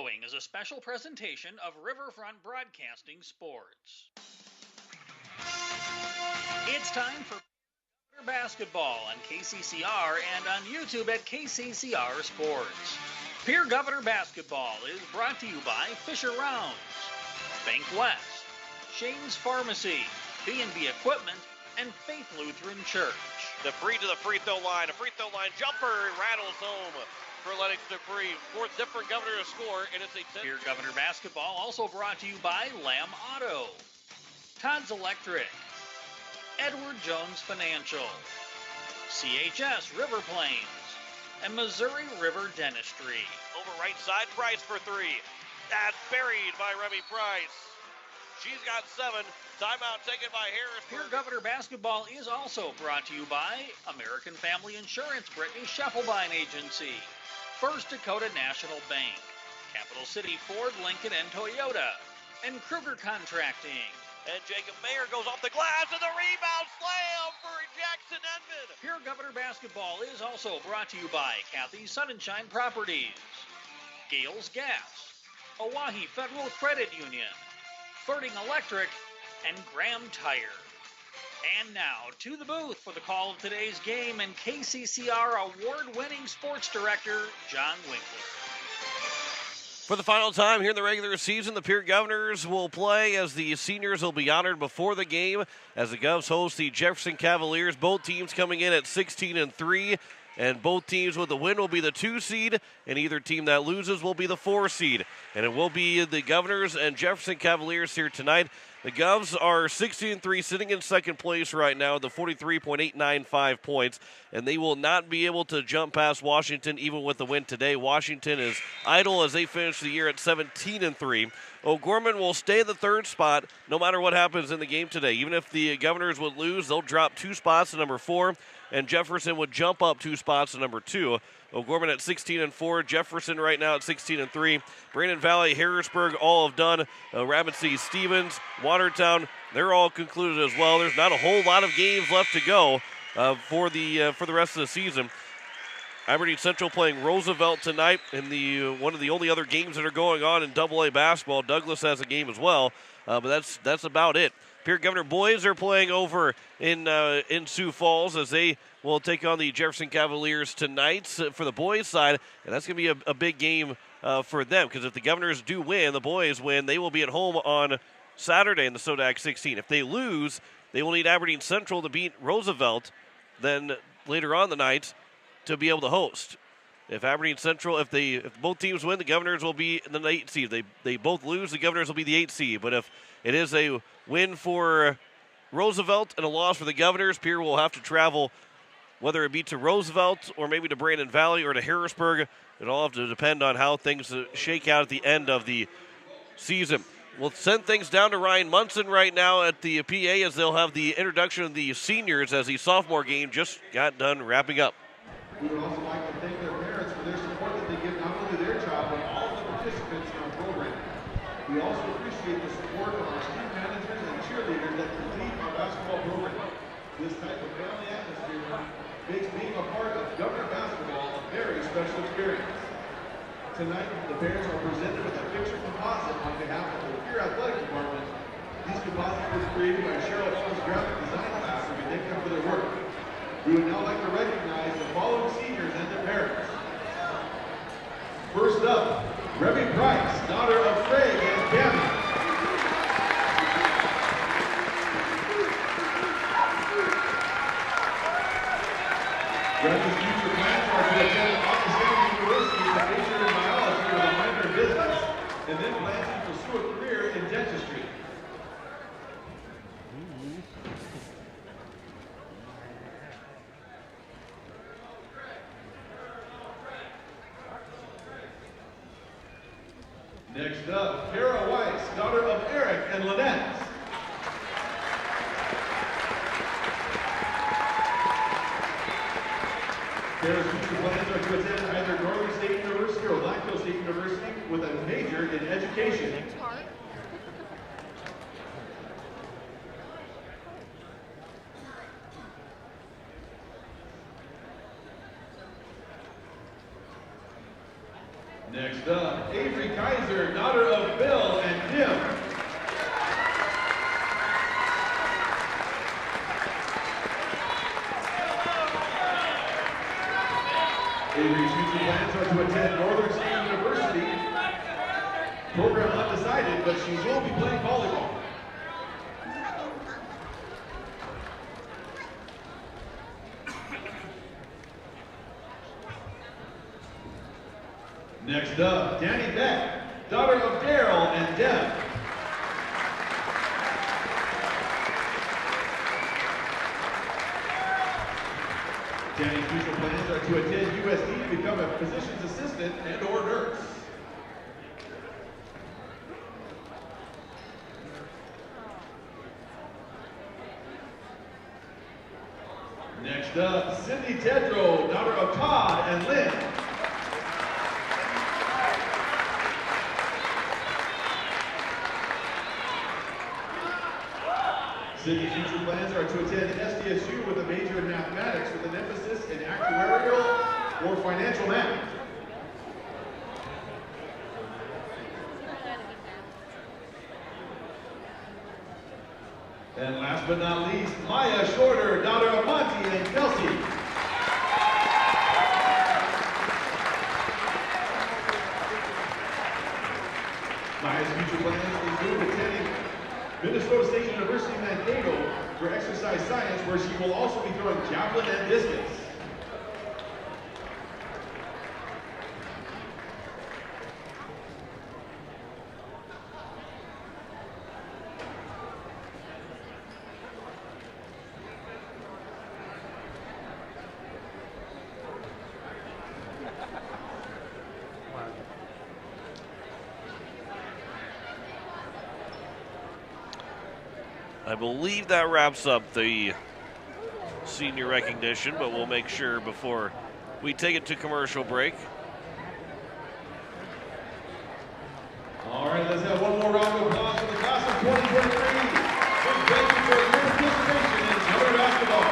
following is a special presentation of Riverfront Broadcasting Sports. It's time for basketball on KCCR and on YouTube at KCCR Sports. Pierre Governor Basketball is brought to you by Fisher Rounds, Bank West, Shane's Pharmacy, B&B Equipment, and Faith Lutheran Church. The free to the free throw line. A free throw line jumper rattles home for Lennox Dupree. Fourth different Governor to score, and it's a 10. Pierre Governor Basketball also brought to you by Lamb Auto, Todd's Electric, Edward Jones Financial, CHS River Plains, and Missouri River Dentistry. Over right side, Price for three. That's buried by Remy Price. She's got 7. Timeout taken by Harris. Pierre Governor Basketball is also brought to you by American Family Insurance, Brittany Scheffelbein Agency, First Dakota National Bank, Capital City Ford, Lincoln, and Toyota, and Kruger Contracting. And Jacob Mayer goes off the glass, and the rebound slam for Jackson Edmond. Pierre Governor Basketball is also brought to you by Kathy's Sun and Shine Properties, Gales Gas, Oahe Federal Credit Union, Flirting Electric, and Graham Tire. And now to the booth for the call of today's game and KCCR award-winning sports director, John Winkler. For the final time here in the regular season, the Pierre Governors will play as the seniors will be honored before the game as the Govs host the Jefferson Cavaliers. Both teams coming in at 16-3. And both teams with the win will be the 2 seed, and either team that loses will be the 4 seed. And it will be the Governors and Jefferson Cavaliers here tonight. The Govs are 16-3, sitting in second place right now with the 43.895 points, and they will not be able to jump past Washington even with the win today. Washington is idle as they finish the year at 17-3. O'Gorman will stay in the 3rd spot no matter what happens in the game today. Even if the Governors would lose, they'll drop 2 spots to number 4, and Jefferson would jump up 2 spots to number 2. O'Gorman at 16-4, Jefferson right now at 16-3. Brandon Valley, Harrisburg, all have done. Rapid City, Stevens, Watertown, they're all concluded as well. There's not a whole lot of games left to go for the rest of the season. Aberdeen Central playing Roosevelt tonight in the one of the only other games that are going on in AA basketball. Douglas has a game as well, but that's about it. Pierre Governor boys are playing over in Sioux Falls as they will take on the Jefferson Cavaliers tonight for the boys' side, and that's going to be a big game for them because if the Governors do win, the boys win, they will be at home on Saturday in the Sodak 16. If they lose, they will need Aberdeen Central to beat Roosevelt then later on the night to be able to host. If Aberdeen Central, if both teams win, the Governors will be in the 8th seed. If they both lose, the Governors will be the 8th seed. But if it is a win for Roosevelt and a loss for the Governors, Pierre will have to travel, whether it be to Roosevelt or maybe to Brandon Valley or to Harrisburg. It'll all have to depend on how things shake out at the end of the season. We'll send things down to Ryan Munson right now at the PA as they'll have the introduction of the seniors as the sophomore game just got done wrapping up. We would also like to thank their parents for their support that they give not only their child, but all of the participants in our program. We also appreciate the support of our team managers and cheerleaders that complete our basketball program. This type of family atmosphere makes being a part of Governor basketball a very special experience. Tonight, the parents are presented with a picture composite on behalf of the Pierre Athletic Department. These composites were created by Cheryl Owen's graphic design class, and we thank them for their work. We would now like to recognize the following seniors and their parents. First up, Remy Price, daughter of Craig and Cammy. Reme's future plans are to attend Augustana University to major in biology with a minor in business, and then plans to pursue a career in dentistry. Next up, Kara Weiss, daughter of Eric and Lynette. Kara's future plans are to attend either Northern State University or Blackville State University with a major in education. Next up, Avery Kaiser, daughter of Bill and Tim. Avery's future plans are to attend Northern State University. Program undecided, but she will be playing volleyball. Next up, Danny Beck, daughter of Daryl and Deb. Danny's future plans are to attend USD to become a physician's assistant and or nurse. Next up, Cindy Tedrow, daughter of Todd and Lynn. Cindy's future plans are to attend SDSU with a major in mathematics with an emphasis in actuarial or financial math. And last but not least, Maya Shorter, daughter of Monty and Kelsey. Maya's future plans include attending Minnesota State University Mankato for exercise science, where she will also be throwing javelin and discus. I believe that wraps up the senior recognition, but we'll make sure before we take it to commercial break. All right, let's have one more round of applause for the class of 2023. Thank you for your participation in summer basketball.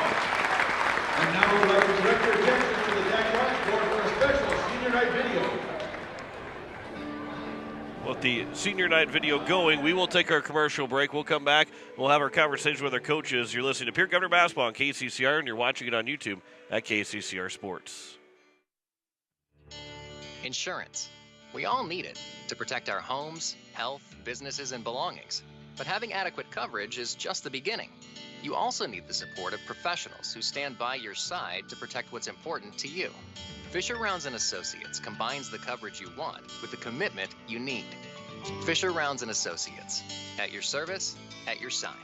And now we would like to direct your attention to the Jack Lawrence board for a special senior night video. With the senior night video going, we will take our commercial break. We'll come back. We'll have our conversation with our coaches. You're listening to Pierre Governor Basketball on KCCR, and you're watching it on YouTube at KCCR Sports. Insurance. We all need it to protect our homes, health, businesses, and belongings. But having adequate coverage is just the beginning. You also need the support of professionals who stand by your side to protect what's important to you. Fisher Rounds & Associates combines the coverage you want with the commitment you need. Fisher Rounds & Associates, at your service, at your side,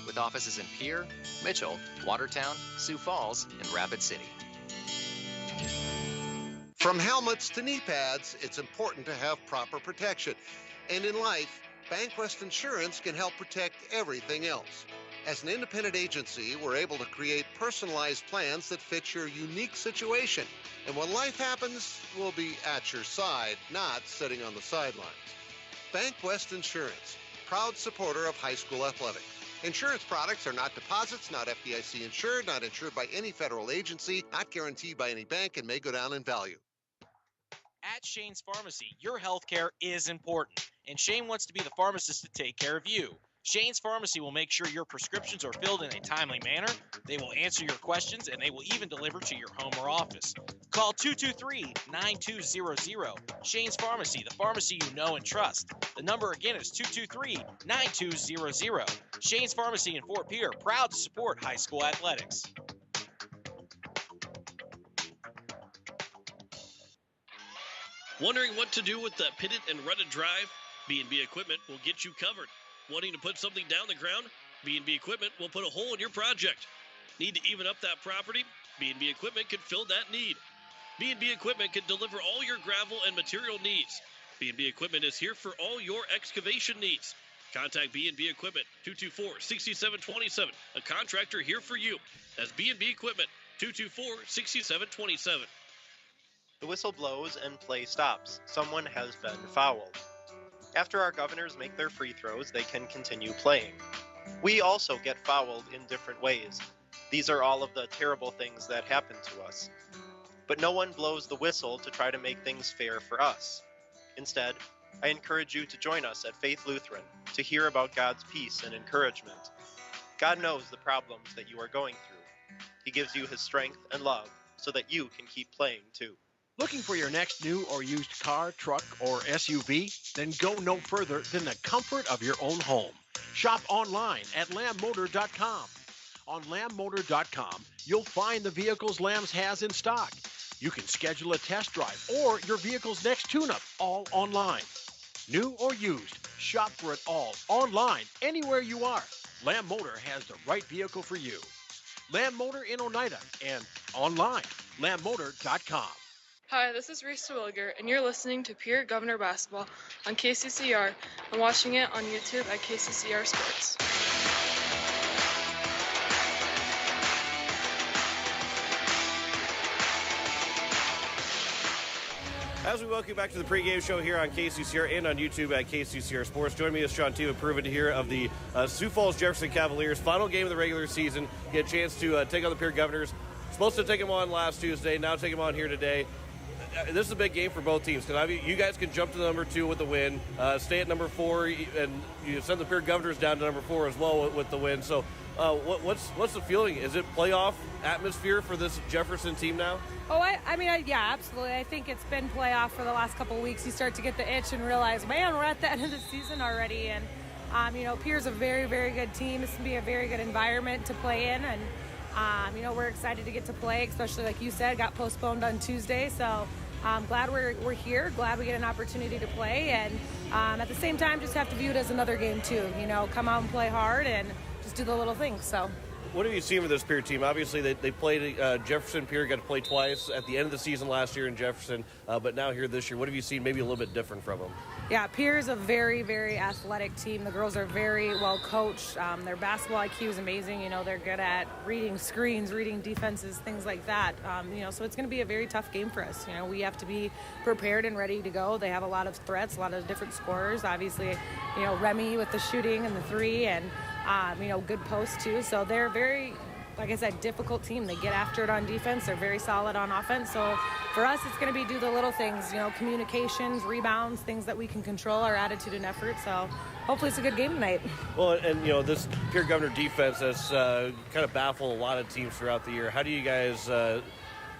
with offices in Pierre, Mitchell, Watertown, Sioux Falls, and Rapid City. From helmets to knee pads, it's important to have proper protection. And in life, BankWest Insurance can help protect everything else. As an independent agency, we're able to create personalized plans that fit your unique situation. And when life happens, we'll be at your side, not sitting on the sidelines. BankWest Insurance, proud supporter of high school athletics. Insurance products are not deposits, not FDIC insured, not insured by any federal agency, not guaranteed by any bank, and may go down in value. At Shane's Pharmacy, your health care is important, and Shane wants to be the pharmacist to take care of you. Shane's Pharmacy will make sure your prescriptions are filled in a timely manner, they will answer your questions, and they will even deliver to your home or office. Call 223-9200. Shane's Pharmacy, the pharmacy you know and trust. The number again is 223-9200. Shane's Pharmacy in Fort Pierre, proud to support high school athletics. Wondering what to do with the pitted and rutted drive? B&B Equipment will get you covered. Wanting to put something down the ground? B&B Equipment will put a hole in your project. Need to even up that property? B&B Equipment can fill that need. B&B Equipment can deliver all your gravel and material needs. B&B Equipment is here for all your excavation needs. Contact B&B Equipment, 224-6727. A contractor here for you. That's B&B Equipment, 224-6727. The whistle blows and play stops. Someone has been fouled. After our Governors make their free throws, they can continue playing. We also get fouled in different ways. These are all of the terrible things that happen to us. But no one blows the whistle to try to make things fair for us. Instead, I encourage you to join us at Faith Lutheran to hear about God's peace and encouragement. God knows the problems that you are going through. He gives you his strength and love so that you can keep playing too. Looking for your next new or used car, truck, or SUV? Then go no further than the comfort of your own home. Shop online at lambmotor.com. On lambmotor.com, you'll find the vehicles Lambs has in stock. You can schedule a test drive or your vehicle's next tune-up all online. New or used, shop for it all online anywhere you are. Lamb Motor has the right vehicle for you. Lamb Motor in Oneida and online, lambmotor.com. Hi, this is Reese Williger, and you're listening to Pierre Governor Basketball on KCCR and watching it on YouTube at KCCR Sports. As we welcome you back to the pregame show here on KCCR and on YouTube at KCCR Sports. Joining me is Sean Tiva, proven here of the Sioux Falls Jefferson Cavaliers. Final game of the regular season. Get a chance to take on the Pierre Governors. Supposed to take them on last Tuesday, now take them on here today. This is a big game for both teams because you guys can jump to number 2 with the win, stay at number 4, and you send the Pierre Governors down to number 4 as well with the win. So what's the feeling? Is it playoff atmosphere for this Jefferson team now? Oh, yeah, absolutely. I think it's been playoff for the last couple of weeks. You start to get the itch and realize, man, we're at the end of the season already. And, Pierre's a very, very good team. This can be a very good environment to play in. And, we're excited to get to play, especially like you said, got postponed on Tuesday. So I'm glad we're here, glad we get an opportunity to play. And at the same time, just have to view it as another game too. Come out and play hard and just do the little things. So. What have you seen with this Pierre team? Obviously, they played Jefferson. Pierre got to play twice at the end of the season last year in Jefferson, but now here this year. What have you seen maybe a little bit different from them? Yeah, Pierre is a very, very athletic team. The girls are very well coached. Their basketball IQ is amazing. They're good at reading screens, reading defenses, things like that. So it's going to be a very tough game for us. We have to be prepared and ready to go. They have a lot of threats, a lot of different scorers. Obviously, Remy with the shooting and the 3 and good post too. So they're very, like I said, difficult team. They get after it on defense. They're very solid on offense. So for us, it's going to be do the little things, communications, rebounds, things that we can control, our attitude and effort. So hopefully it's a good game tonight. Well, and, this Pierre Governor defense has kind of baffled a lot of teams throughout the year. How do you guys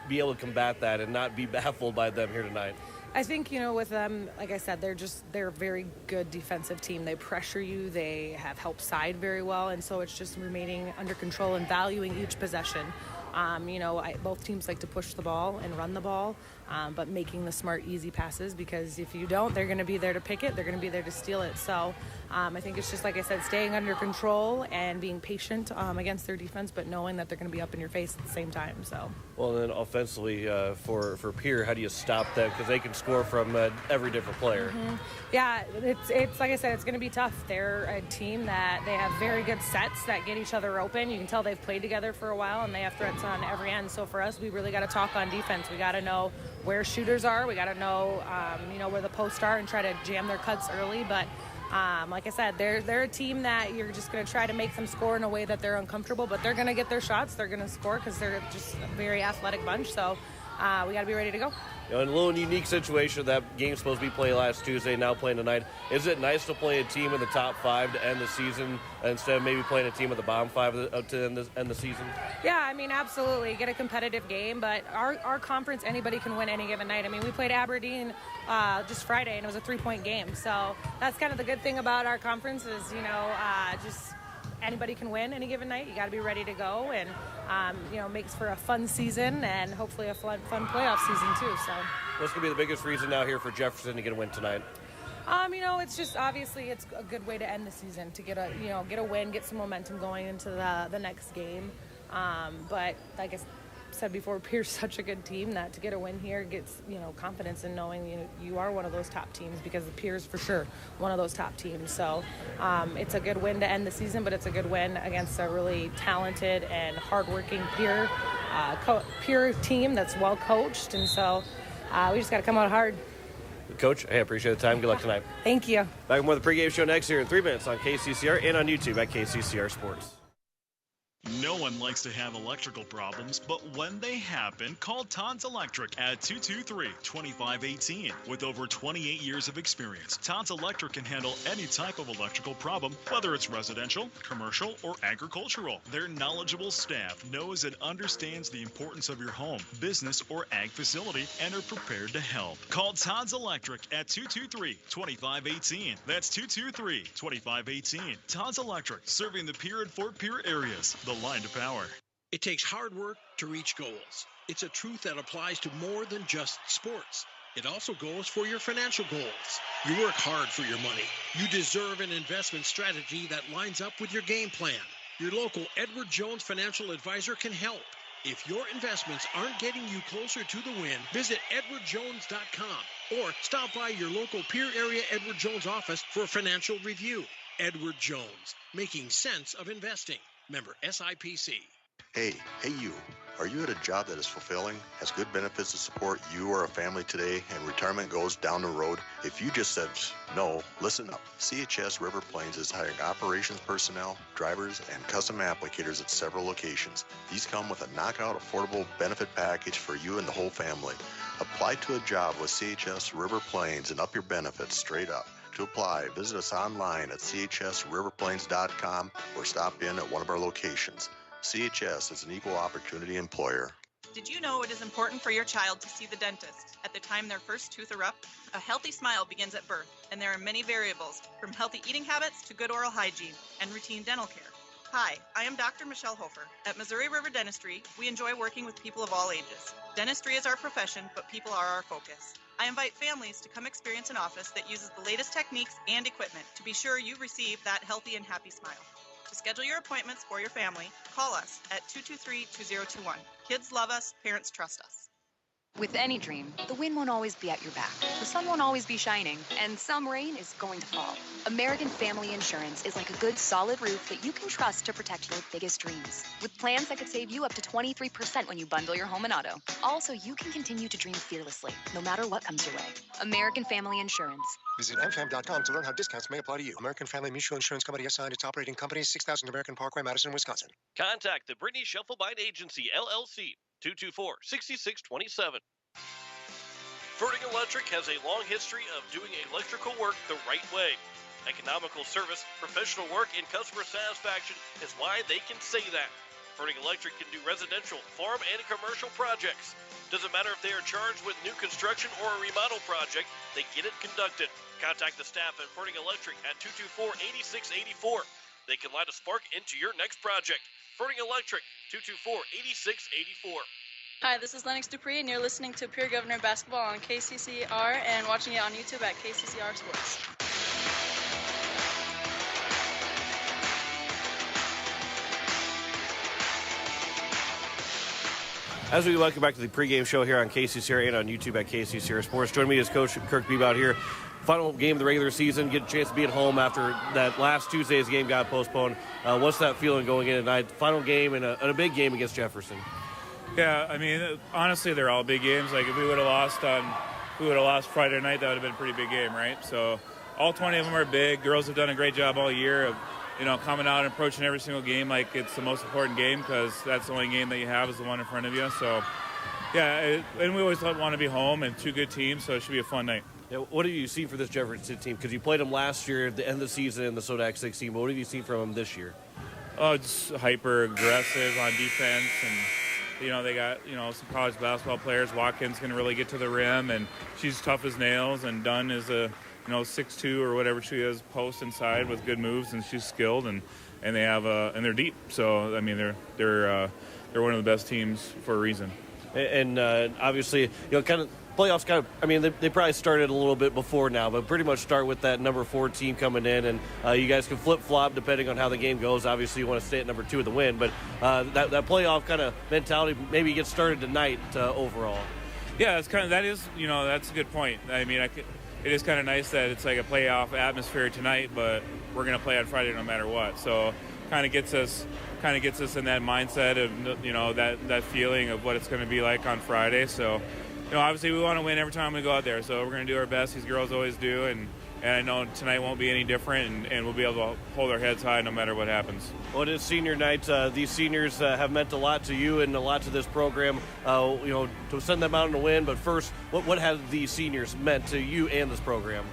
be able to combat that and not be baffled by them here tonight? I think, with them, like I said, they're a very good defensive team. They pressure you. They have help side very well. And so it's just remaining under control and valuing each possession. Both teams like to push the ball and run the ball, but making the smart, easy passes, because if you don't, they're going to be there to pick it. They're going to be there to steal it. So I think it's just, like I said, staying under control and being patient against their defense, but knowing that they're going to be up in your face at the same time. So. Well, then offensively for Pierre, how do you stop them? Because they can score from every different player. Mm-hmm. Yeah, it's like I said, it's going to be tough. They're a team that they have very good sets that get each other open. You can tell they've played together for a while, and they have threats on every end. So for us, we really got to talk on defense. We got to know where shooters are. We got to know, where the posts are and try to jam their cuts early. But like I said, they're a team that you're just going to try to make them score in a way that they're uncomfortable, but they're going to get their shots. They're going to score because they're just a very athletic bunch. So we got to be ready to go. In a little unique situation, that game's supposed to be played last Tuesday, now playing tonight. Is it nice to play a team in the top 5 to end the season instead of maybe playing a team at the bottom 5 to end the season? Yeah, absolutely. Get a competitive game, but our conference, anybody can win any given night. We played Aberdeen just Friday, and it was a 3-point game. So that's kind of the good thing about our conference is, just anybody can win any given night. You got to be ready to go, and makes for a fun season and hopefully a fun playoff season too. So what's going to be the biggest reason now here for Jefferson to get a win tonight? It's just obviously it's a good way to end the season, to get a win, get some momentum going into the next game. But like I said before, Pierre's such a good team that to get a win here gets confidence in knowing you are one of those top teams, because the Pierre's for sure one of those top teams. So it's a good win to end the season, but it's a good win against a really talented and hardworking Pierre team that's well coached, and so we just got to come out hard. Coach, I appreciate the time. Good luck tonight. Thank you. Back with more of the pregame show next here in 3 minutes on KCCR and on YouTube at KCCR Sports. No one likes to have electrical problems, but when they happen, call Todd's Electric at 223-2518. With over 28 years of experience, Todd's Electric can handle any type of electrical problem, whether it's residential, commercial, or agricultural. Their knowledgeable staff knows and understands the importance of your home, business, or ag facility and are prepared to help. Call Todd's Electric at 223-2518. That's 223-2518. Todd's Electric, serving the Pierre and Fort Pierre areas. The line to power. It takes hard work to reach goals. It's a truth that applies to more than just sports. It also goes for your financial goals. You work hard for your money. You deserve an investment strategy that lines up with your game plan. Your local Edward Jones financial advisor can help. If your investments aren't getting you closer to the win, visit edwardjones.com or stop by your local Pierre area Edward Jones office for a financial review. Edward Jones, making sense of investing. Member SIPC. Hey you. Are you at a job that is fulfilling, has good benefits to support you or a family today, and retirement goes down the road? If you just said no, listen up. CHS River Plains is hiring operations personnel, drivers, and custom applicators at several locations. These come with a knockout affordable benefit package for you and the whole family. Apply to a job with CHS River Plains and up your benefits straight up. To apply, visit us online at chsriverplains.com or stop in at one of our locations. CHS is an equal opportunity employer. Did you know it is important for your child to see the dentist at the time their first tooth erupt? A healthy smile begins at birth, and there are many variables, from healthy eating habits to good oral hygiene and routine dental care. Hi, I am Dr. Michelle Hofer. At Missouri River Dentistry, we enjoy working with people of all ages. Dentistry is our profession, but people are our focus. I invite families to come experience an office that uses the latest techniques and equipment to be sure you receive that healthy and happy smile. To schedule your appointments for your family, call us at 223-2021. Kids love us, parents trust us. With any dream, the wind won't always be at your back, the sun won't always be shining, and some rain is going to fall. American Family Insurance is like a good, solid roof that you can trust to protect your biggest dreams. With plans that could save you up to 23% when you bundle your home and auto. Also, you can continue to dream fearlessly, no matter what comes your way. American Family Insurance. Visit mfam.com to learn how discounts may apply to you. American Family Mutual Insurance Company assigned its operating company, 6000 American Parkway, Madison, Wisconsin. Contact the Brittany Scheffelbein Agency, LLC, 224-6627. Ferding Electric has a long history of doing electrical work the right way. Economical service, professional work, and customer satisfaction is why they can say that. Ferding Electric can do residential, farm, and commercial projects. Doesn't matter if they are charged with new construction or a remodel project, they get it conducted. Contact the staff at Ferding Electric at 224-8684. They can light a spark into your next project. Ferding Electric, 224-8684. Hi, this is Lennox Dupree, and you're listening to Pierre Governor Basketball on KCCR and watching it on YouTube at KCCR Sports. As we welcome back to the pregame show here on KCCR and on YouTube at KCCR Sports. Join me as Coach Kirk Beebe out here. Final game of the regular season, get a chance to be at home after that last Tuesday's game got postponed. What's that feeling going in tonight? Final game and a big game against Jefferson. Yeah, I mean, honestly, they're all big games. Like, if we would have lost Friday night, that would have been a pretty big game, right? So all 20 of them are big. Girls have done a great job all year of, coming out and approaching every single game like it's the most important game, because that's the only game that you have is the one in front of you. So, yeah, and we always want to be home, and two good teams, so it should be a fun night. Yeah, what have you seen for this Jefferson team? Because you played them last year at the end of the season in the Sodak 16, but what have you seen from them this year? Oh, just hyper-aggressive on defense, and they got, some college basketball players. Watkins can really get to the rim, and she's tough as nails. And Dunn is a, 6'2" or whatever she is, post inside with good moves, and she's skilled, and they have and they're deep. So I mean, they're one of the best teams for a reason. And obviously, kind of playoffs. I mean, they probably started a little bit before now, but pretty much start with that number 4 team coming in, and you guys can flip-flop depending on how the game goes. Obviously, you want to stay at number 2 with the win, but that playoff kind of mentality maybe gets started tonight overall. Yeah, that's a good point. I mean, it is kind of nice that it's like a playoff atmosphere tonight, but we're going to play on Friday no matter what. So, kind of gets us in that mindset of that feeling of what it's going to be like on Friday. So. Obviously we want to win every time we go out there, so we're going to do our best. These girls always do, and and I know tonight won't be any different, and we'll be able to hold our heads high no matter what happens. Well, it is senior night. These seniors have meant a lot to you and a lot to this program, to send them out and to win. But first, what have these seniors meant to you and this program?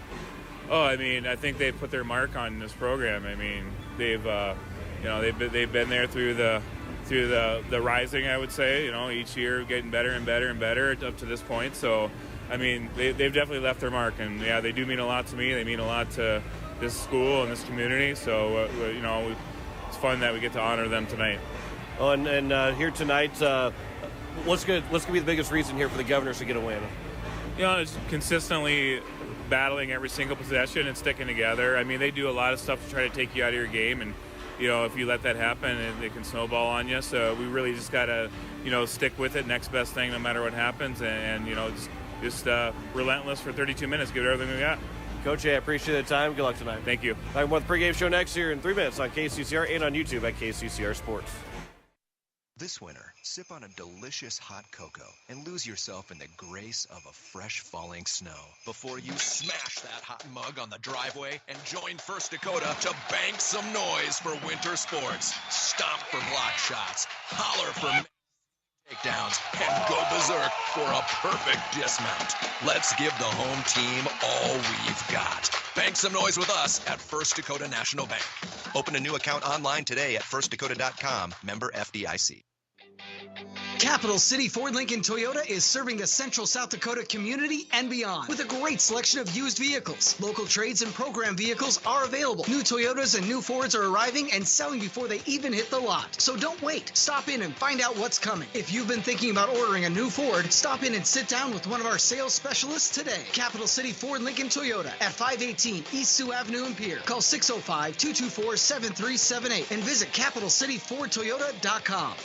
Oh, I mean, I think they've put their mark on this program. I mean, they've been there through the rising, I would say. Each year getting better and better and better up to this point. So, I mean, they've definitely left their mark, and yeah, they do mean a lot to me. They mean a lot to this school and this community. So, it's fun that we get to honor them tonight. Oh, and here tonight, what's going to be the biggest reason here for the Governors to get a win? It's consistently battling every single possession and sticking together. I mean, they do a lot of stuff to try to take you out of your game, and if you let that happen, it can snowball on you. So we really just gotta, stick with it. Next best thing, no matter what happens, and just relentless for 32 minutes. Give it everything we got. Coach, I appreciate the time. Good luck tonight. Thank you. All right, more of the pregame show next here in 3 minutes on KCCR and on YouTube at KCCR Sports. This winter, sip on a delicious hot cocoa and lose yourself in the grace of a fresh falling snow before you smash that hot mug on the driveway and join First Dakota to bank some noise for winter sports. Stomp for block shots, holler for takedowns, and go berserk for a perfect dismount. Let's give the home team all we've got. Bank some noise with us at First Dakota National Bank. Open a new account online today at firstdakota.com, member FDIC. Capital City Ford Lincoln Toyota is serving the central South Dakota community and beyond with a great selection of used vehicles. Local trades and program vehicles are available. New Toyotas and new Fords are arriving and selling before they even hit the lot. So don't wait. Stop in and find out what's coming. If you've been thinking about ordering a new Ford, stop in and sit down with one of our sales specialists today. Capital City Ford Lincoln Toyota at 518 East Sioux Avenue in Pierre. Call 605-224-7378 and visit CapitalCityFordToyota.com.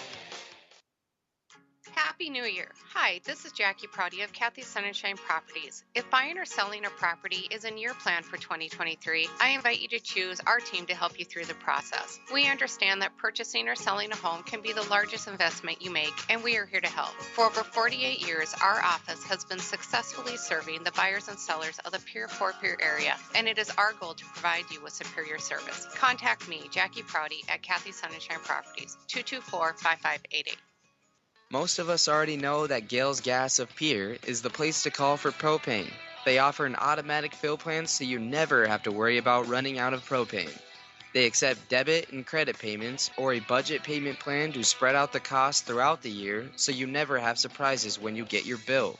Happy New Year. Hi, this is Jackie Prouty of Kathy's Sunshine Properties. If buying or selling a property is in your plan for 2023, I invite you to choose our team to help you through the process. We understand that purchasing or selling a home can be the largest investment you make, and we are here to help. For over 48 years, our office has been successfully serving the buyers and sellers of the Pierre-Fort Pierre area, and it is our goal to provide you with superior service. Contact me, Jackie Prouty, at Kathy's Sunshine Properties, 224-5588. Most of us already know that Gales Gas of Pierre is the place to call for propane. They offer an automatic fill plan so you never have to worry about running out of propane. They accept debit and credit payments or a budget payment plan to spread out the cost throughout the year so you never have surprises when you get your bill.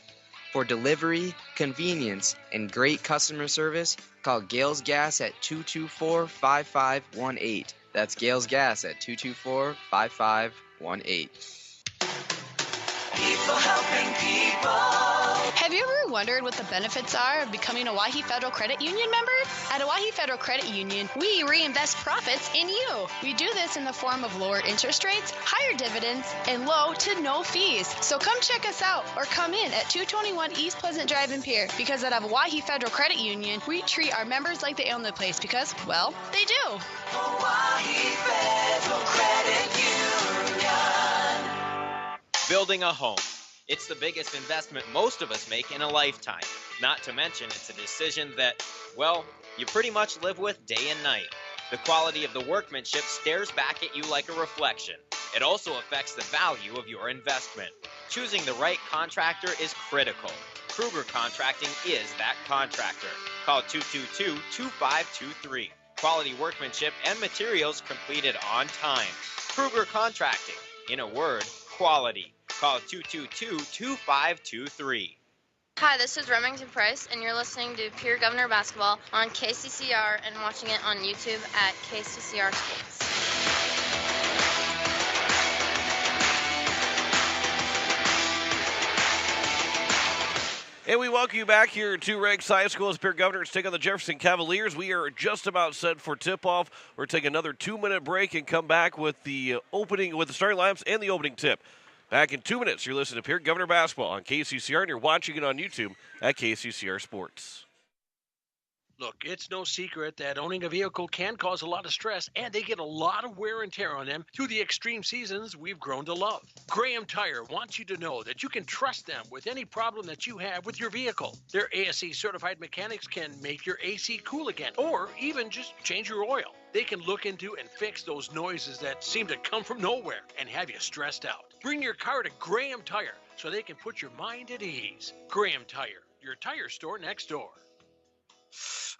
For delivery, convenience, and great customer service, call Gales Gas at 224-5518. That's Gales Gas at 224-5518. People helping people. Have you ever wondered what the benefits are of becoming a Owyhee Federal Credit Union member? At Owyhee Federal Credit Union, we reinvest profits in you. We do this in the form of lower interest rates, higher dividends, and low to no fees. So come check us out or come in at 221 East Pleasant Drive in Pierre, because at Owyhee Federal Credit Union, we treat our members like they own the place because, well, they do. Owyhee Federal Credit Union. Building a home. It's the biggest investment most of us make in a lifetime. Not to mention, it's a decision that, well, you pretty much live with day and night. The quality of the workmanship stares back at you like a reflection. It also affects the value of your investment. Choosing the right contractor is critical. Kruger Contracting is that contractor. Call 222-2523. Quality workmanship and materials completed on time. Kruger Contracting. In a word, quality. Call 222-2523. Hi, this is Remington Price, and you're listening to Pierre Governor Basketball on KCCR and watching it on YouTube at KCCR Sports. And we welcome you back here to Ranks High School as Pierre Governors take on the Jefferson Cavaliers. We are just about set for tip-off. We're taking another 2-minute break and come back with the starting lineups and the opening tip. Back in 2 minutes, you're listening to Pierre Governor Basketball on KCCR, and you're watching it on YouTube at KCCR Sports. Look, it's no secret that owning a vehicle can cause a lot of stress, and they get a lot of wear and tear on them through the extreme seasons we've grown to love. Graham Tire wants you to know that you can trust them with any problem that you have with your vehicle. Their ASE certified mechanics can make your AC cool again, or even just change your oil. They can look into and fix those noises that seem to come from nowhere and have you stressed out. Bring your car to Graham Tire so they can put your mind at ease. Graham Tire, your tire store next door.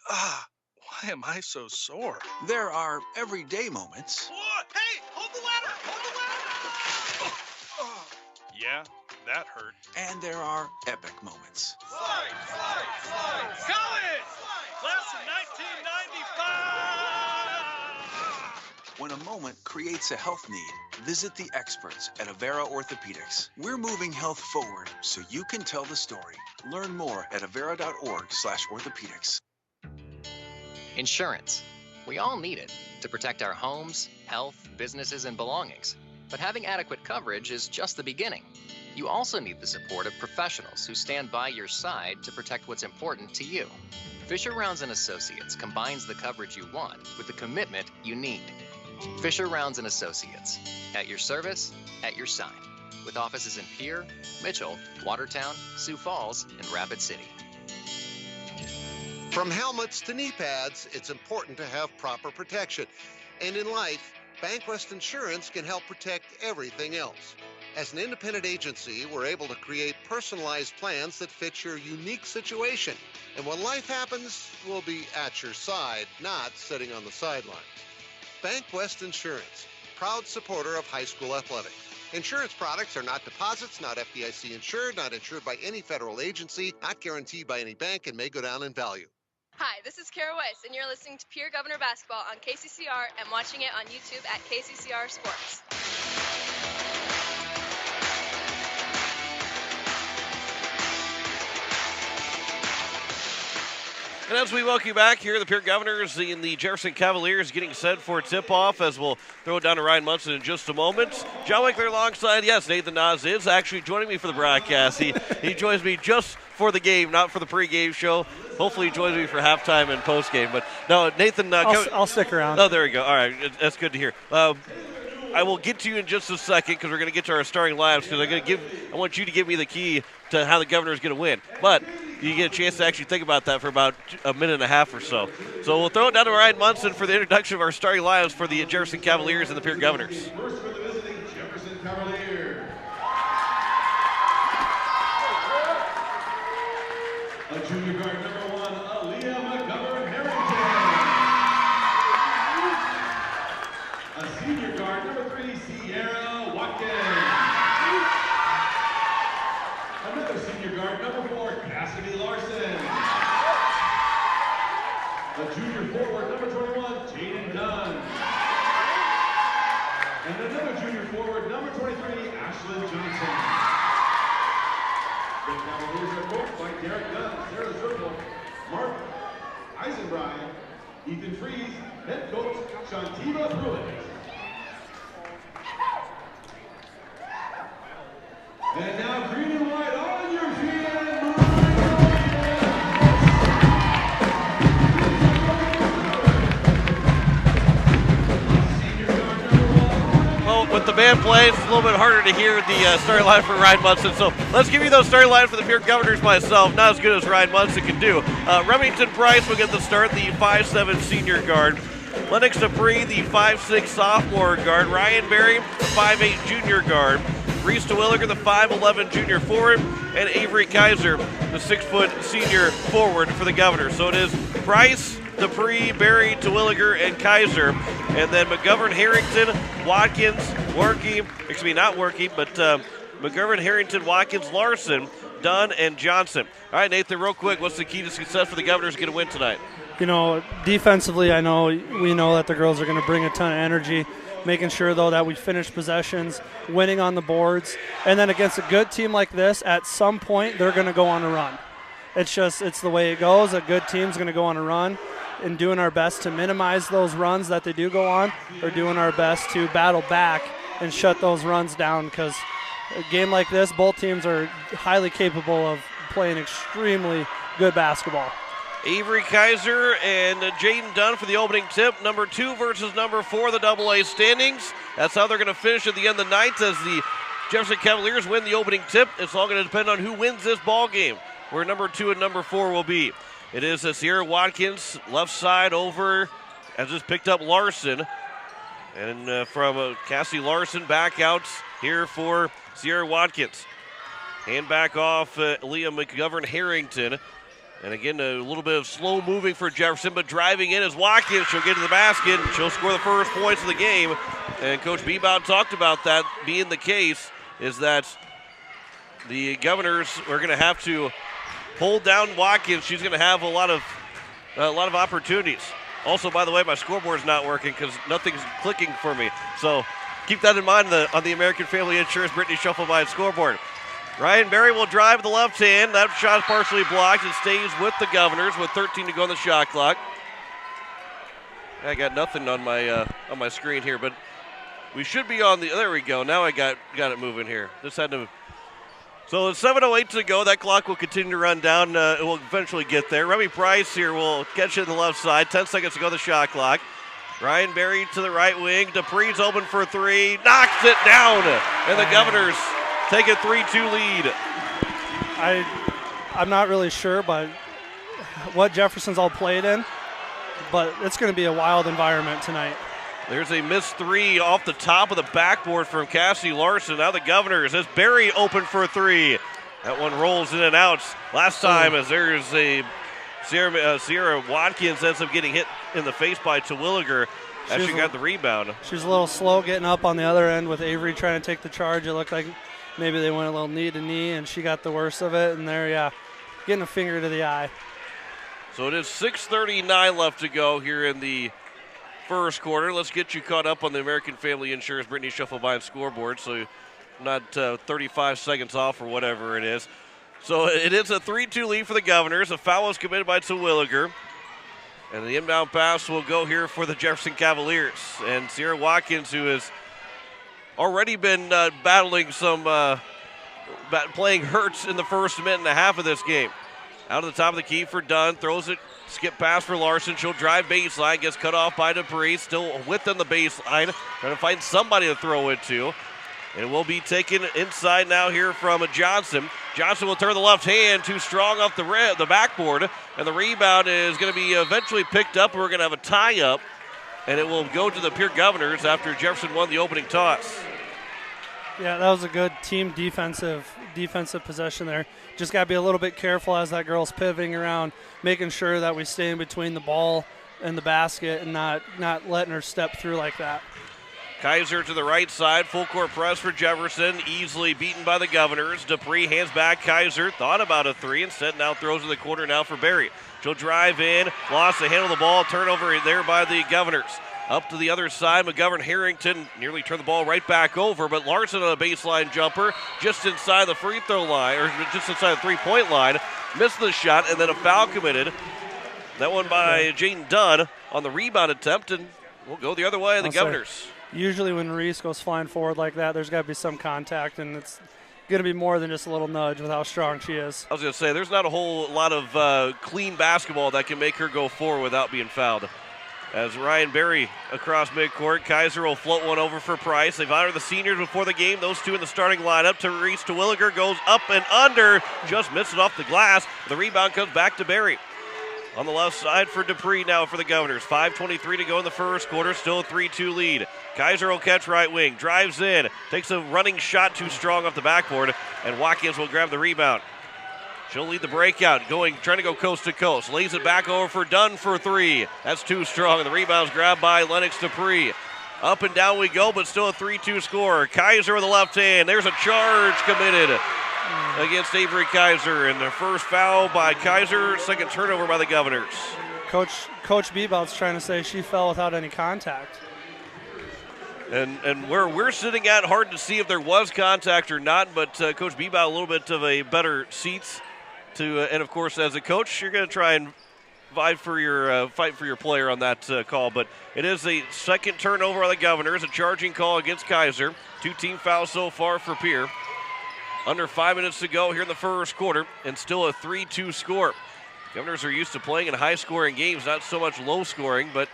Why am I so sore? There are everyday moments. Hey, hold the ladder! Hold the ladder! Yeah, that hurt. And there are epic moments. Slide! College! Class of 1995! When a moment creates a health need, visit the experts at Avera Orthopedics. We're moving health forward so you can tell the story. Learn more at avera.org/orthopedics. Insurance. We all need it to protect our homes, health, businesses, and belongings. But having adequate coverage is just the beginning. You also need the support of professionals who stand by your side to protect what's important to you. Fisher Rounds & Associates combines the coverage you want with the commitment you need. Fisher Rounds & Associates. At your service, at your side. With offices in Pierre, Mitchell, Watertown, Sioux Falls, and Rapid City. From helmets to knee pads, it's important to have proper protection. And in life, Bank West Insurance can help protect everything else. As an independent agency, we're able to create personalized plans that fit your unique situation. And when life happens, we'll be at your side, not sitting on the sidelines. Bank West Insurance, proud supporter of high school athletics. Insurance products are not deposits, not FDIC insured, not insured by any federal agency, not guaranteed by any bank, and may go down in value. Hi, this is Kara Weiss, and you're listening to Pierre Governor Basketball on KCCR and watching it on YouTube at KCCR Sports. And as we welcome you back here, the Pierre Governors and the Jefferson Cavaliers getting set for tip-off, as we'll throw it down to Ryan Munson in just a moment. John Winkler alongside, yes, Nathan Nas is actually joining me for the broadcast. He joins me just for the game, not for the pregame show. Hopefully he joins me for halftime and postgame. But no, Nathan. I'll stick around. Oh, there we go. All right, that's good to hear. I will get to you in just a second because we're going to get to our starting lineups because I want you to give me the key to how the Governor is going to win. But you get a chance to actually think about that for about a minute and a half or so. So we'll throw it down to Ryan Munson for the introduction of our starting lineups for the Jefferson Cavaliers and the Pierre Governors. First for the visiting Jefferson Cavaliers. A junior guard number 1, Aaliyah McGovern-Harrington. A senior guard number 3, Sierra Watkins. Another senior guard number 4, Cassidy Larson. A junior forward number 21, Jaden Dunn. And another junior forward number 23, Ashlyn Johnson. The Cavaliers are coached by Derek Dunn, Sarah Zirkle, Mark Eisenbrine, Ethan Freeze, head coach Shantiva Pruitt. And now green and white, all European Well, with the band playing, it's a little bit harder to hear the starting line for Ryan Munson. So let's give you those starting lines for the Pierre Governors myself. Not as good as Ryan Munson can do. Remington Price will get the start, the 5'7" senior guard. Lennox Dupree, the 5'6" sophomore guard. Ryan Berry, the 5'8" junior guard. Reese DeWilliger, the 5'11" junior forward. And Avery Kaiser, the 6' senior forward for the Governors. So it is Price, Dupree, Berry, DeWilliger, and Kaiser. And then McGovern, Harrington, Watkins, McGovern, Harrington, Watkins, Larson, Dunn, and Johnson. All right, Nathan, real quick, what's the key to success for the Governors to get a win tonight? You know, defensively, we know that the girls are going to bring a ton of energy, making sure, though, that we finish possessions, winning on the boards. And then against a good team like this, at some point, they're going to go on a run. It's the way it goes. A good team's going to go on a run. And doing our best to minimize those runs that they do go on, or doing our best to battle back and shut those runs down, because a game like this, both teams are highly capable of playing extremely good basketball. Avery Kaiser and Jaden Dunn for the opening tip. Number 2 versus number 4, the AA standings. That's how they're going to finish at the end of the night as the Jefferson Cavaliers win the opening tip. It's all going to depend on who wins this ball game, where number 2 and number 4 will be. It is Sierra Watkins, left side over, as just picked up Larson. And from Cassie Larson back out here for Sierra Watkins. Hand back off Leah McGovern-Harrington. And again, a little bit of slow moving for Jefferson, but driving in is Watkins. She'll get to the basket. She'll score the first points of the game. And Coach Bebout talked about that being the case, is that the Governors are going to have to pull down Watkins. She's going to have a lot of opportunities. Also, by the way, my scoreboard's not working because nothing's clicking for me. So keep that in mind on the American Family Insurance Brittany Shufflebine scoreboard. Ryan Berry will drive the left hand. That shot's partially blocked. It stays with the Governors with 13 to go on the shot clock. I got nothing on my screen here, but we should be on the. There we go. Now I got it moving here. Just had to. So it's 7:08 to go. That clock will continue to run down. It will eventually get there. Remy Price here will catch it in the left side. 10 seconds to go on the shot clock. Ryan Berry to the right wing. Dupree's open for 3. Knocks it down, and the Governors take a 3-2 lead. I'm not really sure, but what Jefferson's all played in, but it's going to be a wild environment tonight. There's a missed 3 off the top of the backboard from Cassie Larson. Now the Governors as Berry open for 3. That one rolls in and out. Last time as there's a Sierra Watkins ends up getting hit in the face by Terwilliger as she got the rebound. She was a little slow getting up on the other end with Avery trying to take the charge. It looked like maybe they went a little knee to knee, and she got the worst of it. And there, getting a finger to the eye. So it is 6:39 left to go here in the first quarter. Let's get you caught up on the American Family Insurance Brittany Shufflebine scoreboard, so you're not 35 seconds off or whatever it is. So it is a 3-2 lead for the Governors. A foul was committed by Terwilliger. And the inbound pass will go here for the Jefferson Cavaliers. And Sierra Watkins, who has already been battling some playing hurts in the first minute and a half of this game. Out of the top of the key for Dunn, throws it, skip pass for Larson. She'll drive baseline, gets cut off by Dupree, still within the baseline, trying to find somebody to throw it to. And it will be taken inside now here from Johnson. Johnson will turn the left hand, too strong off the backboard, and the rebound is going to be eventually picked up. We're going to have a tie-up, and it will go to the Pierre Governors after Jefferson won the opening toss. Yeah, that was a good team defensive possession there. Just got to be a little bit careful as that girl's pivoting around, making sure that we stay in between the ball and the basket and not letting her step through like that. Kaiser to the right side, full court press for Jefferson, easily beaten by the Governors. Dupree hands back. Kaiser thought about a 3, instead now throws in the corner now for Berry. She'll drive in, lost the handle of the ball, turnover there by the Governors. Up to the other side, McGovern-Harrington nearly turned the ball right back over, but Larson on a baseline jumper just inside the free throw line, or just inside the three-point line, missed the shot, and then a foul committed. That one by Jaden Dunn on the rebound attempt, and we'll go the other way, the Governors. Usually when Reese goes flying forward like that, there's got to be some contact, and it's going to be more than just a little nudge with how strong she is. I was going to say, there's not a whole lot of clean basketball that can make her go forward without being fouled. As Ryan Berry across midcourt, Kaiser will float one over for Price. They've honored the seniors before the game. Those two in the starting lineup. To Reese, Terwilliger goes up and under. Just misses off the glass. The rebound comes back to Berry. On the left side for Dupree now for the Governors. 5:23 to go in the first quarter. Still a 3-2 lead. Kaiser will catch right wing. Drives in. Takes a running shot too strong off the backboard. And Watkins will grab the rebound. She'll lead the breakout, trying to go coast to coast. Lays it back over for Dunn for 3. That's too strong. And the rebound's grabbed by Lennox Dupree. Up and down we go, but still a 3-2 score. Kaiser with the left hand. There's a charge committed against Avery Kaiser. And the first foul by Kaiser, second turnover by the Governors. Coach Bebout's trying to say she fell without any contact. And where we're sitting at, hard to see if there was contact or not, but Coach Bebout a little bit of a better seats. And of course, as a coach, you're going to try and fight for your player on that call. But it is a second turnover on the Governors, a charging call against Kaiser. 2 team fouls so far for Pierre. Under 5 minutes to go here in the first quarter, and still a 3-2 score. Governors are used to playing in high-scoring games, not so much low-scoring, but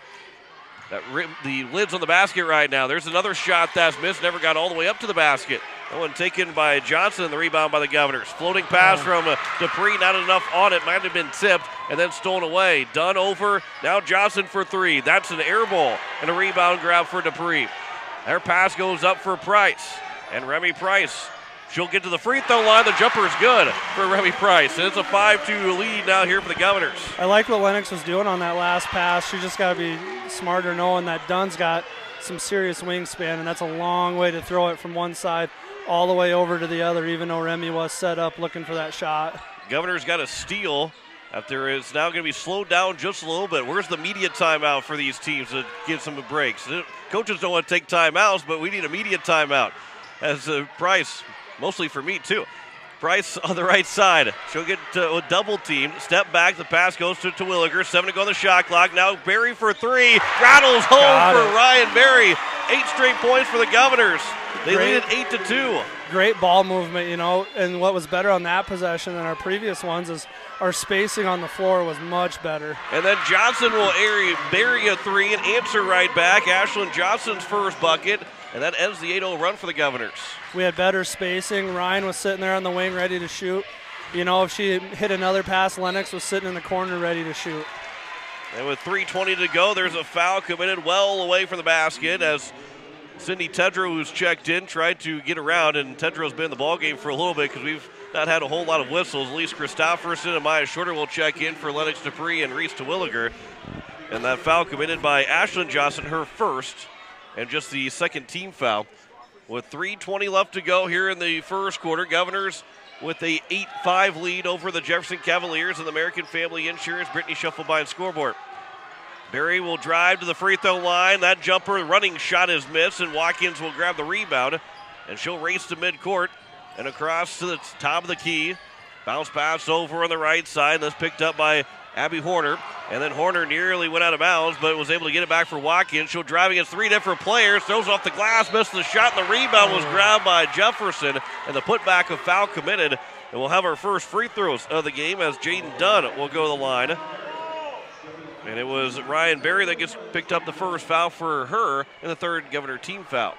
the lid's on the basket right now. There's another shot that's missed, never got all the way up to the basket. That one taken by Johnson, the rebound by the Governors. Floating pass from Dupree, not enough on it, might have been tipped, and then stolen away. Dunn over, now Johnson for three. That's an air ball, and a rebound grab for Dupree. Their pass goes up for Price, and Remy Price, she'll get to the free throw line. The jumper is good for Remy Price, and it's a 5-2 lead now here for the Governors. I like what Lennox was doing on that last pass. She just got to be smarter knowing that Dunn's got some serious wingspan, and that's a long way to throw it from one side all the way over to the other, even though Remy was set up looking for that shot. Governors got a steal after it's now going to be slowed down just a little bit. Where's the media timeout for these teams to give some breaks? Coaches don't want to take timeouts, but we need a media timeout. As Price, mostly for me too. Price on the right side. She'll get a double team. Step back. The pass goes to Terwilliger. 7 to go on the shot clock. Now Berry for three. Rattles home for Ryan Berry. 8 straight points for the Governors. They lead it 8-2. Great ball movement, you know, and what was better on that possession than our previous ones is our spacing on the floor was much better. And then Johnson will bury a three and answer right back. Ashlyn Johnson's first bucket, and that ends the 8-0 run for the Governors. We had better spacing. Ryan was sitting there on the wing ready to shoot. You know, if she hit another pass, Lennox was sitting in the corner ready to shoot. And with 3:20 to go, there's a foul committed well away from the basket as Cindy Tedrow, who's checked in, tried to get around, and Tedrow's been in the ballgame for a little bit because we've not had a whole lot of whistles. Elise Christopherson and Maya Shorter will check in for Lennox Dupree and Reese Terwilliger. And that foul committed by Ashlyn Johnson, her first, and just the second team foul. With 3:20 left to go here in the first quarter, Governors with a 8-5 lead over the Jefferson Cavaliers and the American Family Insurance Brittany Schuffelbein scoreboard. Berry will drive to the free throw line. That jumper running shot is missed, and Watkins will grab the rebound, and she'll race to midcourt and across to the top of the key. Bounce pass over on the right side. That's picked up by Abby Horner. And then Horner nearly went out of bounds, but was able to get it back for Watkins. She'll drive against 3 different players. Throws off the glass, missed the shot, and the rebound was grabbed by Jefferson. And the putback of foul committed. And we'll have our first free throws of the game as Jaden Dunn will go to the line. And it was Ryan Berry that gets picked up the first foul for her and the third Governor team foul.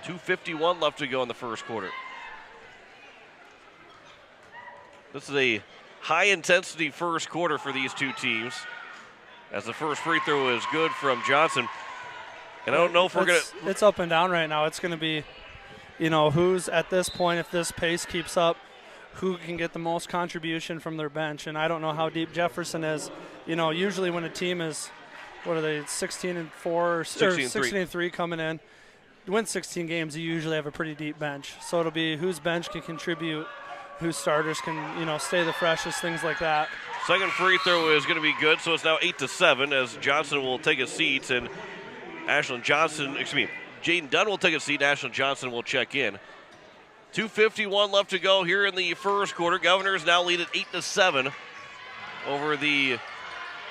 2:51 left to go in the first quarter. This is a high-intensity first quarter for these two teams, as the first free throw is good from Johnson. And I don't know if we're going to... It's up and down right now. It's going to be, you know, who's at this point, if this pace keeps up, who can get the most contribution from their bench. And I don't know how deep Jefferson is. You know, usually when a team is, what are they, 16-4 or 16-3 coming in, win 16 games, you usually have a pretty deep bench. So it'll be whose bench can contribute, whose starters can, you know, stay the freshest, things like that. Second free throw is going to be good, so it's now 8-7 as Johnson will take a seat and Jaden Dunn will take a seat and Ashlyn Johnson will check in. 2:51 left to go here in the first quarter. Governors now lead at 8-7 over the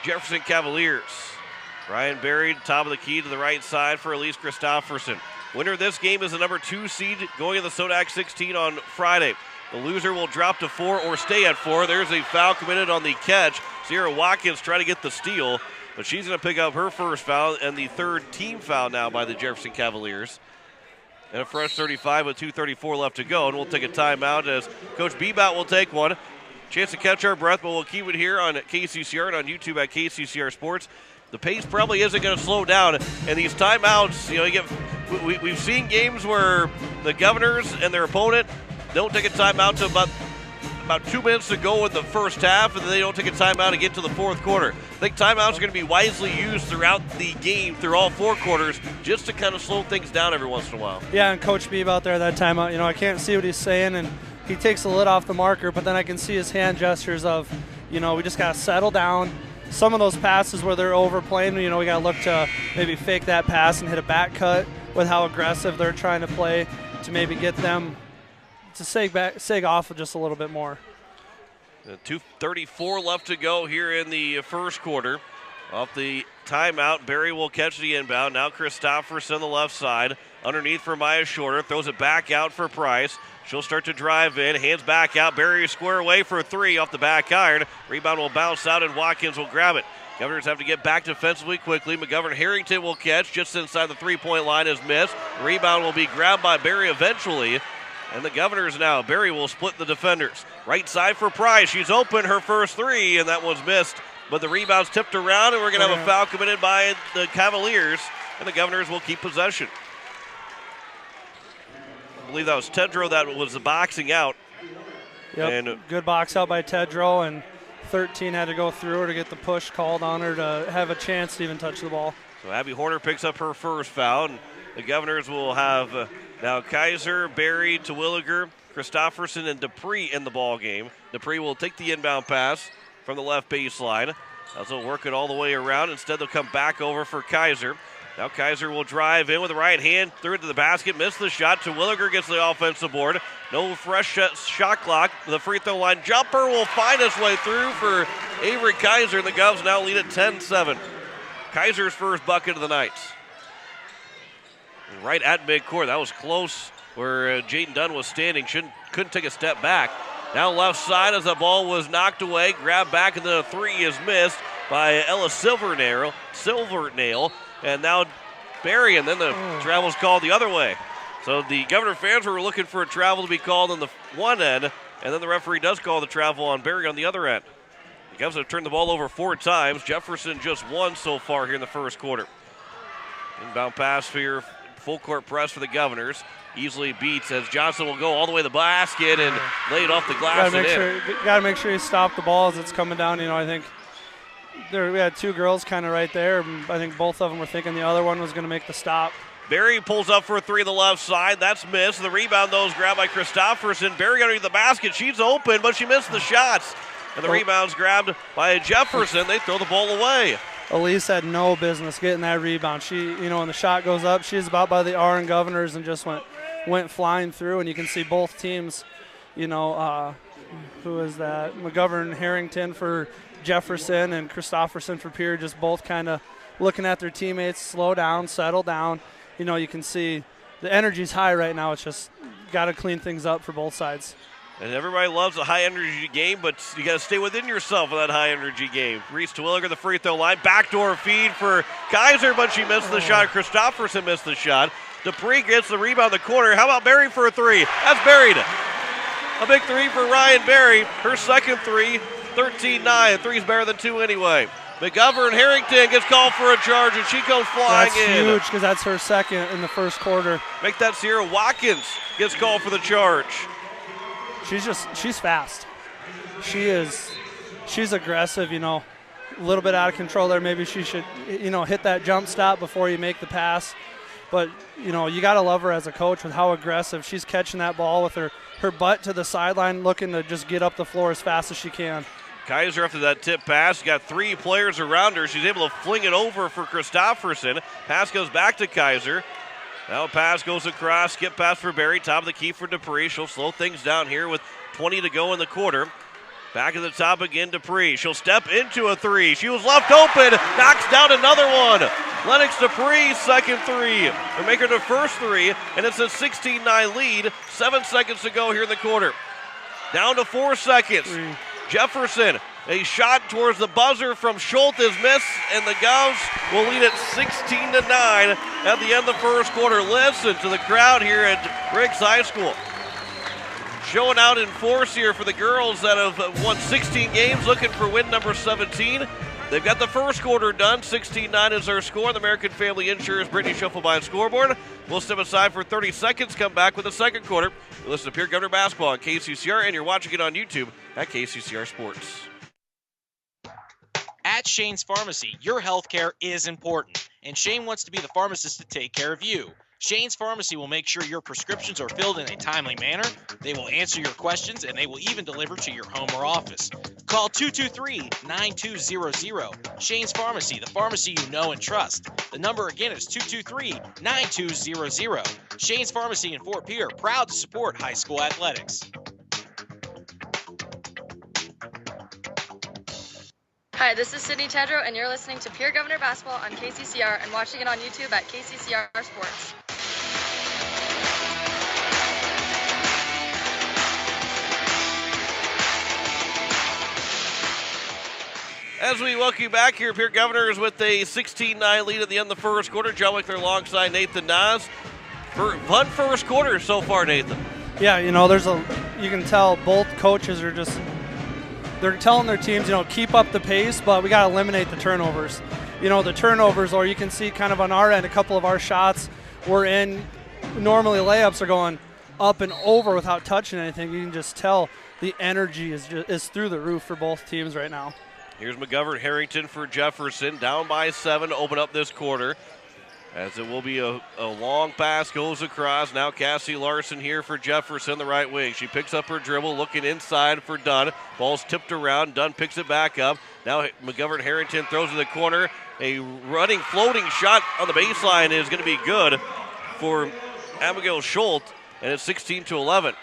Jefferson Cavaliers. Ryan Berry, top of the key to the right side for Elise Christopherson. Winner of this game is the number 2 seed going in the Sodak 16 on Friday. The loser will drop to 4 or stay at 4. There's a foul committed on the catch. Sierra Watkins trying to get the steal, but she's going to pick up her first foul and the third team foul now by the Jefferson Cavaliers. And a fresh 35 with 2:34 left to go. And we'll take a timeout as Coach Bebout will take one. Chance to catch our breath, but we'll keep it here on KCCR and on YouTube at KCCR Sports. The pace probably isn't going to slow down. And these timeouts, you know, we've seen games where the Governors and their opponent don't take a timeout to about 2 minutes to go in the first half, and then they don't take a timeout to get to the fourth quarter. I think timeouts are going to be wisely used throughout the game, through all 4 quarters, just to kind of slow things down every once in a while. Yeah, and Coach Beebe out there that timeout, you know, I can't see what he's saying, and he takes the lid off the marker, but then I can see his hand gestures of, you know, we just got to settle down. Some of those passes where they're overplaying, you know, we got to look to maybe fake that pass and hit a back cut with how aggressive they're trying to play to maybe get them to sag off just a little bit more. 2:34 left to go here in the first quarter. Off the timeout, Barry will catch the inbound. Now Christopherson on the left side. Underneath for Maya Shorter. Throws it back out for Price. She'll start to drive in. Hands back out. Barry square away for 3 off the back iron. Rebound will bounce out and Watkins will grab it. Governors have to get back defensively quickly. McGovern Harrington will catch just inside the 3-point line is missed. Rebound will be grabbed by Barry eventually. And the Governors now. Barry will split the defenders. Right side for Price. She's open her first 3 and that one's missed. But the rebound's tipped around and we're going to have a foul committed by the Cavaliers. And the Governors will keep possession. I believe that was Tedrow that was the boxing out. Yep, and good box out by Tedrow, and 13 had to go through her to get the push called on her to have a chance to even touch the ball. So Abby Horner picks up her first foul, and the Governors will have now Kaiser, Barry, Terwilliger, Christopherson, and Dupree in the ball game. Dupree will take the inbound pass from the left baseline. They'll work it all the way around. Instead, they'll come back over for Kaiser. Now Kaiser will drive in with the right hand, threw it to the basket, missed the shot. Terwilliger gets the offensive board. No fresh shot clock. The free throw line jumper will find its way through for Avery Kaiser, and the Govs now lead at 10-7. Kaiser's first bucket of the night. Right at midcourt. That was close where Jaden Dunn was standing. Couldn't take a step back. Now left side as the ball was knocked away. Grabbed back, and then a 3 is missed by Ella Silvernail. And now Barry, and then the travel's called the other way. So the Governor fans were looking for a travel to be called on the one end, and then the referee does call the travel on Barry on the other end. The Govs have turned the ball over 4 times. Jefferson just 1 so far here in the first quarter. Inbound pass for your full court press for the Governors. Easily beats as Johnson will go all the way to the basket and lay it off the glass and in. Got to make sure you stop the ball as it's coming down. I think we had 2 girls kind of right there. I think both of them were thinking the other one was going to make the stop. Barry pulls up for a 3 on the left side. That's missed. The rebound, though, is grabbed by Christopherson. Barry underneath the basket. She's open, but she missed the shots. And the rebound's grabbed by Jefferson. They throw the ball away. Elise had no business getting that rebound. She, when the shot goes up, she's about by the R and Governors and just went flying through. And you can see both teams, who is that? McGovern Harrington for Jefferson and Christopherson for Pierre, just both kind of looking at their teammates, slow down, settle down. You can see the energy's high right now. It's just got to clean things up for both sides. And everybody loves a high-energy game, but you got to stay within yourself in that high-energy game. Reese Terwilliger, the free throw line. Backdoor feed for Kaiser, but she missed the shot. Christopherson missed the shot. Dupree gets the rebound in the corner. How about Barry for a 3? That's buried. A big 3 for Ryan Barry. Her second 3, 13-9. 3's better than 2 anyway. McGovern Harrington gets called for a charge, and she goes flying in. That's huge because that's her second in the first quarter. Make that Sierra Watkins gets called for the charge. She's fast. She's aggressive, a little bit out of control there. Maybe she should, hit that jump stop before you make the pass. But, you got to love her as a coach with how aggressive. She's catching that ball with her butt to the sideline, looking to just get up the floor as fast as she can. Kaiser after that tip pass, got 3 players around her. She's able to fling it over for Christopherson. Pass goes back to Kaiser. Now a pass goes across, skip pass for Barry, top of the key for Dupree. She'll slow things down here with 20 to go in the quarter. Back at the top again, Dupree. She'll step into a 3. She was left open, knocks down another one. Lennox Dupree, second 3. They're making her first 3, and it's a 16-9 lead. 7 seconds to go here in the quarter. Down to 4 seconds. Jefferson, a shot towards the buzzer from Schultz is missed, and the Govs will lead it 16-9 at the end of the first quarter. Listen to the crowd here at Riggs High School. Showing out in force here for the girls that have won 16 games, looking for win number 17. They've got the first quarter done. 16-9 is our score. The American Family Insurance Brittany Schuffelbein scoreboard. We'll step aside for 30 seconds, come back with the second quarter. You listen to Pierre Governor Basketball on KCCR, and you're watching it on YouTube at KCCR Sports. At Shane's Pharmacy, your health care is important, and Shane wants to be the pharmacist to take care of you. Shane's Pharmacy will make sure your prescriptions are filled in a timely manner, they will answer your questions, and they will even deliver to your home or office. Call 223-9200. Shane's Pharmacy, the pharmacy you know and trust. The number again is 223-9200. Shane's Pharmacy in Fort Pierre, proud to support high school athletics. Hi, this is Sydney Tedrow, and you're listening to Pierre Governor Basketball on KCCR and watching it on YouTube at KCCR Sports. As we welcome you back here, Pierre Governors with a 16-9 lead at the end of the first quarter. John Wickler alongside Nathan Nas. Fun first quarter so far, Nathan. Yeah, you can tell both coaches are they're telling their teams, keep up the pace, but we got to eliminate the turnovers. The turnovers, or you can see kind of on our end, a couple of our shots were in. Normally layups are going up and over without touching anything. You can just tell the energy is through the roof for both teams right now. Here's McGovern-Harrington for Jefferson, down by 7 to open up this quarter. As it will be a long pass, goes across. Now Cassie Larson here for Jefferson, the right wing. She picks up her dribble, looking inside for Dunn. Ball's tipped around. Dunn picks it back up. Now McGovern-Harrington throws in the corner. A running, floating shot on the baseline is going to be good for Abigail Schultz, and it's 16-11.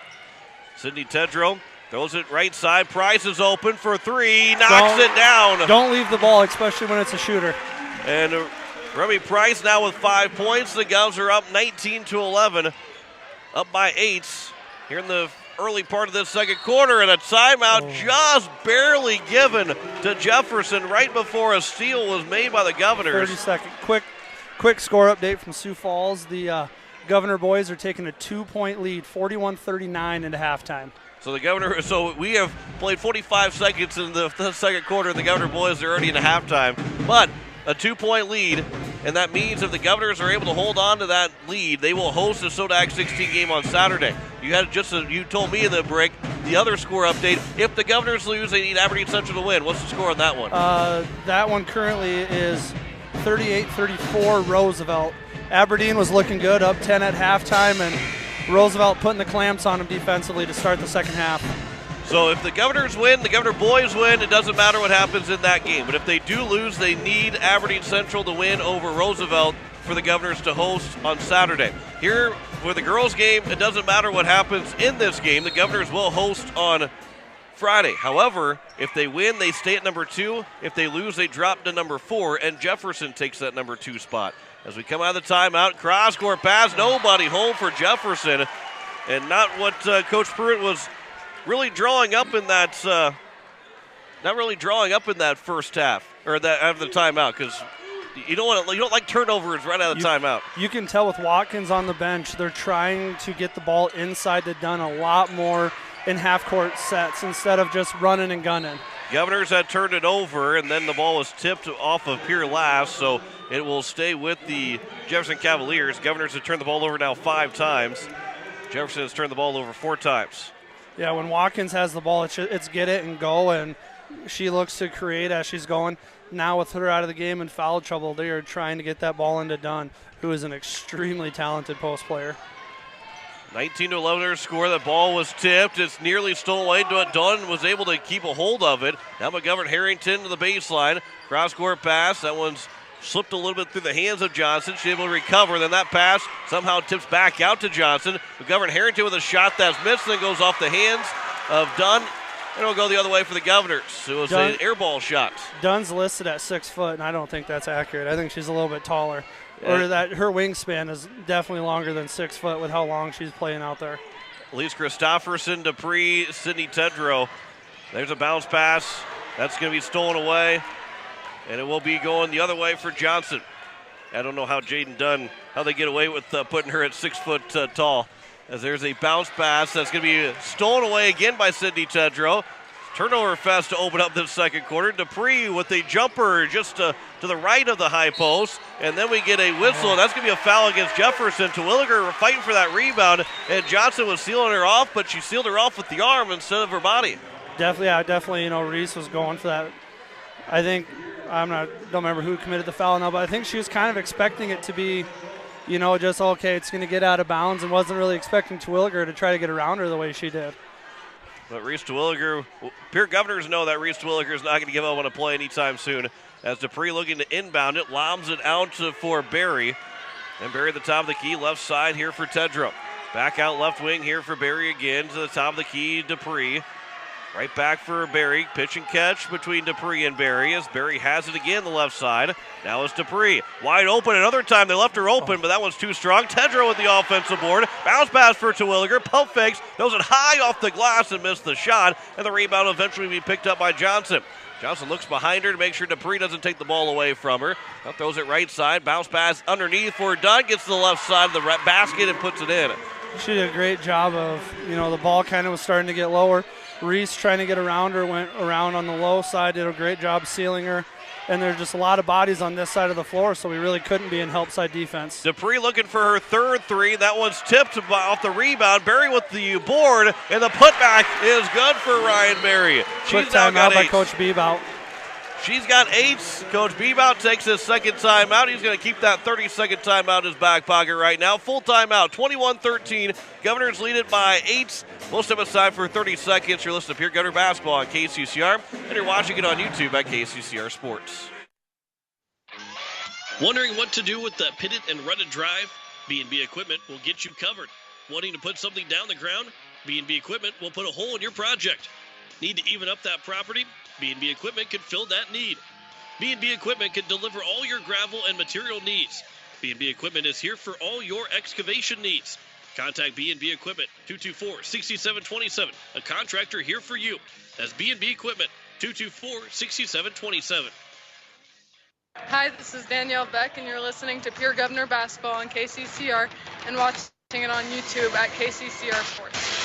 Sydney Tedrow throws it right side. Price is open for 3. Knocks it down. Don't leave the ball, especially when it's a shooter. And Remy Price now with 5 points. The Govs are up 19-11, up by 8 here in the early part of this second quarter, and a timeout just barely given to Jefferson right before a steal was made by the Governors. 30-second quick score update from Sioux Falls. The Governor boys are taking a 2-point lead, 41-39 into halftime. So we have played 45 seconds in the second quarter. The Governor boys are already in halftime, but a 2-point lead, and that means if the Governors are able to hold on to that lead, they will host the Sodak 16 game on Saturday. You told me in the break the other score update. If the Governors lose, they need Aberdeen Central to win. What's the score on that one? That one currently is 38-34 Roosevelt. Aberdeen was looking good, up 10 at halftime, and Roosevelt putting the clamps on them defensively to start the second half. So if the Governors win, the Governor boys win, it doesn't matter what happens in that game. But if they do lose, they need Aberdeen Central to win over Roosevelt for the Governors to host on Saturday. Here for the girls game, it doesn't matter what happens in this game. The Governors will host on Friday. However, if they win, they stay at number 2. If they lose, they drop to number 4, and Jefferson takes that number 2 spot. As we come out of the timeout, cross-court pass, nobody home for Jefferson, and not what Coach Pruitt was really drawing up in that, first half or that out of the timeout, because you don't like turnovers right out of the timeout. You can tell with Watkins on the bench, they're trying to get the ball inside the Dunn a lot more in half-court sets instead of just running and gunning. Governors had turned it over, and then the ball was tipped off of Pierre last, so it will stay with the Jefferson Cavaliers. Governors have turned the ball over now 5 times. Jefferson has turned the ball over 4 times. Yeah, when Watkins has the ball, it's get it and go, and she looks to create as she's going. Now with her out of the game in foul trouble, they are trying to get that ball into Dunn, who is an extremely talented post player. 19-11 score. The ball was tipped. It's nearly stolen away. Dunn was able to keep a hold of it. Now McGovern-Harrington to the baseline. Cross-court pass. That one's slipped a little bit through the hands of Johnson. She's able to recover. Then that pass somehow tips back out to Johnson. McGovern-Harrington with a shot that's missed, then goes off the hands of Dunn. And it'll go the other way for the Governors. It was an air ball shot. Dunn's listed at 6 foot, and I don't think that's accurate. I think she's a little bit taller. Or that her wingspan is definitely longer than 6 foot with how long she's playing out there. Elise Christopherson, Dupree, Sydney Tedrow. There's a bounce pass. That's going to be stolen away. And it will be going the other way for Johnson. I don't know how Jaden Dunn, how they get away with putting her at 6 foot tall. As there's a bounce pass that's going to be stolen away again by Sydney Tedrow. Turnover fest to open up this second quarter. Dupree with a jumper just to the right of the high post. And then we get a whistle, and that's going to be a foul against Jefferson. Terwilliger fighting for that rebound, and Johnson was sealing her off, but she sealed her off with the arm instead of her body. Definitely, Reese was going for that. I think, don't remember who committed the foul now, but I think she was kind of expecting it to be, just, okay, it's going to get out of bounds, and wasn't really expecting Terwilliger to try to get around her the way she did. But Reese Terwilliger, Pierre Governors know that Reese Terwilliger is not going to give up on a play anytime soon. As Dupree looking to inbound it, lobs it out for Barry. And Barry at the top of the key, left side here for Tedrow. Back out left wing here for Barry again to the top of the key, Dupree. Right back for Barry. Pitch and catch between Dupree and Barry as Barry has it again the left side. Now it's Dupree. Wide open. Another time they left her open, but that one's too strong. Tedrow with the offensive board. Bounce pass for Terwilliger. Pump fakes. Throws it high off the glass and missed the shot. And the rebound will eventually be picked up by Johnson. Johnson looks behind her to make sure Dupree doesn't take the ball away from her. Now throws it right side. Bounce pass underneath for Dunn. Gets to the left side of the basket and puts it in. She did a great job of, the ball kind of was starting to get lower. Reese trying to get around her, went around on the low side, did a great job sealing her. And there's just a lot of bodies on this side of the floor, so we really couldn't be in help side defense. Dupree looking for her third three. That one's tipped off the rebound. Barry with the board, and the putback is good for Ryan Barry. Quick timeout by Coach Bebout. She's got 8. Coach Bebout takes his second timeout. He's going to keep that 30-second timeout in his back pocket right now. Full timeout, 21-13. Governors lead it by 8. We'll step aside for 30 seconds. You're listening to Pierre Governor Basketball on KCCR, and you're watching it on YouTube at KCCR Sports. Wondering what to do with the pitted and rutted drive? B&B Equipment will get you covered. Wanting to put something down the ground? B&B Equipment will put a hole in your project. Need to even up that property? B&B Equipment can fill that need. B&B Equipment can deliver all your gravel and material needs. B&B Equipment is here for all your excavation needs. Contact B&B Equipment, 224-6727. A contractor here for you. That's B&B Equipment, 224-6727. Hi, this is Danielle Beck, and you're listening to Pure Governor Basketball on KCCR and watching it on YouTube at KCCR Sports.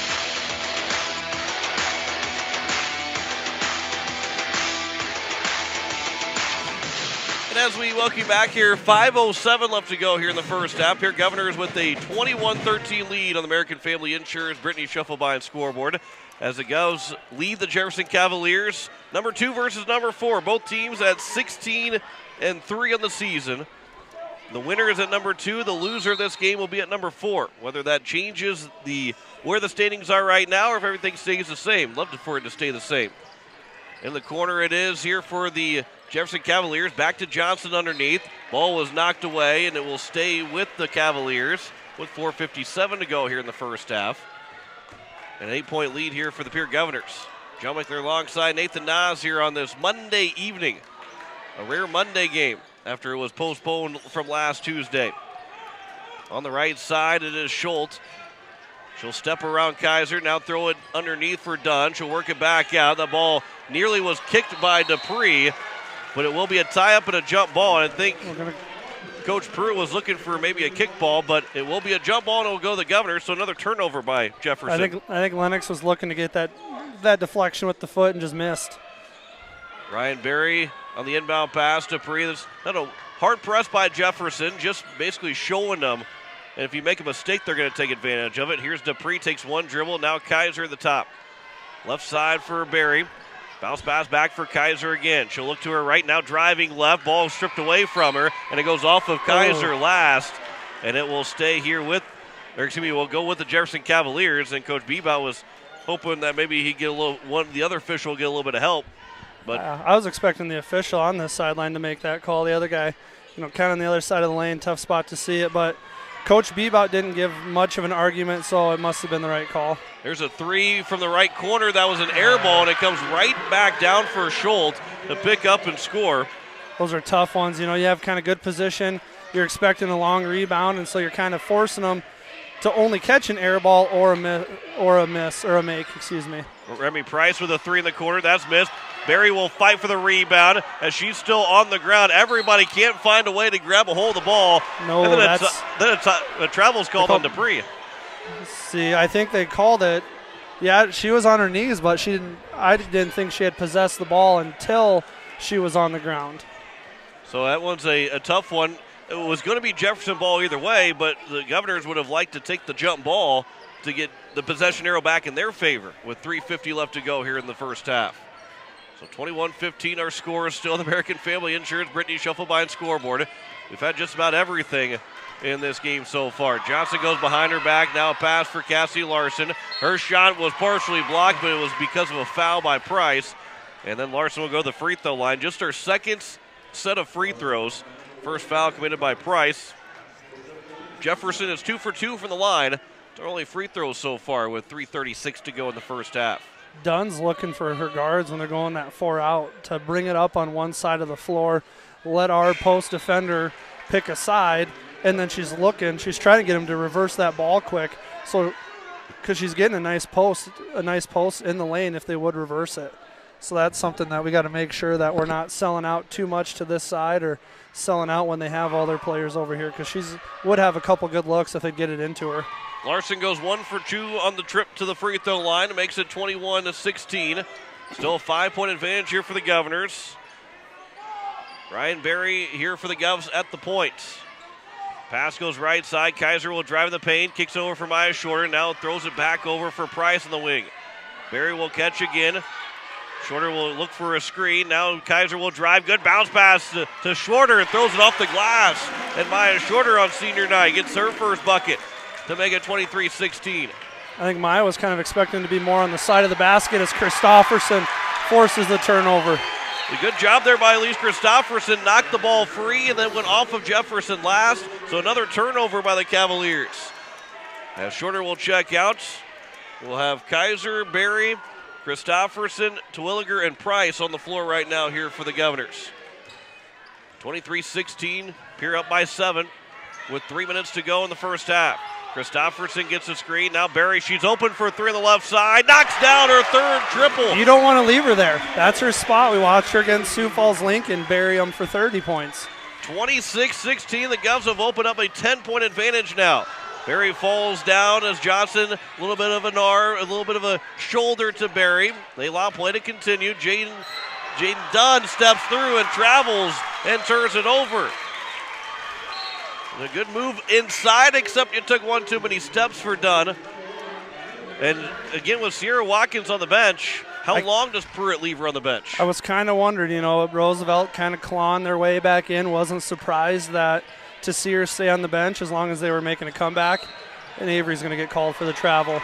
And as we welcome you back here, 5:07 left to go here in the first half. Pierre Governors with a 21-13 lead on the American Family Insurance Brittany Schuffelbein scoreboard. As it goes, lead the Jefferson Cavaliers. Number 2 versus number 4. Both teams at 16-3 on the season. The winner is at number 2. The loser of this game will be at number 4. Whether that changes where the standings are right now or if everything stays the same. Love for it to stay the same. In the corner it is here for the Jefferson Cavaliers. Back to Johnson underneath. Ball was knocked away, and it will stay with the Cavaliers with 4:57 to go here in the first half. An 8-point lead here for the Pierre Governors. Joe McClure alongside Nathan Nas here on this Monday evening. A rare Monday game after it was postponed from last Tuesday. On the right side, it is Schultz. She'll step around Kaiser, now throw it underneath for Dunn. She'll work it back out. The ball nearly was kicked by Dupree, but it will be a tie-up and a jump ball. And I think Coach Pruitt was looking for maybe a kick ball, but it will be a jump ball, and it will go to the Governors, so another turnover by Jefferson. I think Lennox was looking to get that deflection with the foot and just missed. Ryan Barry on the inbound pass. Dupree, that's not a hard press by Jefferson, just basically showing them. And if you make a mistake, they're going to take advantage of it. Here's Dupree, takes one dribble. Now Kaiser at the top. Left side for Barry. Bounce pass back for Kaiser again. She'll look to her right now, driving left. Ball stripped away from her, and it goes off of Kaiser last. And it will stay here will go with the Jefferson Cavaliers. And Coach Bebout was hoping that maybe he'd get the other official will get a little bit of help. But I was expecting the official on this sideline to make that call. The other guy, kind of on the other side of the lane, tough spot to see it. But Coach Bebout didn't give much of an argument, so it must have been the right call. There's a 3 from the right corner. That was an air ball, and it comes right back down for Schultz to pick up and score. Those are tough ones. You have kind of good position. You're expecting a long rebound, and so you're kind of forcing them to only catch an air ball or a make. Remy Price with a 3 in the corner. That's missed. Barry will fight for the rebound as she's still on the ground. Everybody can't find a way to grab a hold of the ball. No, and then a travel's called on Dupree. See, I think they called it. Yeah, she was on her knees, but I didn't think she had possessed the ball until she was on the ground. So that one's a tough one. It was going to be Jefferson ball either way, but the Governors would have liked to take the jump ball to get the possession arrow back in their favor with 3:50 left to go here in the first half. So 21-15 our score is still the American Family Insurance Brittany Schuffelbein scoreboard. We've had just about everything in this game so far. Johnson goes behind her back. Now a pass for Cassie Larson. Her shot was partially blocked, but it was because of a foul by Price. And then Larson will go to the free throw line. Just her second set of free throws. First foul committed by Price. Jefferson is 2 for 2 from the line. Their only free throws so far with 3:36 to go in the first half. Dunn's looking for her guards when they're going that 4 out to bring it up on one side of the floor, let our post defender pick a side, and then she's trying to get him to reverse that ball quick. So, because she's getting a nice post in the lane if they would reverse it. So that's something that we got to make sure that we're not selling out too much to this side or selling out when they have all their players over here, because she would have a couple good looks if they'd get it into her. Larson goes 1 for 2 on the trip to the free throw line and makes it 21-16. Still a 5-point advantage here for the Governors. Ryan Berry here for the Govs at the point. Pass goes right side. Kaiser will drive in the paint. Kicks over for Maya Shorter. Now throws it back over for Price in the wing. Berry will catch again. Shorter will look for a screen. Now Kaiser will drive. Good bounce pass to Shorter and throws it off the glass. And Maya Shorter on senior night gets her first bucket to make it 23-16. I think Maya was kind of expecting to be more on the side of the basket as Christofferson forces the turnover. A good job there by Elise Christofferson. Knocked the ball free and then went off of Jefferson last. So another turnover by the Cavaliers. As Shorter will check out, we'll have Kaiser, Berry, Christofferson, Terwilliger, and Price on the floor right now here for the Governors. 23-16, Pierre up by 7 with 3 minutes to go in the first half. Christofferson gets a screen. Now Berry, she's open for a 3 on the left side. Knocks down her third triple. You don't want to leave her there. That's her spot. We watched her against Sioux Falls Lincoln bury them for 30 points. 26-16, the Govs have opened up a 10-point advantage now. Berry falls down as Johnson, a little bit of an arm, a little bit of a shoulder to Berry. They allow play to continue. Jaden Dunn steps through and travels and turns it over. A good move inside, except it took one too many steps for Dunn. And again, with Sierra Watkins on the bench, how long does Pruitt leave her on the bench? I was kind of wondering, Roosevelt kind of clawing their way back in. Wasn't surprised to see her stay on the bench as long as they were making a comeback. And Avery's going to get called for the travel.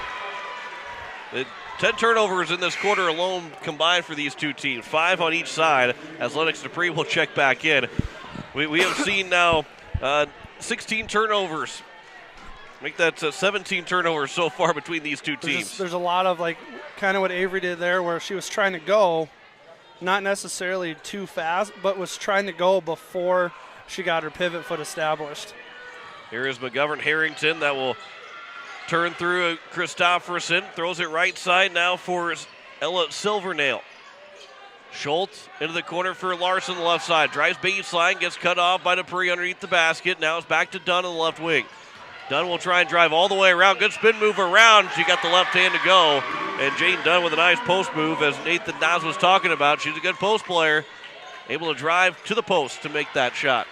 10 turnovers in this quarter alone combined for these two teams. 5 on each side as Lennox Dupree will check back in. We have seen now 16 turnovers. Make that 17 turnovers so far between these two teams. There's a lot of kind of what Avery did there where she was trying to go, not necessarily too fast, but was trying to go before she got her pivot foot established. Here is McGovern-Harrington that will turn through Christofferson. Throws it right side now for Ella Silvernail. Schultz into the corner for Larson on the left side. Drives baseline, gets cut off by Dupree underneath the basket. Now it's back to Dunn on the left wing. Dunn will try and drive all the way around. Good spin move around. She got the left hand to go. And Jane Dunn with a nice post move, as Nathan Nas was talking about. She's a good post player. Able to drive to the post to make that shot.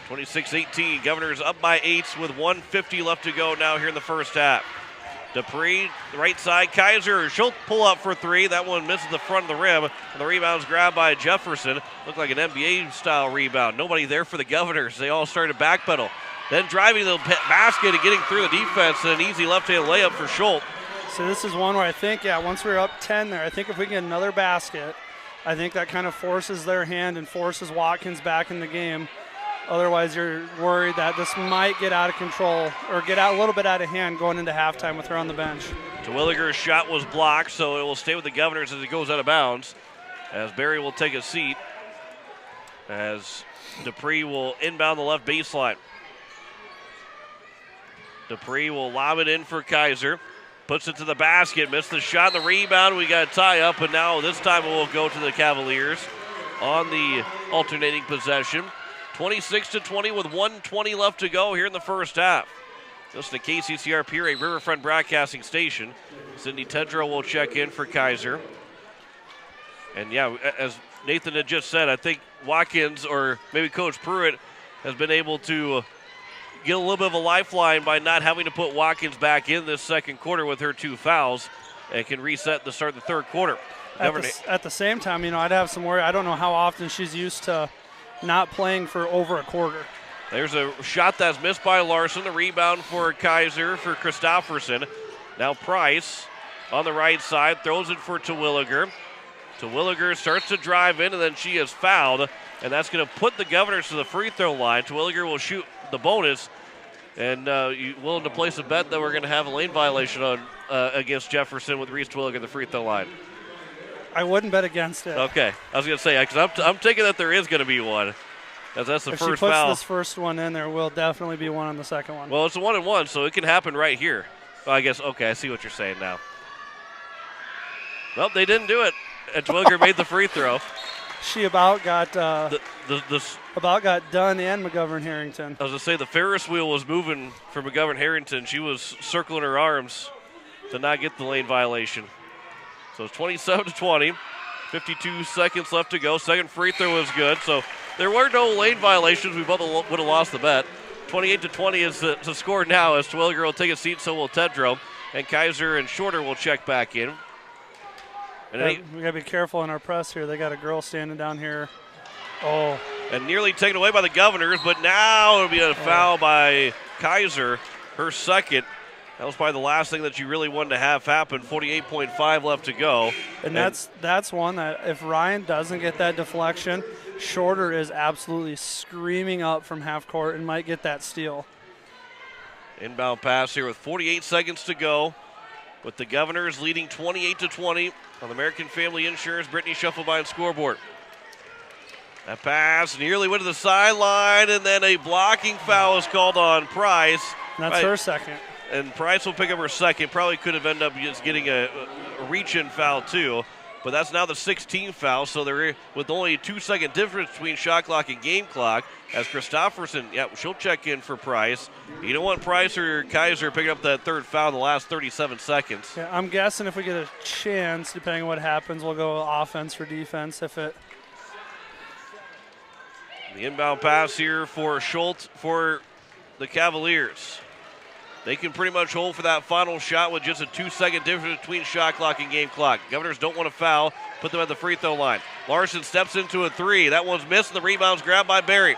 26-18. Governors up by 8 with 1:50 left to go now here in the first half. Dupree, right side, Kaiser. She'll pull up for 3. That one misses the front of the rim. And the rebound's grabbed by Jefferson. Looked like an NBA-style rebound. Nobody there for the Governors. They all started backpedal. Then driving the basket and getting through the defense, and an easy left-hand layup for Schultz. So this is one where I think, once we're up 10 there, I think if we get another basket, I think that kind of forces their hand and forces Watkins back in the game. Otherwise, you're worried that this might get out of control or get out a little bit out of hand going into halftime with her on the bench. Terwilliger's shot was blocked, so it will stay with the Governors as it goes out of bounds. As Berry will take a seat, as Dupree will inbound the left baseline. Dupree will lob it in for Kaiser. Puts it to the basket, missed the shot, the rebound. We got a tie up, and now this time it will go to the Cavaliers on the alternating possession. 26-20 with 1:20 left to go here in the first half. This is the KCCR Pierre Riverfront Broadcasting Station. Cindy Tedrow will check in for Kaiser. And as Nathan had just said, I think Watkins or maybe Coach Pruitt has been able to get a little bit of a lifeline by not having to put Watkins back in this second quarter with her 2 fouls and can reset the start of the third quarter. At the same time, I'd have some worry. I don't know how often she's used to not playing for over a quarter. There's a shot that's missed by Larson. The rebound for Kaiser for Christofferson. Now Price on the right side throws it for Terwilliger. Terwilliger starts to drive in, and then she is fouled, and that's going to put the Governors to the free throw line. Terwilliger will shoot the bonus, and you willing to place a bet that we're going to have a lane violation against Jefferson with Reese Twilliger at the free throw line? I wouldn't bet against it. Okay. I was going to say, because I'm taking that there is going to be one. As that's the if first she puts foul. this first one in, there will definitely be one on the second one. Well, it's a 1-and-1, so it can happen right here. Well, I guess, okay, I see what you're saying now. Well, they didn't do it, and Twilliger made the free throw. She about got done and McGovern-Harrington. I was going to say, the Ferris wheel was moving for McGovern-Harrington. She was circling her arms to not get the lane violation. So it's 27-20, 52 seconds left to go. Second free throw was good, so there were no lane violations. We both would have lost the bet. 28-20 is the score now as Twilliger will take a seat, so will Tedrow. And Kaiser and Shorter will check back in. And we got to be careful in our press here. They got a girl standing down here. Oh. And nearly taken away by the Governors, but now it'll be a foul by Kaiser, her second. That was probably the last thing that you really wanted to have happen. 48.5 left to go. And that's one that if Ryan doesn't get that deflection, Shorter is absolutely screaming up from half court and might get that steal. Inbound pass here with 48 seconds to go. With the Governors leading 28-20 on the American Family Insurance Brittany Schuffelbein scoreboard. That pass nearly went to the sideline, and then a blocking foul is called on Price. And that's her second. And Price will pick up her second. Probably could have ended up just getting a reach-in foul too. But that's now the 16th foul, so they're with only a 2-second difference between shot clock and game clock. As Christofferson, she'll check in for Price. You don't want Price or Kaiser picking up that third foul in the last 37 seconds. Yeah, I'm guessing if we get a chance, depending on what happens, we'll go offense for defense. The inbound pass here for Schultz for the Cavaliers. They can pretty much hold for that final shot with just a 2-second difference between shot clock and game clock. Governors don't want to foul, put them at the free throw line. Larson steps into a three. That one's missed, and the rebound's grabbed by Barry.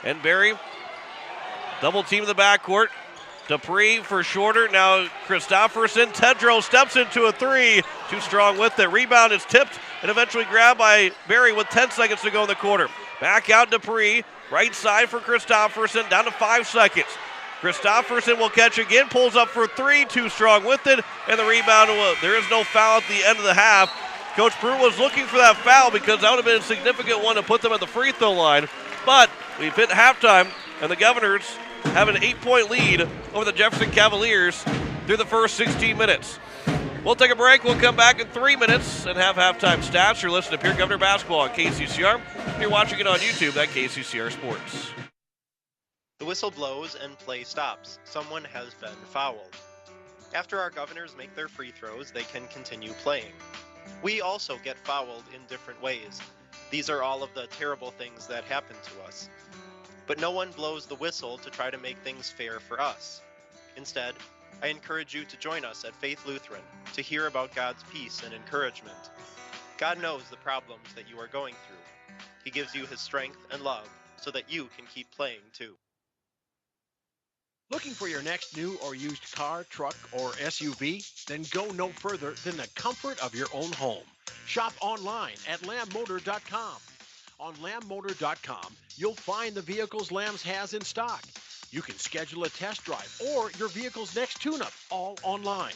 And Barry, double team in the backcourt. Dupree for Shorter. Now Christofferson. Tedrow steps into a three. Too strong with it. Rebound is tipped and eventually grabbed by Barry with 10 seconds to go in the quarter. Back out Dupree. Right side for Christofferson. Down to 5 seconds. Christofferson will catch again, pulls up for three, too strong with it, and the rebound, there is no foul at the end of the half. Coach Brew was looking for that foul because that would have been a significant one to put them at the free throw line, but we've hit halftime, and the Governors have an 8-point lead over the Jefferson Cavaliers through the first 16 minutes. We'll take a break. We'll come back in 3 minutes and have halftime stats. You're listening to Pierre Governor Basketball on KCCR. You're watching it on YouTube at KCCR Sports. The whistle blows and play stops. Someone has been fouled. After our Governors make their free throws, they can continue playing. We also get fouled in different ways. These are all of the terrible things that happen to us. But no one blows the whistle to try to make things fair for us. Instead, I encourage you to join us at Faith Lutheran to hear about God's peace and encouragement. God knows the problems that you are going through. He gives you his strength and love so that you can keep playing too. Looking for your next new or used car, truck, or SUV? Then go no further than the comfort of your own home. Shop online at lambmotor.com. On lambmotor.com, you'll find the vehicles Lambs has in stock. You can schedule a test drive or your vehicle's next tune-up, all online.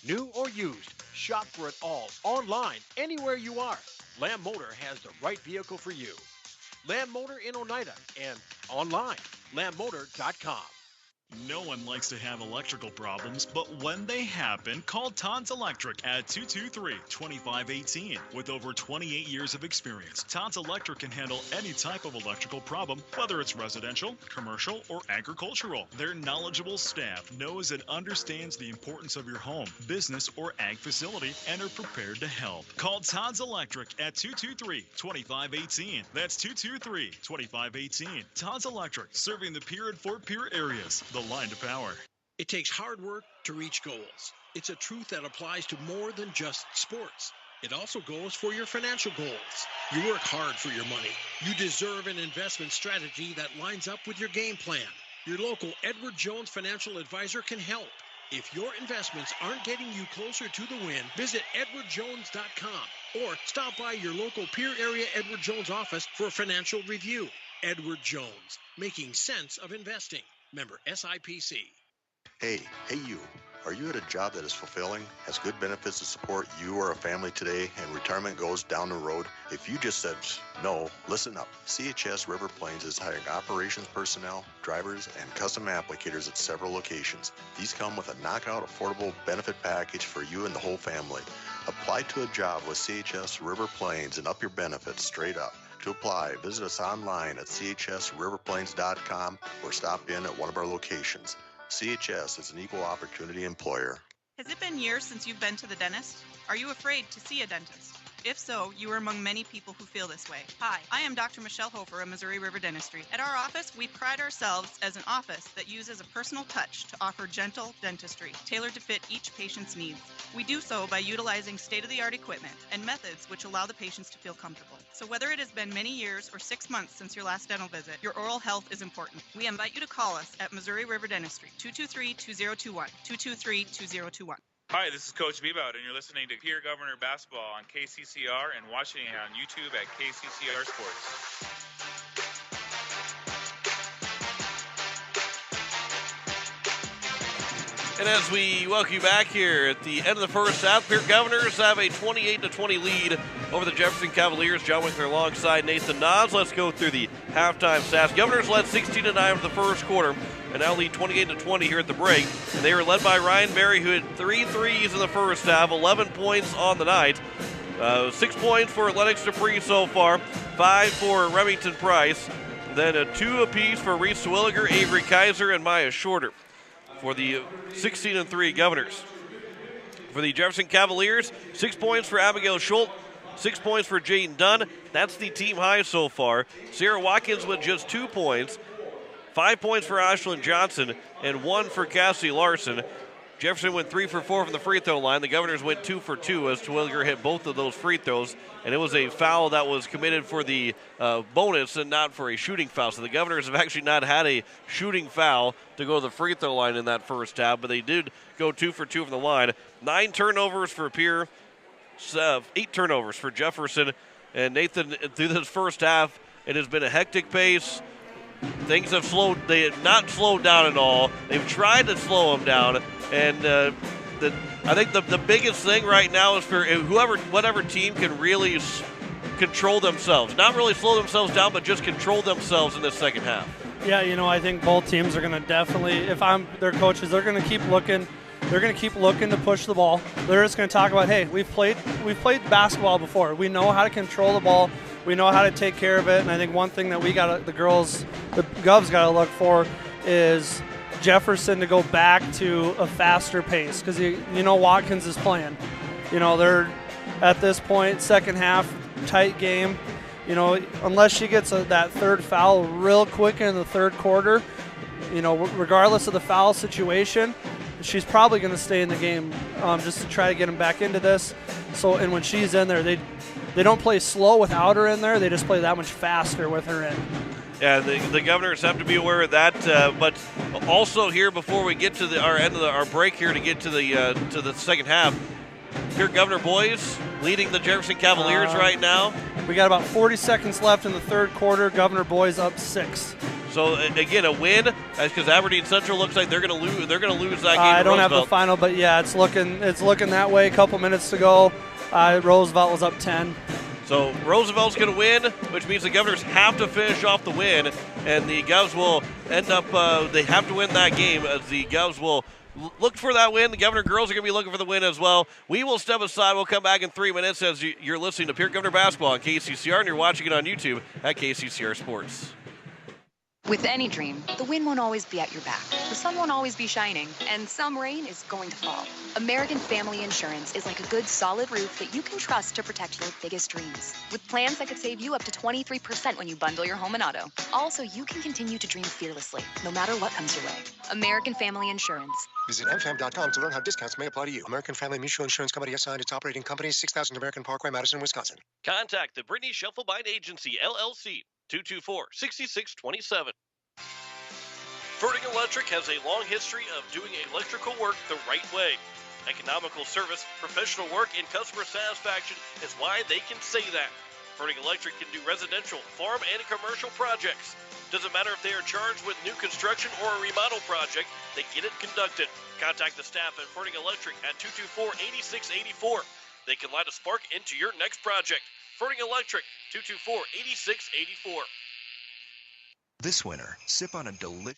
New or used, shop for it all online, anywhere you are. Lamb Motor has the right vehicle for you. Lamb Motor in Oneida and online, lambmotor.com. No one likes to have electrical problems, but when they happen, call Todd's Electric at 223-2518. With over 28 years of experience, Todd's Electric can handle any type of electrical problem, whether it's residential, commercial, or agricultural. Their knowledgeable staff knows and understands the importance of your home, business, or ag facility and are prepared to help. Call Todd's Electric at 223-2518. That's 223-2518. Todd's Electric, serving the Pierre and Fort Pierre areas. The line to power. It takes hard work to reach goals. It's a truth that applies to more than just sports. It also goes for your financial goals. You work hard for your money. You deserve an investment strategy that lines up with your game plan. Your local Edward Jones financial advisor can help. If your investments aren't getting you closer to the win, visit edwardjones.com or stop by your local Pierre area Edward Jones office for a financial review. Edward Jones, making sense of investing. Member SIPC. Hey you. Are you at a job that is fulfilling, has good benefits to support you or a family today, and retirement goes down the road? If you just said no, listen up. CHS River Plains is hiring operations personnel, drivers, and custom applicators at several locations. These come with a knockout affordable benefit package for you and the whole family. Apply to a job with CHS River Plains and up your benefits straight up. To apply, visit us online at chsriverplains.com or stop in at one of our locations. CHS is an equal opportunity employer. Has it been years since you've been to the dentist? Are you afraid to see a dentist? If so, you are among many people who feel this way. Hi, I am Dr. Michelle Hofer of Missouri River Dentistry. At our office, we pride ourselves as an office that uses a personal touch to offer gentle dentistry, tailored to fit each patient's needs. We do so by utilizing state-of-the-art equipment and methods which allow the patients to feel comfortable. So whether it has been many years or 6 months since your last dental visit, your oral health is important. We invite you to call us at Missouri River Dentistry, 223-2021, 223-2021. Hi, this is Coach Bebout, and you're listening to Pierre Governor Basketball on KCCR and watching it on YouTube at KCCR Sports. And as we welcome you back here at the end of the first half, Pierre Governors have a 28-20 lead over the Jefferson Cavaliers. John Winkler alongside Nathan Nas. Let's go through the halftime stats. Governors led 16-9 for the first quarter and now lead 28-20 here at the break. And they were led by Ryan Berry, who had 3 threes in the first half, 11 points on the night. 6 points for Lennox Dupree so far, 5 for Remington Price. Then 2 apiece for Reese Terwilliger, Avery Kaiser, and Maya Shorter for the 16-3 Governors. For the Jefferson Cavaliers, 6 points for Abigail Schultz, 6 points for Jayden Dunn. That's the team high so far. Sierra Watkins with just 2 points, 5 points for Ashlyn Johnson, and 1 for Cassie Larson. Jefferson went 3 for 4 from the free throw line. The Governors went 2 for 2 as Terwilliger hit both of those free throws, and it was a foul that was committed for the bonus and not for a shooting foul. So the Governors have actually not had a shooting foul to go to the free throw line in that first half, but they did go 2 for 2 from the line. 9 turnovers for Pierre, 8 turnovers for Jefferson. And Nathan, through this first half, it has been a hectic pace. Things have slowed. They have not slowed down at all. They've tried to slow them down, and I think the biggest thing right now is for whatever team can really control themselves. Not really slow themselves down, but just control themselves in the second half. Yeah, I think both teams are going to definitely, if I'm their coaches, they're going to keep looking. They're going to keep looking to push the ball. They're just going to talk about, hey, we've played basketball before. We know how to control the ball. We know how to take care of it. And I think one thing that the Govs got to look for is Jefferson to go back to a faster pace, because Watkins is playing. They're at this point, second half, tight game. Unless she gets that third foul real quick in the third quarter, regardless of the foul situation, she's probably going to stay in the game just to try to get him back into this. And when she's in there, they don't play slow without her in there. They just play that much faster with her in. Yeah, the Governors have to be aware of that. But also here, before we get to our end of our break here to get to the second half, here Governor boys leading the Jefferson Cavaliers right now. We got about 40 seconds left in the third quarter. Governor boys up 6. So again, a win, because Aberdeen Central looks like they're going to lose. They're going to lose that game. I don't have the final, but yeah, it's looking that way. A couple minutes to go. Roosevelt was up 10. So Roosevelt's going to win, which means the Governors have to finish off the win, and the Govs will end up. They have to win that game, as the Govs will look for that win. The Governor girls are going to be looking for the win as well. We will step aside. We'll come back in 3 minutes as you're listening to Pierre Governor Basketball on KCCR, and you're watching it on YouTube at KCCR Sports. With any dream, the wind won't always be at your back, the sun won't always be shining, and some rain is going to fall. American Family Insurance is like a good, solid roof that you can trust to protect your biggest dreams. With plans that could save you up to 23% when you bundle your home and auto. Also, you can continue to dream fearlessly, no matter what comes your way. American Family Insurance. Visit mfam.com to learn how discounts may apply to you. American Family Mutual Insurance Company assigned its operating company, 6000 American Parkway, Madison, Wisconsin. Contact the Brittany Scheffelbein Agency, LLC, 224-6627. Vertigo Electric has a long history of doing electrical work the right way. Economical service, professional work, and customer satisfaction is why they can say that. Furning Electric can do residential, farm, and commercial projects. Doesn't matter if they are charged with new construction or a remodel project, they get it conducted. Contact the staff at Furning Electric at 224-8684. They can light a spark into your next project. Furning Electric, 224-8684. This winter, sip on a delicious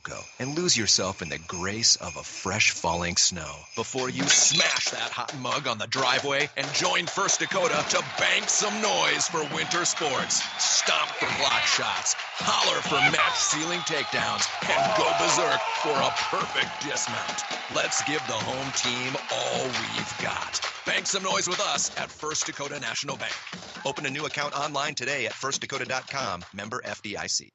cocoa and lose yourself in the grace of a fresh falling snow before you smash that hot mug on the driveway and join First Dakota to bank some noise for winter sports. Stomp for block shots, holler for match ceiling takedowns, and go berserk for a perfect dismount. Let's give the home team all we've got. Bank some noise with us at First Dakota National Bank. Open a new account online today at firstdakota.com, member FDIC.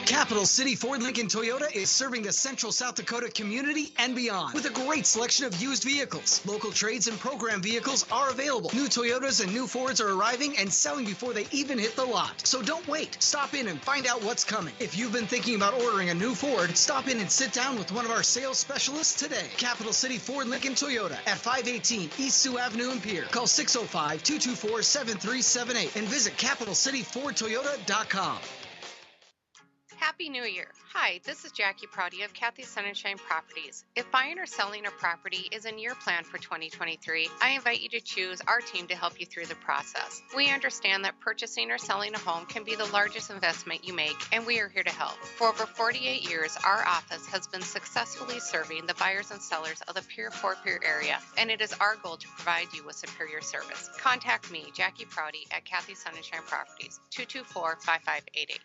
Capital City Ford Lincoln Toyota is serving the central South Dakota community and beyond with a great selection of used vehicles. Local trades and program vehicles are available. New Toyotas and new Fords are arriving and selling before they even hit the lot. So don't wait. Stop in and find out what's coming. If you've been thinking about ordering a new Ford, stop in and sit down with one of our sales specialists today. Capital City Ford Lincoln Toyota at 518 East Sioux Avenue in Pierre. Call 605-224-7378 and visit CapitalCityFordToyota.com. Happy New Year. Hi, this is Jackie Prouty of Kathy's Sunshine Properties. If buying or selling a property is in your plan for 2023, I invite you to choose our team to help you through the process. We understand that purchasing or selling a home can be the largest investment you make, and we are here to help. For over 48 years, our office has been successfully serving the buyers and sellers of the Pierre-Fort Pierre area, and it is our goal to provide you with superior service. Contact me, Jackie Prouty, at Kathy's Sunshine Properties, 224-5588.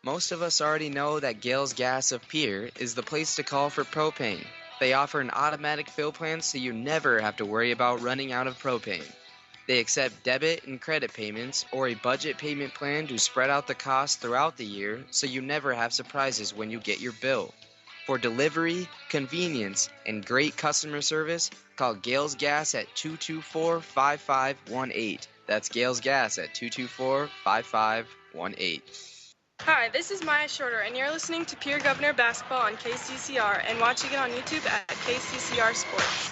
Most of us already know that Gales Gas of Pierre is the place to call for propane. They offer an automatic fill plan so you never have to worry about running out of propane. They accept debit and credit payments or a budget payment plan to spread out the cost throughout the year so you never have surprises when you get your bill. For delivery, convenience, and great customer service, call Gales Gas at 224-5518. That's Gales Gas at 224-5518. Hi, this is Maya Shorter, and you're listening to Pierre Governor Basketball on KCCR and watching it on YouTube at KCCR Sports.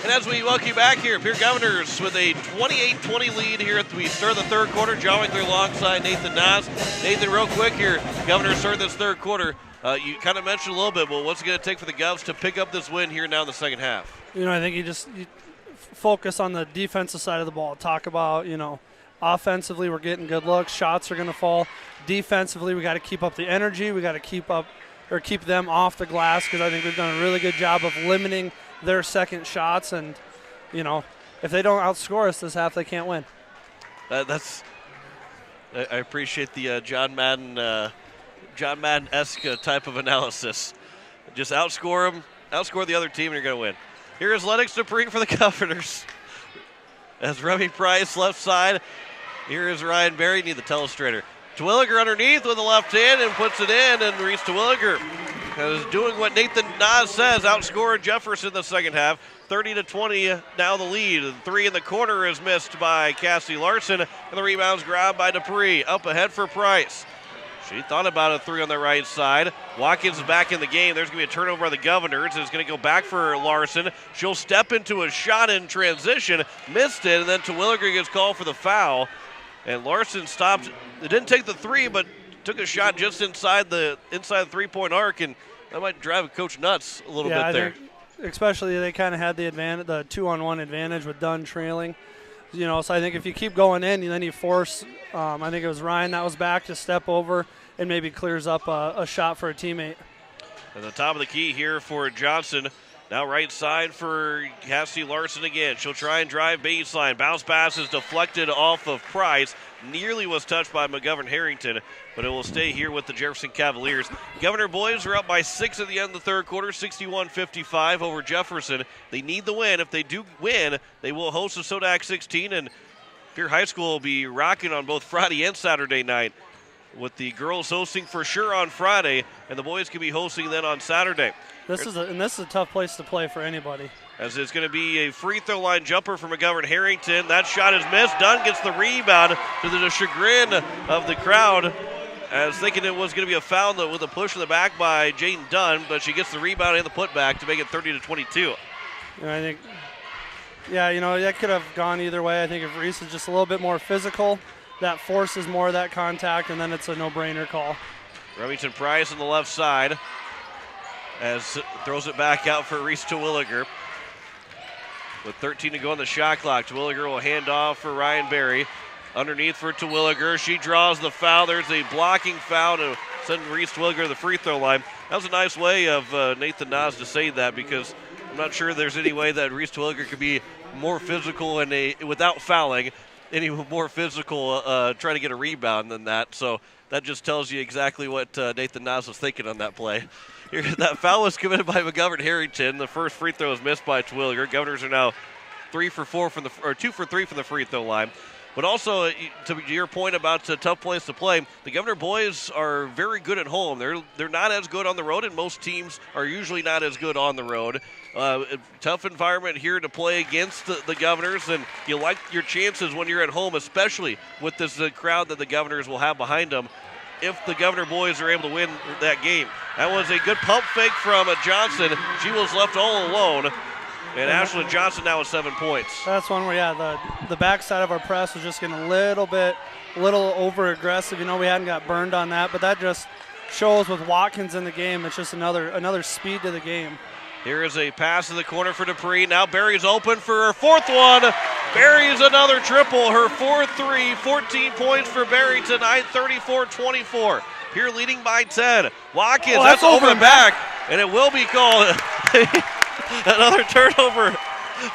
And as we welcome you back here, Pierre Governors with a 28-20 lead here at the start of the third quarter. John Winkler alongside Nathan Nas. Nathan, real quick here, Governors start this third quarter. You kind of mentioned a little bit, but what's it going to take for the Govs to pick up this win here now in the second half? I think you focus on the defensive side of the ball. Talk about, offensively we're getting good looks. Shots are going to fall. Defensively, we got to keep up the energy. We got to keep them off the glass because I think we've done a really good job of limiting their second shots. And, if they don't outscore us this half, they can't win. I appreciate the John Madden-esque type of analysis. Just outscore them, outscore the other team, and you're going to win. Here is Lennox Dupree for the Governors. As Remy Price left side. Here is Ryan Berry, need the telestrator. Terwilliger underneath with the left hand and puts it in, and Reese Terwilliger is doing what Nathan Nas says, outscoring Jefferson in the second half. 30-20 now the lead. The three in the corner is missed by Cassie Larson, and the rebound's grabbed by Dupree. Up ahead for Price. She thought about a three on the right side. Watkins is back in the game. There's going to be a turnover by the Governors. It's going to go back for Larson. She'll step into a shot in transition. Missed it, and then Terwilliger gets called for the foul. And Larson stopped. It didn't take the three, but took a shot just inside the three-point arc, and that might drive a coach nuts a little bit there. Especially they kind of had the advantage, the 2-on-1 advantage with Dunn trailing. So I think if you keep going in, then you force, I think it was Ryan that was back to step over and maybe clears up a shot for a teammate. At the top of the key here for Johnson. Now right side for Cassie Larson again. She'll try and drive baseline. Bounce pass is deflected off of Price. Nearly was touched by McGovern Harrington, but it will stay here with the Jefferson Cavaliers. Governor boys are up by 6 at the end of the third quarter, 61-55 over Jefferson. They need the win. If they do win, they will host the Sodak 16, and Pierre High School will be rocking on both Friday and Saturday night, with the girls hosting for sure on Friday, and the boys can be hosting then on Saturday. This is a tough place to play for anybody. As it's going to be a free throw line jumper for McGovern Harrington. That shot is missed. Dunn gets the rebound to the chagrin of the crowd. as thinking it was going to be a foul with a push in the back by Jaden Dunn, but she gets the rebound and the putback to make it 30-22. I think, that could have gone either way. I think if Reese is just a little bit more physical, that forces more of that contact, and then it's a no-brainer call. Remington Price on the left side as throws it back out for Reese Terwilliger. With 13 to go on the shot clock, Terwilliger will hand off for Ryan Berry. Underneath for Terwilliger. She draws the foul. There's a blocking foul to send Reese Terwilliger to the free throw line. That was a nice way of Nathan Nas to say that, because I'm not sure there's any way that Reese Terwilliger could be more physical without fouling, any more physical trying to get a rebound than that. So that just tells you exactly what Nathan Nas was thinking on that play. That foul was committed by McGovern Harrington. The first free throw was missed by Terwilliger. Governors are now 2 for 3 from the free throw line. But also, to your point about tough place to play, the Governor boys are very good at home. They're not as good on the road, and most teams are usually not as good on the road. Tough environment here to play against the Governors, and you like your chances when you're at home, especially with this crowd that the Governors will have behind them, if the Governor boys are able to win that game. That was a good pump fake from Johnson. She was left all alone. And Ashlyn Johnson now with 7 points. That's one where, the backside of our press was just getting a little over aggressive. We hadn't got burned on that, but that just shows with Watkins in the game, it's just another speed to the game. Here is a pass in the corner for Dupree. Now Barry's open for her fourth one. Barry's another triple, her 4-3, 14 points for Barry tonight, 34-24. Here leading by 10. Watkins, that's over the back, and it will be called. Another turnover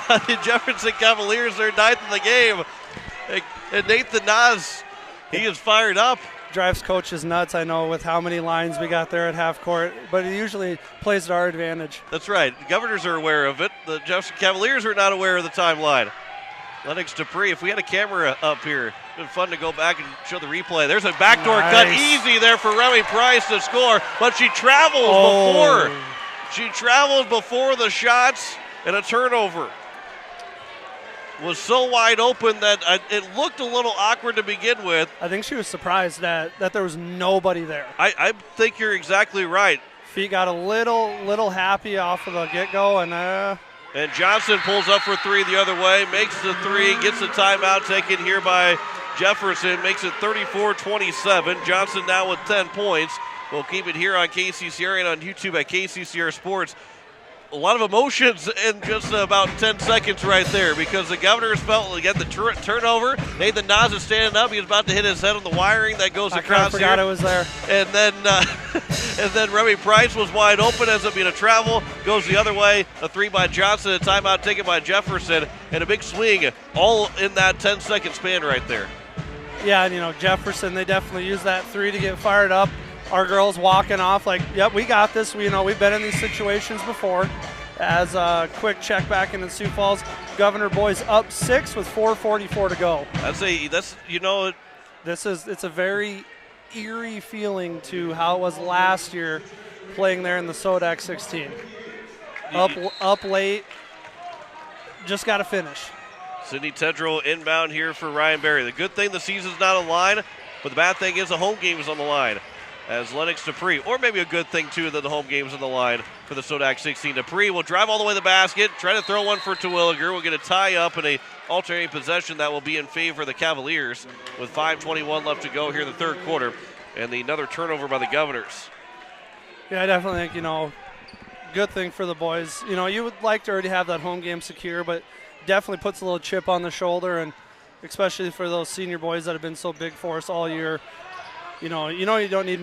by the Jefferson Cavaliers, their 9th in the game. And Nathan Nas, he is fired up. Drives coaches nuts, I know, with how many lines we got there at half court, but he usually plays to our advantage. That's right. The Governors are aware of it. The Jefferson Cavaliers are not aware of the timeline. Lennox Dupree, if we had a camera up here, it would be fun to go back and show the replay. There's a backdoor cut, easy there for Remy Price to score, but she travels before. She traveled before the shots, and a turnover. Was so wide open that it looked a little awkward to begin with. I think she was surprised that there was nobody there. I think you're exactly right. Feet got a little happy off of the get-go, and Johnson pulls up for three the other way, makes the three, gets the timeout taken here by Jefferson, makes it 34-27. Johnson now with 10 points. We'll keep it here on KCCR and on YouTube at KCCR Sports. A lot of emotions in just about 10 seconds right there, because the Governors felt again the turnover. Nathan Nas is standing up. He was about to hit his head on the wiring that goes across here. I forgot it was there. And then Remy Price was wide open, ends up being a travel, goes the other way. A three by Johnson, a timeout taken by Jefferson, and a big swing all in that 10-second span right there. Yeah, and Jefferson, they definitely used that three to get fired up. Our girls walking off like, yep, we got this. We've been in these situations before. As a quick check back into Sioux Falls, Governor boys up 6 with 4:44 to go. It's a very eerie feeling to how it was last year playing there in the Sodak 16. Up late, just got to finish. Sydney Tedrow inbound here for Ryan Berry. The good thing the season's not on the line, but the bad thing is the home game is on the line. As Lennox Dupree, or maybe a good thing too that the home game's on the line for the Sodak 16. Dupree will drive all the way to the basket, try to throw one for Terwilliger. We'll get a tie up and a alternating possession that will be in favor of the Cavaliers with 5:21 left to go here in the third quarter, and another turnover by the Governors. Yeah, I definitely think, good thing for the boys. You would like to already have that home game secure, but definitely puts a little chip on the shoulder, and especially for those senior boys that have been so big for us all year. You don't need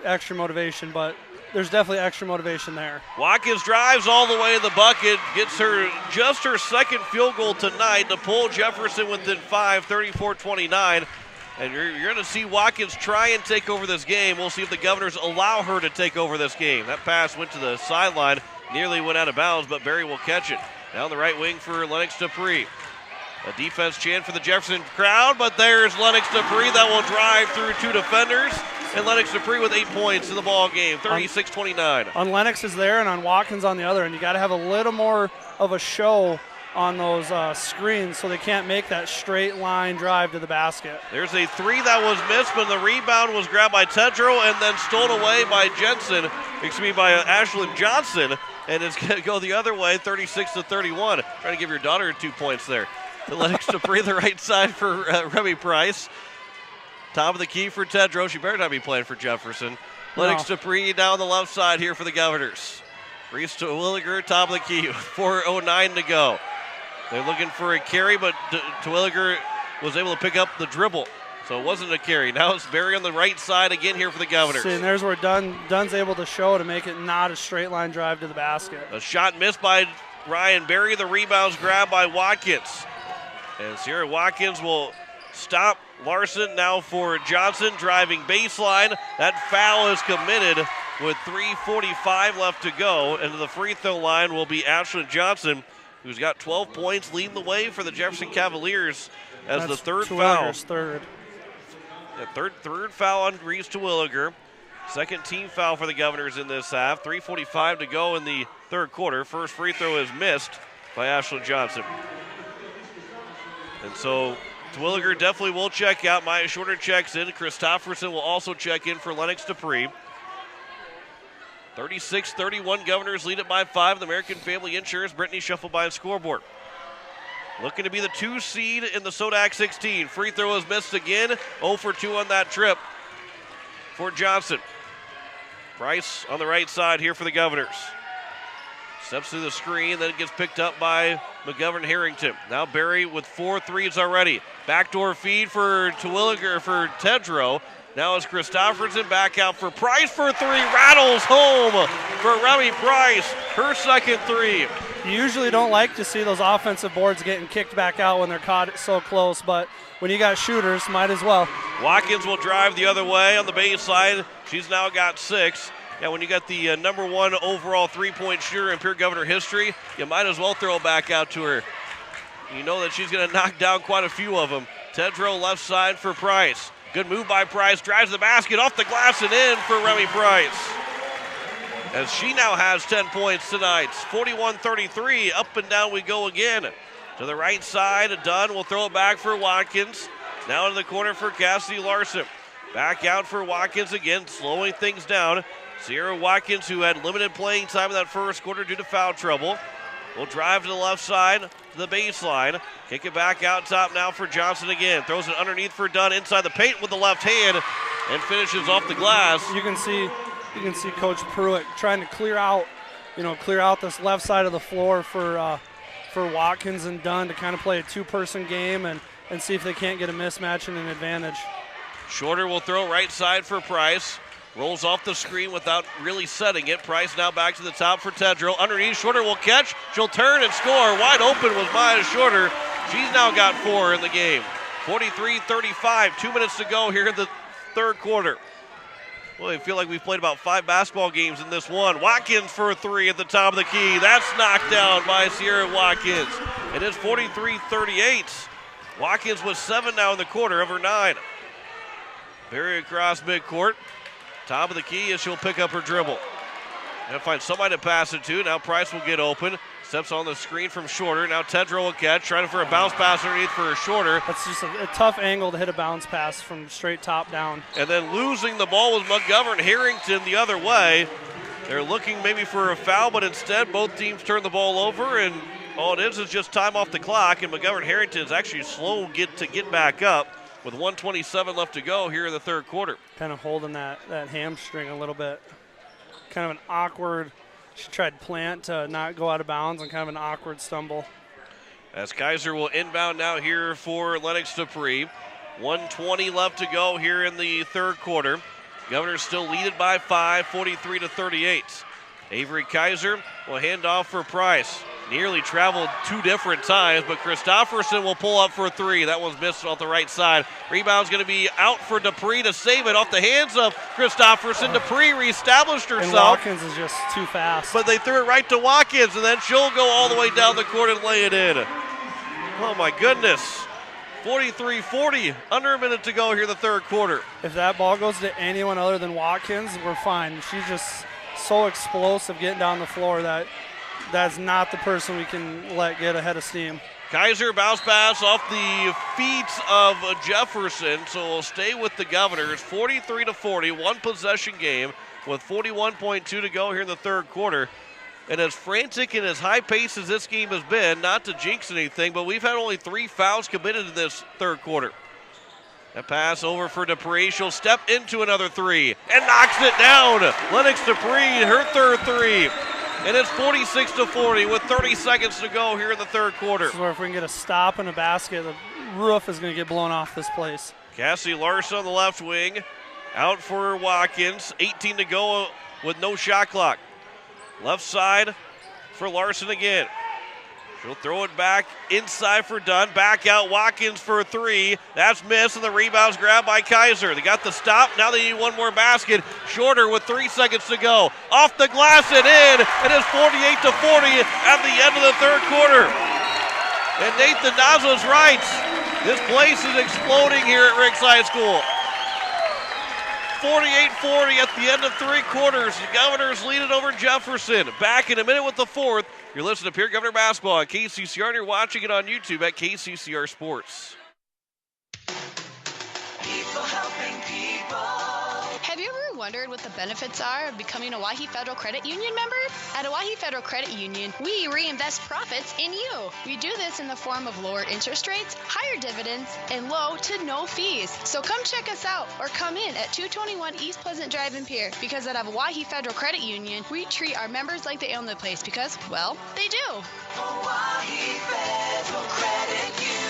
extra motivation, but there's definitely extra motivation there. Watkins drives all the way to the bucket, gets her second field goal tonight to pull Jefferson within 5, 34-29. And you're going to see Watkins try and take over this game. We'll see if the Governors allow her to take over this game. That pass went to the sideline, nearly went out of bounds, but Barry will catch it. Down the right wing for Lennox Dupree. A defense chant for the Jefferson crowd, but there's Lennox Dupree that will drive through two defenders. And Lennox Dupree with 8 points in the ball game, 36-29. On Lennox is there and on Watkins on the other, and you got to have a little more of a show on those screens, so they can't make that straight line drive to the basket. There's a three that was missed, but the rebound was grabbed by Tedrow and then stolen away by by Ashlyn Johnson, and it's going to go the other way, 36-31. Trying to give your daughter 2 points there. Lennox Dupree, the right side for Remy Price. Top of the key for Tedrow. She better not be playing for Jefferson. Lennox Dupree down the left side here for the Governors. Reese Terwilliger, top of the key, 4:09 to go. They're looking for a carry, but Terwilliger was able to pick up the dribble. So it wasn't a carry. Now it's Barry on the right side again here for the Governors. See, and there's where Dunn's able to show to make it not a straight line drive to the basket. A shot missed by Ryan Barry. The rebound's grabbed by Watkins. And Sierra Watkins will stop Larson now for Johnson driving baseline. That foul is committed with 3:45 left to go. And to the free throw line will be Ashlyn Johnson, who's got 12 points, leading the way for the Jefferson Cavaliers as the third foul. Third. Yeah, third foul on Reese Terwilliger. Second team foul for the Governors in this half. 3:45 to go in the third quarter. First free throw is missed by Ashlyn Johnson. And so Terwilliger definitely will check out. Maya Shorter checks in. Christofferson will also check in for Lennox Dupree. 36-31, Governors lead it by 5. The American Family Insurance, Brittany Shuffle by a scoreboard. Looking to be the 2 seed in the Sodak 16. Free throw is missed again. 0 for 2 on that trip for Johnson. Price on the right side here for the Governors. Steps through the screen, then it gets picked up by McGovern Harrington. Now Barry with 4 threes already. Backdoor feed for Terwilliger for Tedrow. Now it's Christofferson back out for Price for 3. Rattles home for Remy Price. Her second 3. You usually don't like to see those offensive boards getting kicked back out when they're caught so close, but when you got shooters, might as well. Watkins will drive the other way on the baseline. She's now got 6. Yeah, when you got the #1 overall three-point shooter in Pierre Governor history, you might as well throw it back out to her. You know that she's going to knock down quite a few of them. Tedrow left side for Price. Good move by Price, drives the basket off the glass and in for Remy Price. As she now has 10 points tonight. 41-33, up and down we go again. To the right side, Dunn will throw it back for Watkins. Now into the corner for Cassidy Larson. Back out for Watkins again, slowing things down. Sierra Watkins, who had limited playing time in that first quarter due to foul trouble, will drive to the left side to the baseline. Kick it back out top now for Johnson again. Throws it underneath for Dunn inside the paint with the left hand and finishes off the glass. You can see Coach Pruitt trying to clear out this left side of the floor for Watkins and Dunn to kind of play a 2-person game and see if they can't get a mismatch and an advantage. Shorter will throw right side for Price. Rolls off the screen without really setting it. Price now back to the top for Tedrow. Underneath, Shorter will catch. She'll turn and score. Wide open was Maya Shorter. She's now got 4 in the game. 43-35, 2 minutes to go here in the third quarter. Well, I feel like we've played about 5 basketball games in this one. Watkins for a 3 at the top of the key. That's knocked down by Sierra Watkins. It is 43-38. Watkins with 7 now in the quarter of her 9. Barry across midcourt. Top of the key as she'll pick up her dribble. And find somebody to pass it to. Now Price will get open. Steps on the screen from Shorter. Now Tedrow will catch. Trying for a bounce pass underneath for a Shorter. That's just a tough angle to hit a bounce pass from straight top down. And then losing the ball was McGovern Harrington the other way. They're looking maybe for a foul, but instead both teams turn the ball over, and all it is just time off the clock. And McGovern Harrington is actually slow to get back up with 1:27 left to go here in the third quarter. Kind of holding that hamstring a little bit. Kind of an awkward, she tried plant to not go out of bounds and kind of an awkward stumble. As Kaiser will inbound now here for Lennox Dupree. 1:20 left to go here in the third quarter. Governors still leaded by 5, 43-38. Avery Kaiser will hand off for Price. Nearly traveled 2 different times, but Christofferson will pull up for a 3. That one's missed off the right side. Rebound's going to be out for Dupree to save it off the hands of Christofferson. Dupree reestablished herself. And Watkins is just too fast. But they threw it right to Watkins, and then she'll go all the way down the court and lay it in. Oh, my goodness. 43-40, under a minute to go here in the third quarter. If that ball goes to anyone other than Watkins, we're fine. She's just so explosive getting down the floor that that's not the person we can let get ahead of steam. Kaiser bounce pass off the feet of Jefferson, so we'll stay with the Governors. 43-40, one possession game with 41.2 to go here in the third quarter. And as frantic and as high paced as this game has been, not to jinx anything, but we've had only 3 fouls committed in this third quarter. That pass over for Dupree. She'll step into another 3 and knocks it down. Lennox Dupree, her third 3. And it's 46-40 with 30 seconds to go here in the third quarter. This is where if we can get a stop and a basket, the roof is going to get blown off this place. Cassie Larson on the left wing. Out for Watkins. 18 to go with no shot clock. Left side for Larson again. She'll throw it back inside for Dunn. Back out Watkins for a 3. That's missed, and the rebound's grabbed by Kaiser. They got the stop. Now they need one more basket. Shorter with 3 seconds to go. Off the glass and in. It is 48-40 at the end of the third quarter. And Nathan Nazo's right. This place is exploding here at Riggs High School. 48-40 at the end of 3 quarters. The Governors lead it over Jefferson. Back in a minute with the fourth. You're listening to Pierre Governor Basketball on KCCR, and you're watching it on YouTube at KCCR Sports. People helping people. Have you ever wondered what the benefits are of becoming a Owyhee Federal Credit Union member? At Owyhee Federal Credit Union, we reinvest profits in you. We do this in the form of lower interest rates, higher dividends, and low to no fees. So come check us out or come in at 221 East Pleasant Drive in Pierre, because at Owyhee Federal Credit Union, we treat our members like they own the place because, well, they do. Owyhee Federal Credit Union.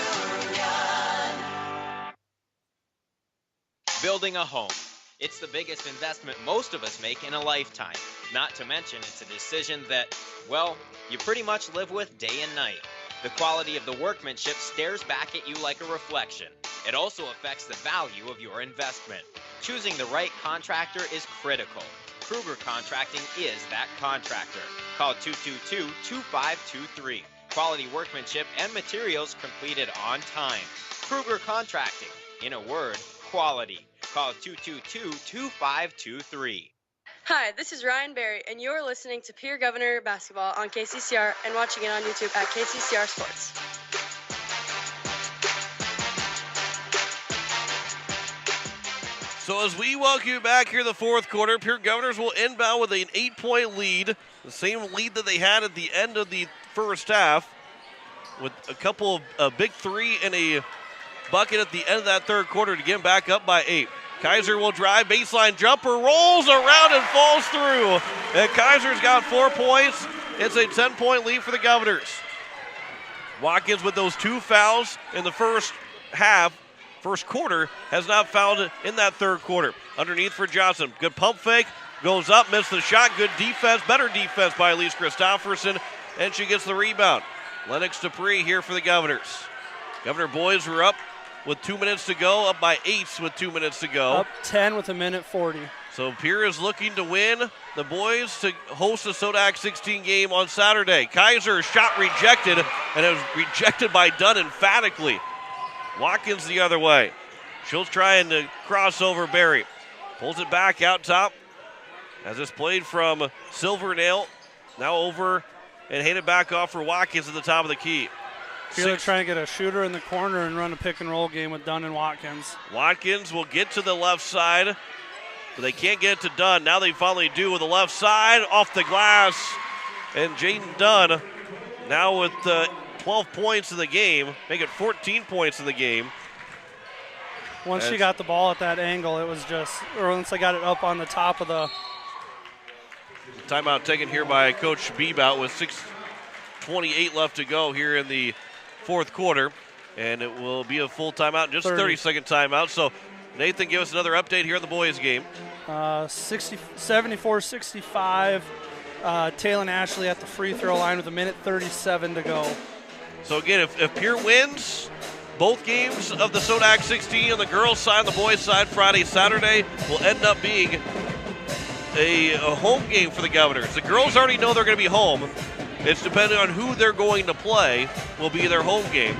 Building a home. It's the biggest investment most of us make in a lifetime. Not to mention, it's a decision that, well, you pretty much live with day and night. The quality of the workmanship stares back at you like a reflection. It also affects the value of your investment. Choosing the right contractor is critical. Kruger Contracting is that contractor. Call 222-2523. Quality workmanship and materials completed on time. Kruger Contracting. In a word, quality. Call 222-2523. Hi, this is Ryan Berry, and you're listening to Pierre Governor Basketball on KCCR and watching it on YouTube at KCCR Sports. So as we welcome you back here in the fourth quarter, Pierre Governors will inbound with an 8-point lead, the same lead that they had at the end of the first half, with a couple of big 3 and a bucket at the end of that third quarter to get them back up by 8. Kaiser will drive, baseline jumper, rolls around and falls through. And Kaiser's got 4 points. It's a 10-point lead for the Governors. Watkins with those 2 fouls in the first quarter, has not fouled in that third quarter. Underneath for Johnson. Good pump fake, goes up, missed the shot. Good defense, better defense by Elise Christofferson, and she gets the rebound. Lennox Dupree here for the Governors. Governor boys were up with 2 minutes to go, up by 8 with 2 minutes to go. Up 10 with 1:40. So Pierre is looking to win. The boys to host the Sodak 16 game on Saturday. Kaiser shot rejected, and it was rejected by Dunn emphatically. Watkins the other way. She'll try to cross over Berry. Pulls it back out top as it's played from Silvernail. Now over and handed back off for Watkins at the top of the key. They're trying to get a shooter in the corner and run a pick-and-roll game with Dunn and Watkins. Watkins will get to the left side, but they can't get it to Dunn. Now they finally do with the left side, off the glass. And Jaden Dunn now with 12 points in the game, make it 14 points in the game. Once she got the ball at that angle, it was just, or once I got it up on the top of the. Timeout taken here by Coach Bebout with 6:28 left to go here in the fourth quarter, and it will be a full timeout, just 30-second timeout. So, Nathan, give us another update here on the boys' game. 74-65. Taylor Ashley at the free throw line with 1:37 to go. So, again, if Pierre wins both games of the Sodak 16 on the girls' side and the boys' side Friday, Saturday, will end up being a home game for the Governors. The girls already know they're going to be home. It's depending on who they're going to play will be their home game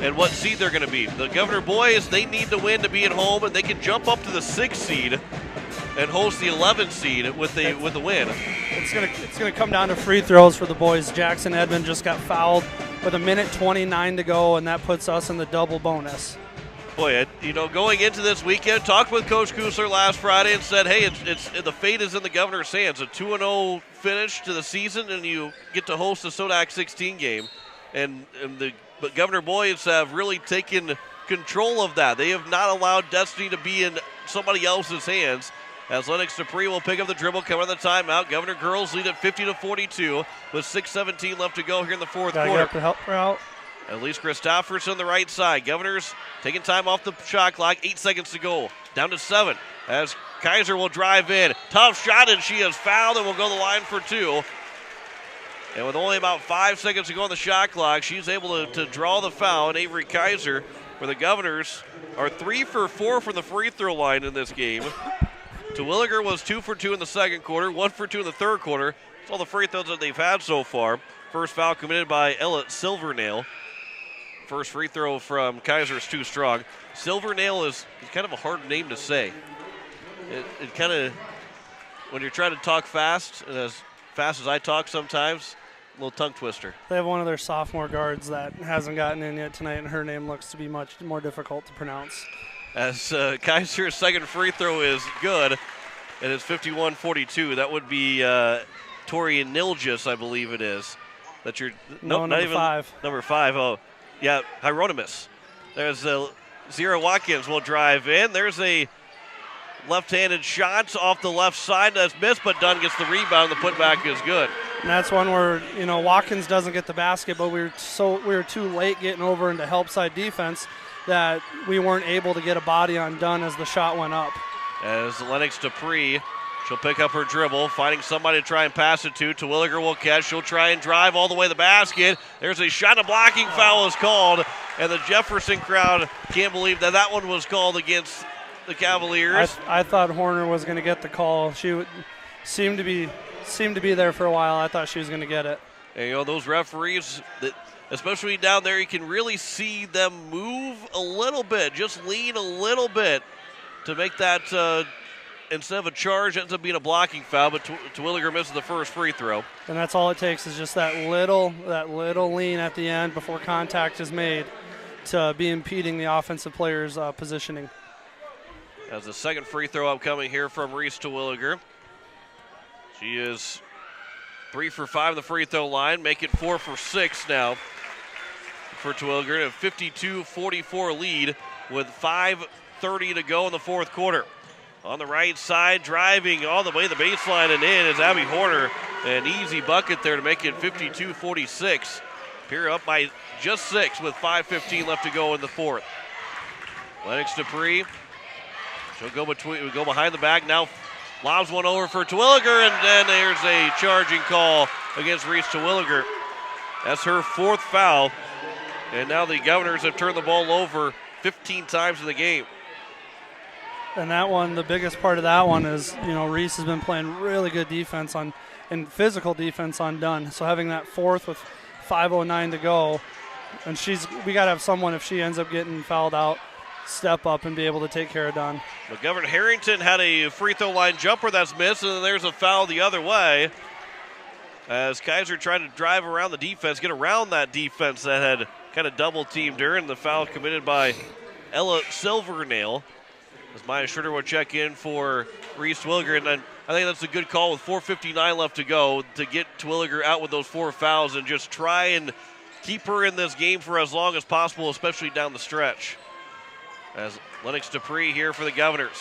and what seed they're going to be. The Governor boys, they need to win to be at home, and they can jump up to the 6th seed and host the 11th seed with the win. It's gonna come down to free throws for the boys. Jackson Edmond just got fouled with 1:29 to go, and that puts us in the double bonus. Boy, going into this weekend, talked with Coach Kusler last Friday and said, hey, it's the fate is in the Governor's hands. A 2-0 finish to the season, and you get to host the Sodak 16 game. But Governor boys have really taken control of that. They have not allowed destiny to be in somebody else's hands. As Lennox Dupree will pick up the dribble, come on the timeout. Governor girls lead at 50-42 with 6:17 left to go here in the fourth quarter. Get up to help her out. Elise Christopherson on the right side. Governors taking time off the shot clock. 8 seconds to go. Down to 7 as Kaiser will drive in. Tough shot, and she is fouled and will go to the line for 2. And with only about 5 seconds to go on the shot clock, she's able to draw the foul. And Avery Kaiser, for the Governors, are 3 for 4 from the free throw line in this game. Terwilliger was 2 for 2 in the second quarter, 1 for 2 in the third quarter. That's all the free throws that they've had so far. First foul committed by Ella Silvernail. First free throw from Kaiser is too strong. Silvernail is kind of a hard name to say. It kind of, when you're trying to talk fast, and as fast as I talk sometimes, a little tongue twister. They have one of their sophomore guards that hasn't gotten in yet tonight, and her name looks to be much more difficult to pronounce. As Kaiser's second free throw is good, and it's 51-42. That would be Tori Nilgis, I believe it is. That's your no, not even 5. Number 5. Oh, yeah, Hieronymus. There's Zira Watkins will drive in. There's a left-handed shot off the left side that's missed, but Dunn gets the rebound. The putback is good. And that's one where Watkins doesn't get the basket, but we were too late getting over into help side defense that we weren't able to get a body on Dunn as the shot went up. As Lennox Dupree, she'll pick up her dribble, finding somebody to try and pass it to. Terwilliger will catch. She'll try and drive all the way to the basket. There's a shot. A blocking foul is called, and the Jefferson crowd can't believe that one was called against the Cavaliers. I thought Horner was going to get the call. She seemed to be there for a while. I thought she was going to get it. And those referees, especially down there, you can really see them move a little bit, just lean a little bit to make that instead of a charge, ends up being a blocking foul, but Terwilliger misses the first free throw. And that's all it takes is just that little lean at the end before contact is made to be impeding the offensive player's positioning. As the second free throw upcoming here from Reese Terwilliger. She is 3 for 5 on the free throw line, make it 4 for 6 now for Terwilliger. A 52-44 lead with 5:30 to go in the fourth quarter. On the right side, driving all the way the baseline and in is Abby Horner. An easy bucket there to make it 52-46. Pierre up by just 6 with 5:15 left to go in the fourth. Lennox Dupree, she'll go behind the back now. Lobs one over for Terwilliger, and then there's a charging call against Reese Terwilliger. That's her fourth foul, and now the Governors have turned the ball over 15 times in the game. And that one, the biggest part of that one is, Reese has been playing really good defense and physical defense on Dunn. So having that fourth with 5:09 to go, and we got to have someone, if she ends up getting fouled out, step up and be able to take care of Dunn. But Governor Harrington had a free throw line jumper that's missed, and then there's a foul the other way as Kaiser tried to drive around the defense, get around that defense that had kind of double teamed her, and the foul committed by Ella Silvernail. As Maya Schroeder will check in for Reese Terwilliger, and I think that's a good call with 4:59 left to go to get Terwilliger out with those 4 fouls and just try and keep her in this game for as long as possible, especially down the stretch. As Lennox Dupree here for the Governors.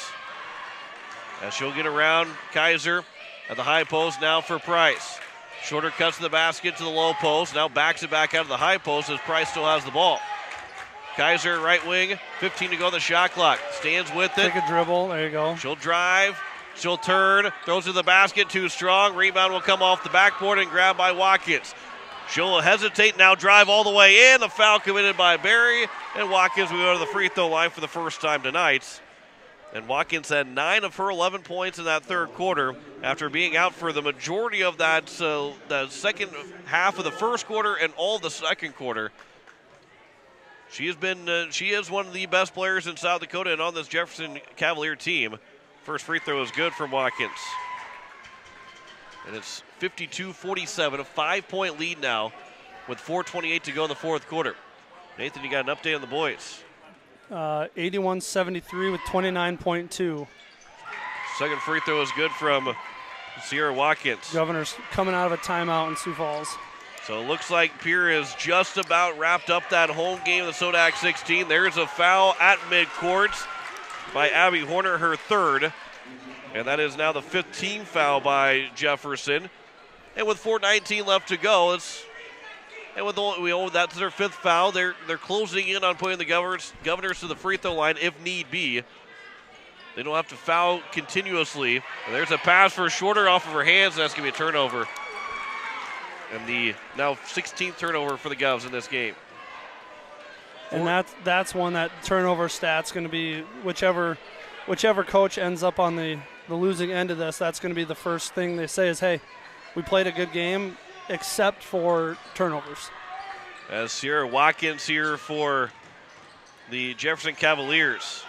As she'll get around Kaiser at the high post now for Price. Shorter cuts to the basket to the low post, now backs it back out of the high post as Price still has the ball. Kaiser, right wing, 15 to go on the shot clock. Stands with it. Take a dribble, there you go. She'll drive, she'll turn, throws to the basket, too strong. Rebound will come off the backboard and grabbed by Watkins. She'll hesitate, now drive all the way in. The foul committed by Barry, and Watkins will go to the free throw line for the first time tonight. And Watkins had 9 of her 11 points in that third quarter after being out for the majority of that the second half of the first quarter and all of the second quarter. She is one of the best players in South Dakota and on this Jefferson Cavalier team. First free throw is good from Watkins. And it's 52-47, a 5-point lead now with 4:28 to go in the fourth quarter. Nathan, you got an update on the boys? 81-73 with 29.2. Second free throw is good from Sierra Watkins. Governors coming out of a timeout in Sioux Falls. So it looks like Pierre is just about wrapped up that home game of the Sodak 16. There's a foul at midcourt by Abby Horner, her third. And that is now the 15th foul by Jefferson. And with 4:19 left to go, that's their fifth foul. They're closing in on putting the Governors to the free throw line if need be. They don't have to foul continuously. And there's a pass for Shorter off of her hands. That's going to be a turnover. And the now 16th turnover for the Govs in this game. And that's one, that turnover stat's going to be whichever coach ends up on the losing end of this, that's going to be the first thing they say is, hey, we played a good game except for turnovers. As Sierra Watkins here for the Jefferson Cavaliers.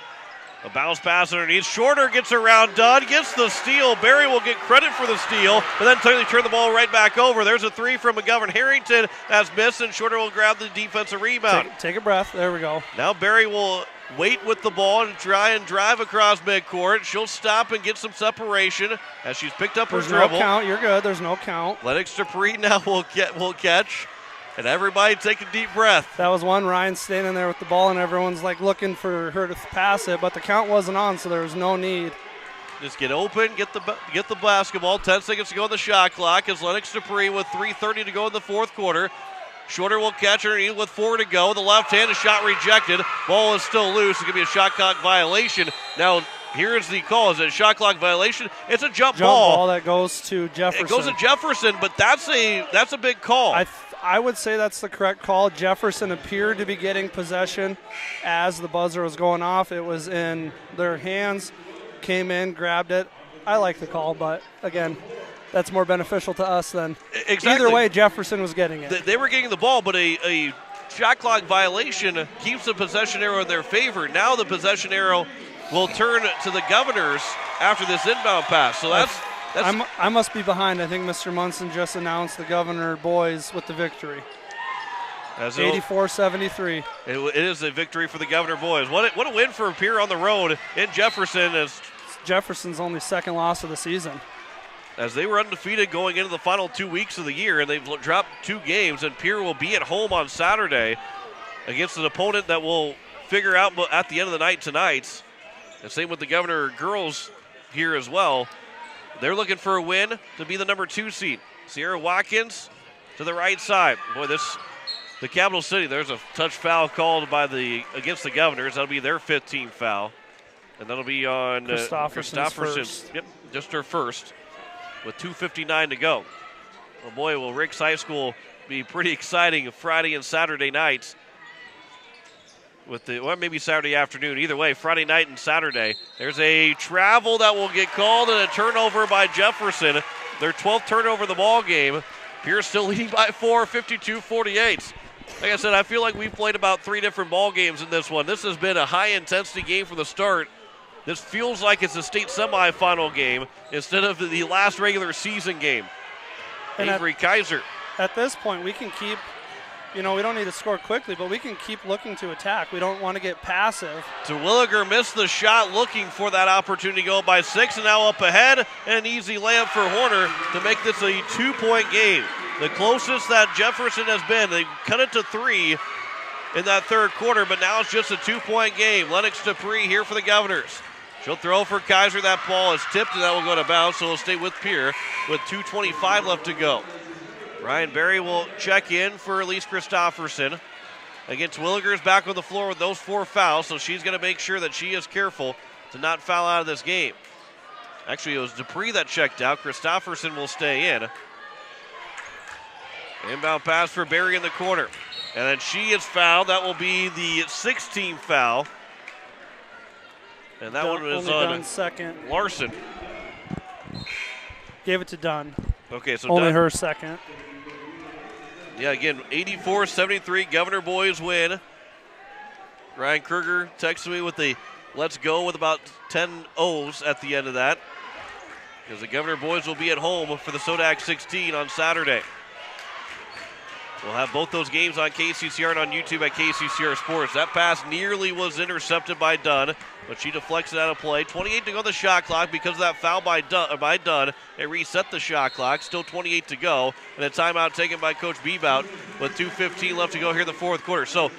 A bounce pass underneath. Shorter gets around Dunn, gets the steal. Barry will get credit for the steal, but then totally turn the ball right back over. There's a three from McGovern Harrington. That's missed, and Shorter will grab the defensive rebound. Take a breath. There we go. Now Barry will wait with the ball and try and drive across midcourt. She'll stop and get some separation as she's picked up her dribble. There's no count. You're good. There's no count. Lennox Dupree now will catch. And everybody take a deep breath. That was one. Ryan standing there with the ball, and everyone's like looking for her to pass it, but the count wasn't on, so there was no need. Just get open, get the basketball. 10 seconds to go on the shot clock as Lennox Dupree with 3:30 to go in the fourth quarter. Shorter will catch underneath with 4 to go. The left hand, a shot rejected. Ball is still loose. It's going to be a shot clock violation. Now, here's the call. Is it a shot clock violation? It's a jump ball that goes to Jefferson. It goes to Jefferson, but that's a big call. I would say that's the correct call. Jefferson appeared to be getting possession as the buzzer was going off. It was in their hands, came in, grabbed it. I like the call, but again, that's more beneficial to us than exactly. Either way, Jefferson was getting it. They were getting the ball, but a shot clock violation keeps the possession arrow in their favor. Now the possession arrow will turn to the Governors after this inbound pass. So I must be behind. I think Mr. Munson just announced the Governor boys with the victory. 84-73. It is a victory for the Governor boys. What a win for Pierre on the road in Jefferson. As Jefferson's only second loss of the season. As they were undefeated going into the final 2 weeks of the year, and they've dropped 2 games, and Pierre will be at home on Saturday against an opponent that we'll figure out at the end of the night tonight. And same with the Governor girls here as well. They're looking for a win to be the number 2 seed. Sierra Watkins to the right side. Boy, the Capital City, there's a touch foul called against the Governors. That'll be their 15th foul. And that'll be on Christofferson. Yep, just her first with 2:59 to go. Well, boy, will Ricks High School be pretty exciting Friday and Saturday nights. Maybe Saturday afternoon. Either way, Friday night and Saturday. There's a travel that will get called and a turnover by Jefferson. Their 12th turnover of the ball game. Pierce still leading by 4, 52-48. Like I said, I feel like we've played about 3 different ball games in this one. This has been a high-intensity game from the start. This feels like it's a state semifinal game instead of the last regular season game. And Avery Kaiser. At this point, we can keep... we don't need to score quickly, but we can keep looking to attack. We don't want to get passive. Terwilliger missed the shot looking for that opportunity to go by 6, and now up ahead, and an easy layup for Horner to make this a 2-point game. The closest that Jefferson has been. They cut it to 3 in that third quarter, but now it's just a 2-point game. Lennox Dupree here for the Governors. She'll throw for Kaiser. That ball is tipped, and that will go to bounds, so it'll stay with Pierre with 2:25 left to go. Ryan Berry will check in for Elise Christofferson. Against Williger's back on the floor with those 4 fouls, so she's going to make sure that she is careful to not foul out of this game. Actually, it was Dupree that checked out. Christofferson will stay in. Inbound pass for Berry in the corner. And then she is fouled. That will be the 16th foul. And that one was on second. Larson. Gave it to Dunn. Okay, so only Dunn, her second. Yeah, again, 84-73, Governor boys win. Ryan Kruger texted me with the let's go with about 10 O's at the end of that, because the Governor boys will be at home for the Sodak 16 on Saturday. We'll have both those games on KCCR and on YouTube at KCCR Sports. That pass nearly was intercepted by Dunn, but she deflects it out of play. 28 to go on the shot clock. Because of that foul by Dunn, it reset the shot clock. Still 28 to go, and a timeout taken by Coach Bebout with 2:15 left to go here in the fourth quarter. So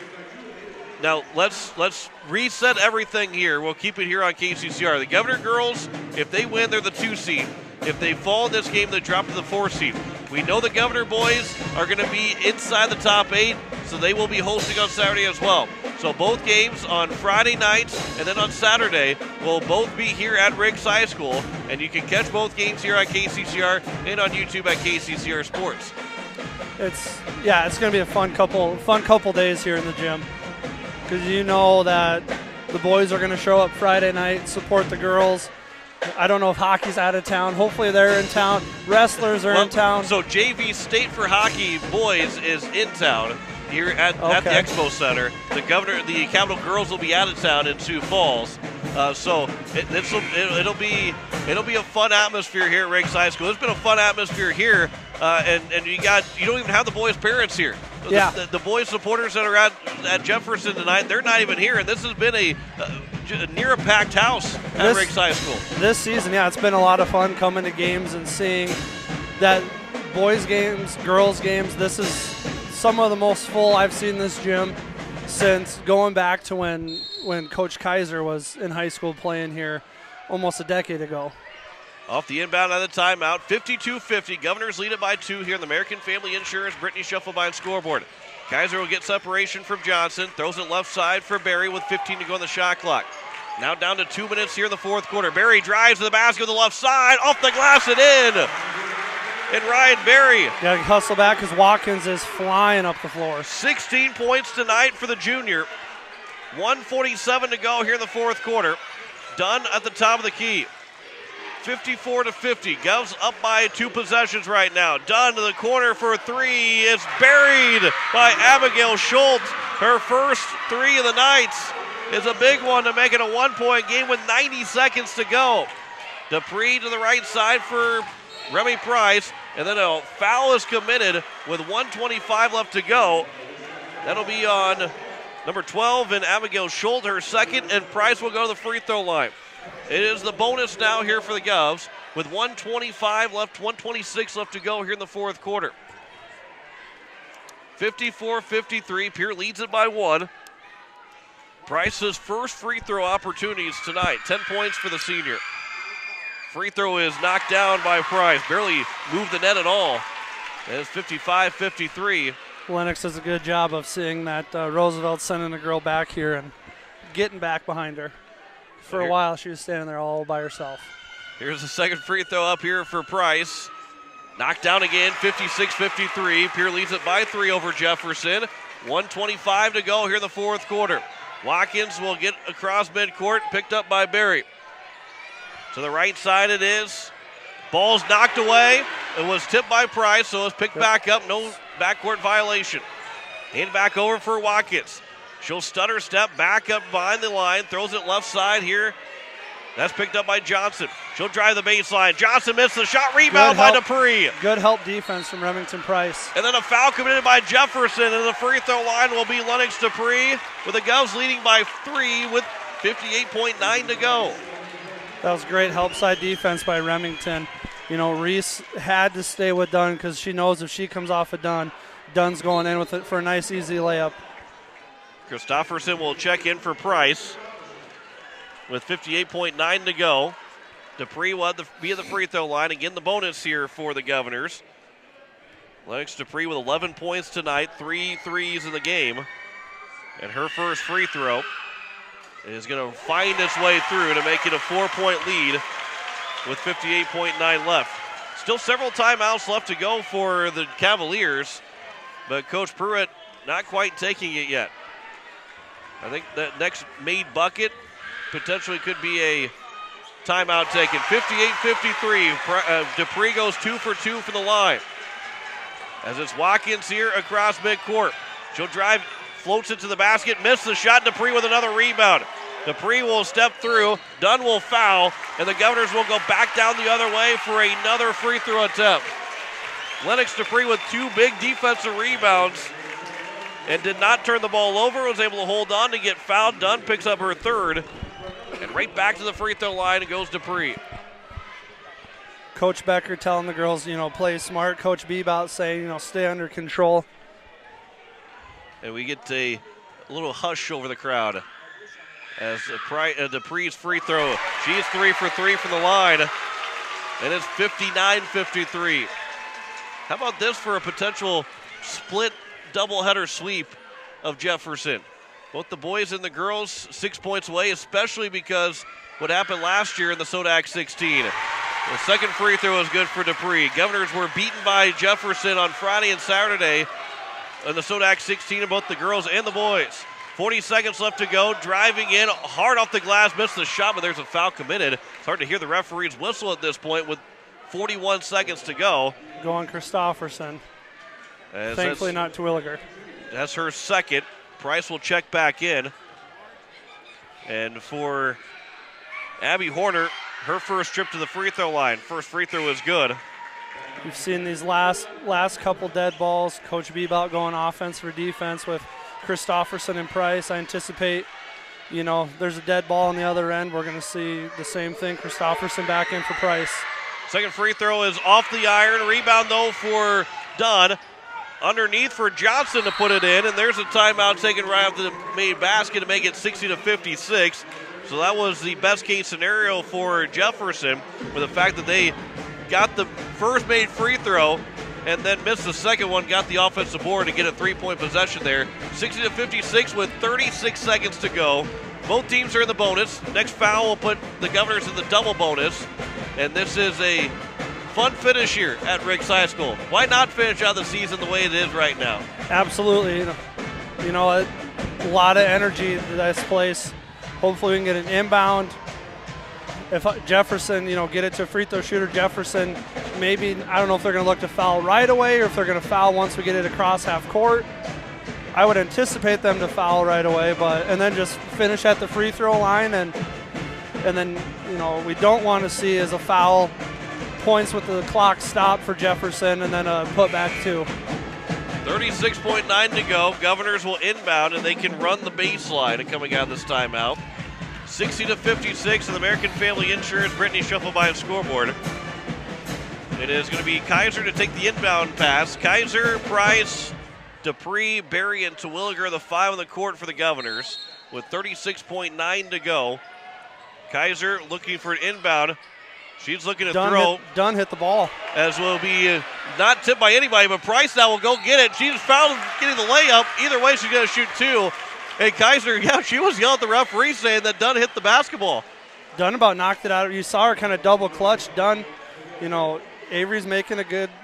now let's reset everything here. We'll keep it here on KCCR. The Governor girls, if they win, they're the 2 seed. If they fall in this game, they drop to the 4 seed. We know the Governor boys are going to be inside the top 8, so they will be hosting on Saturday as well. So both games on Friday nights and then on Saturday will both be here at Riggs High School, and you can catch both games here on KCCR and on YouTube at KCCR Sports. It's going to be a fun couple days here in the gym, because you know that the boys are going to show up Friday night, support the girls. I don't know if hockey's out of town. Hopefully they're in town. Wrestlers are in town. So JV State for Hockey boys is in town here at the Expo Center. The Capital girls will be out of town in Sioux Falls. So it'll be a fun atmosphere here at Riggs High School. It's been a fun atmosphere here, and you don't even have the boys' parents here. Yeah. The boys' supporters that are at Jefferson tonight, they're not even here, and this has been a near a packed house at Riggs High School. This season, it's been a lot of fun coming to games and seeing that boys' games, girls' games. This is some of the most full I've seen this gym since going back to when Coach Kaiser was in high school playing here almost a decade ago. Off the inbound on the timeout, 52-50. Governors lead it by 2 here in the American Family Insurance Brittany Schuffelbein scoreboard. Kaiser will get separation from Johnson, throws it left side for Barry with 15 to go on the shot clock. Now down to 2 minutes here in the fourth quarter. Barry drives to the basket with the left side, off the glass and in. And Ryan Barry. Got to hustle back because Watkins is flying up the floor. 16 points tonight for the junior. 1:47 to go here in the fourth quarter. Dunn at the top of the key. 54-50. Govs up by 2 possessions right now. Dunn to the corner for a 3. It's buried by Abigail Schultz. Her first 3 of the night is a big one to make it a 1-point game with 90 seconds to go. Dupree to the right side for Remy Price, and then a foul is committed with 1:25 left to go. That'll be on number 12 and Abigail Schultz, her second, and Price will go to the free throw line. It is the bonus now here for the Govs with 126 left to go here in the fourth quarter. 54-53, Pierre leads it by 1. Price's first free throw opportunities tonight, 10 points for the senior. Free throw is knocked down by Price, barely moved the net at all. It's 55-53. Lennox does a good job of seeing that Roosevelt sending the girl back here and getting back behind her. For a while, she was standing there all by herself. Here's the second free throw up here for Price. Knocked down again, 56-53. Pierre leads it by 3 over Jefferson. 1:25 to go here in the fourth quarter. Watkins will get across midcourt, picked up by Barry. To the right side it is. Ball's knocked away. It was tipped by Price, so it's picked back up. No backcourt violation. And back over for Watkins. She'll stutter step back up behind the line, throws it left side here. That's picked up by Johnson. She'll drive the baseline. Johnson missed the shot, rebound by Dupree. Good help defense from Remington Price. And then a foul committed by Jefferson, and the free throw line will be Lennox Dupree, with the Govs leading by 3 with 58.9 to go. That was great help side defense by Remington. You know, Reese had to stay with Dunn because she knows if she comes off of Dunn, Dunn's going in with it for a nice, easy layup. Christofferson will check in for Price with 58.9 to go. Dupree will be at the free throw line. Again, the bonus here for the Governors. Lennox Dupree with 11 points tonight, 3 threes in the game. And her first free throw is going to find its way through to make it a 4-point lead with 58.9 left. Still several timeouts left to go for the Cavaliers, but Coach Pruitt not quite taking it yet. I think that next made bucket potentially could be a timeout taken. 58-53. Dupree goes 2 for 2 from the line. As it's Watkins here across midcourt. She'll drive, floats it to the basket, missed the shot. Dupree with another rebound. Dupree will step through. Dunn will foul, and the Governors will go back down the other way for another free throw attempt. Lennox Dupree with 2 big defensive rebounds and did not turn the ball over, was able to hold on to get fouled. Dunn picks up her 3rd, and right back to the free throw line goes Dupree. Coach Becker telling the girls, play smart. Coach Bebout saying, stay under control. And we get a little hush over the crowd as Dupree's free throw. She's 3 for 3 from the line, and it's 59-53. How about this for a potential split doubleheader sweep of Jefferson? Both the boys and the girls 6 points away, especially because what happened last year in the Sodak 16. The second free throw is good for Dupree. Governors were beaten by Jefferson on Friday and Saturday in the Sodak 16 of both the girls and the boys. 40 seconds left to go. Driving in, hard off the glass, missed the shot, but there's a foul committed. It's hard to hear the referee's whistle at this point with 41 seconds to go. Going Christofferson. Thankfully not Terwilliger. That's her second. Price will check back in. And for Abby Horner, her first trip to the free throw line. First free throw is good. We've seen these last couple dead balls. Coach Bebout going offense for defense with Christofferson and Price. I anticipate, there's a dead ball on the other end. We're going to see the same thing. Christofferson back in for Price. Second free throw is off the iron. Rebound, though, for Dunn. Underneath for Johnson to put it in, and there's a timeout taken right off the made basket to make it 60-56. So that was the best case scenario for Jefferson, with the fact that they got the first made free throw and then missed the second one, got the offensive board to get a 3-point possession there. 60-56 with 36 seconds to go. Both teams are in the bonus. Next foul will put the Governors in the double bonus. And this is a fun finish here at Riggs High School. Why not finish out the season the way it is right now? Absolutely. A lot of energy to this place. Hopefully we can get an inbound. If Jefferson, get it to free throw shooter Jefferson, maybe, I don't know if they're going to look to foul right away or if they're going to foul once we get it across half court. I would anticipate them to foul right away, and then just finish at the free throw line, and then, we don't want to see is a foul, points with the clock stopped for Jefferson, and then a putback too. 36.9 to go. Governors will inbound, and they can run the baseline coming out of this timeout. 60-56, and the American Family Insurance, Brittany Shufflebein scoreboard. It is going to be Kaiser to take the inbound pass. Kaiser, Price, Dupree, Berry, and Terwilliger, the 5 on the court for the Governors, with 36.9 to go. Kaiser looking for an inbound. She's looking to throw. Dunn hit the ball. As will be not tipped by anybody, but Price now will go get it. She's fouled getting the layup. Either way, she's going to shoot 2. And Kaiser, she was yelling at the referee saying that Dunn hit the basketball. Dunn about knocked it out. You saw her kind of double clutch. Dunn, Avery's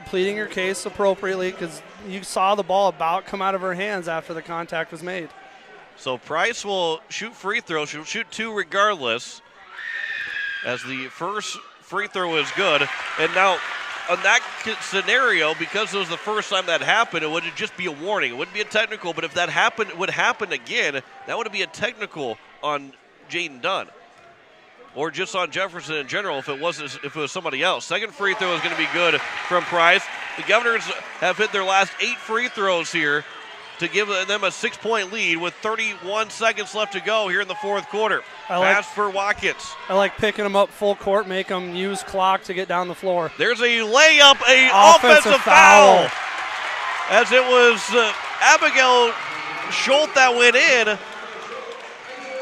pleading her case appropriately because you saw the ball about come out of her hands after the contact was made. So Price will shoot free throws. She'll shoot 2 regardless, as the first free throw is good. And now, on that scenario, because it was the first time that happened, it would just be a warning. It wouldn't be a technical, but if that would happen again, that would be a technical on Jaden Dunn. Or just on Jefferson in general if it was somebody else. Second free throw is going to be good from Price. The Governors have hit their last 8 free throws here to give them a 6-point lead with 31 seconds left to go here in the fourth quarter. Pass for Watkins. I like picking them up full court, make them use clock to get down the floor. There's a layup, offensive foul. As it was Abigail Schultz that went in.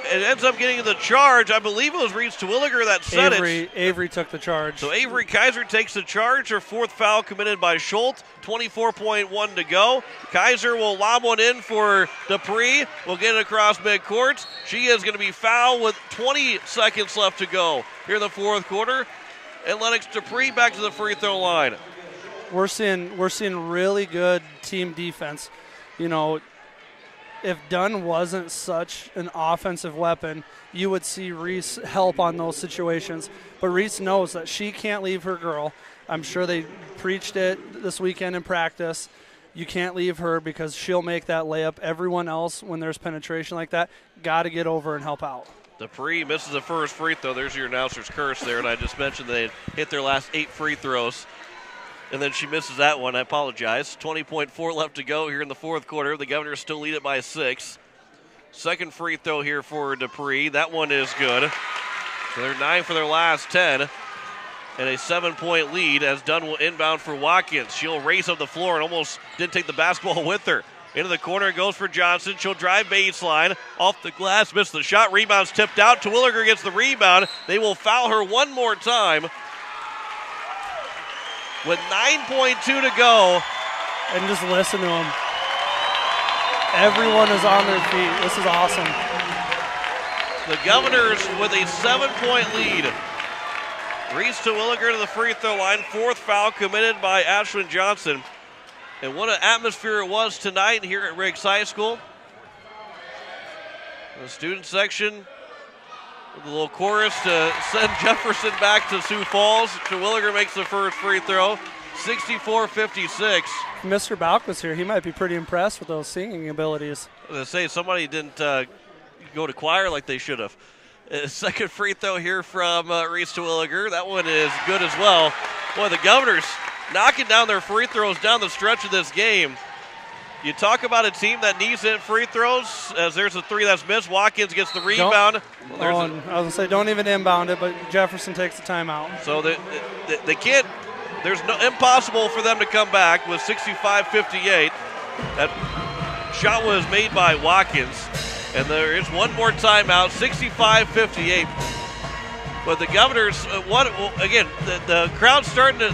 It ends up getting the charge. I believe it was Reese Terwilliger that set it. Avery took the charge. So Avery Kaiser takes the charge. Her 4th foul committed by Schultz. 24.1 to go. Kaiser will lob one in for Dupree. Will get it across midcourt. She is going to be fouled with 20 seconds left to go here in the fourth quarter. And Lennox Dupree back to the free throw line. We're seeing really good team defense. If Dunn wasn't such an offensive weapon, you would see Reese help on those situations. But Reese knows that she can't leave her girl. I'm sure they preached it this weekend in practice. You can't leave her because she'll make that layup. Everyone else, when there's penetration like that, got to get over and help out. Dupree misses the first free throw. There's your announcer's curse there, and I just mentioned they hit their last 8 free throws. And then she misses that one. I apologize. 20.4 left to go here in the fourth quarter. The Governors still lead it by 6. Second free throw here for Dupree. That one is good. So they're 9 for their last 10. And a 7-point lead as Dunn will inbound for Watkins. She'll race up the floor and almost didn't take the basketball with her. Into the corner goes for Johnson. She'll drive baseline. Off the glass, missed the shot. Rebound's tipped out. Terwilliger gets the rebound. They will foul her one more time. With 9.2 to go. And just listen to them. Everyone is on their feet. This is awesome. The Governors with a 7-point lead. Reese Terwilliger to the free throw line. Fourth foul committed by Ashlyn Johnson. And what an atmosphere it was tonight here at Riggs High School. The student section with a little chorus to send Jefferson back to Sioux Falls. Terwilliger makes the first free throw, 64-56. Mr. Balk was here. He might be pretty impressed with those singing abilities. I was going to say, somebody didn't go to choir like they should have. Second free throw here from Reese Terwilliger. That one is good as well. Boy, the Governors knocking down their free throws down the stretch of this game. You talk about a team that needs to hit free throws, as there's a three that's missed. Watkins gets the rebound. I was going to say, don't even inbound it, but Jefferson takes the timeout. So they can't, there's no impossible for them to come back with 65-58. That shot was made by Watkins. And there is one more timeout, 65-58. But the Governors, the crowd's starting to,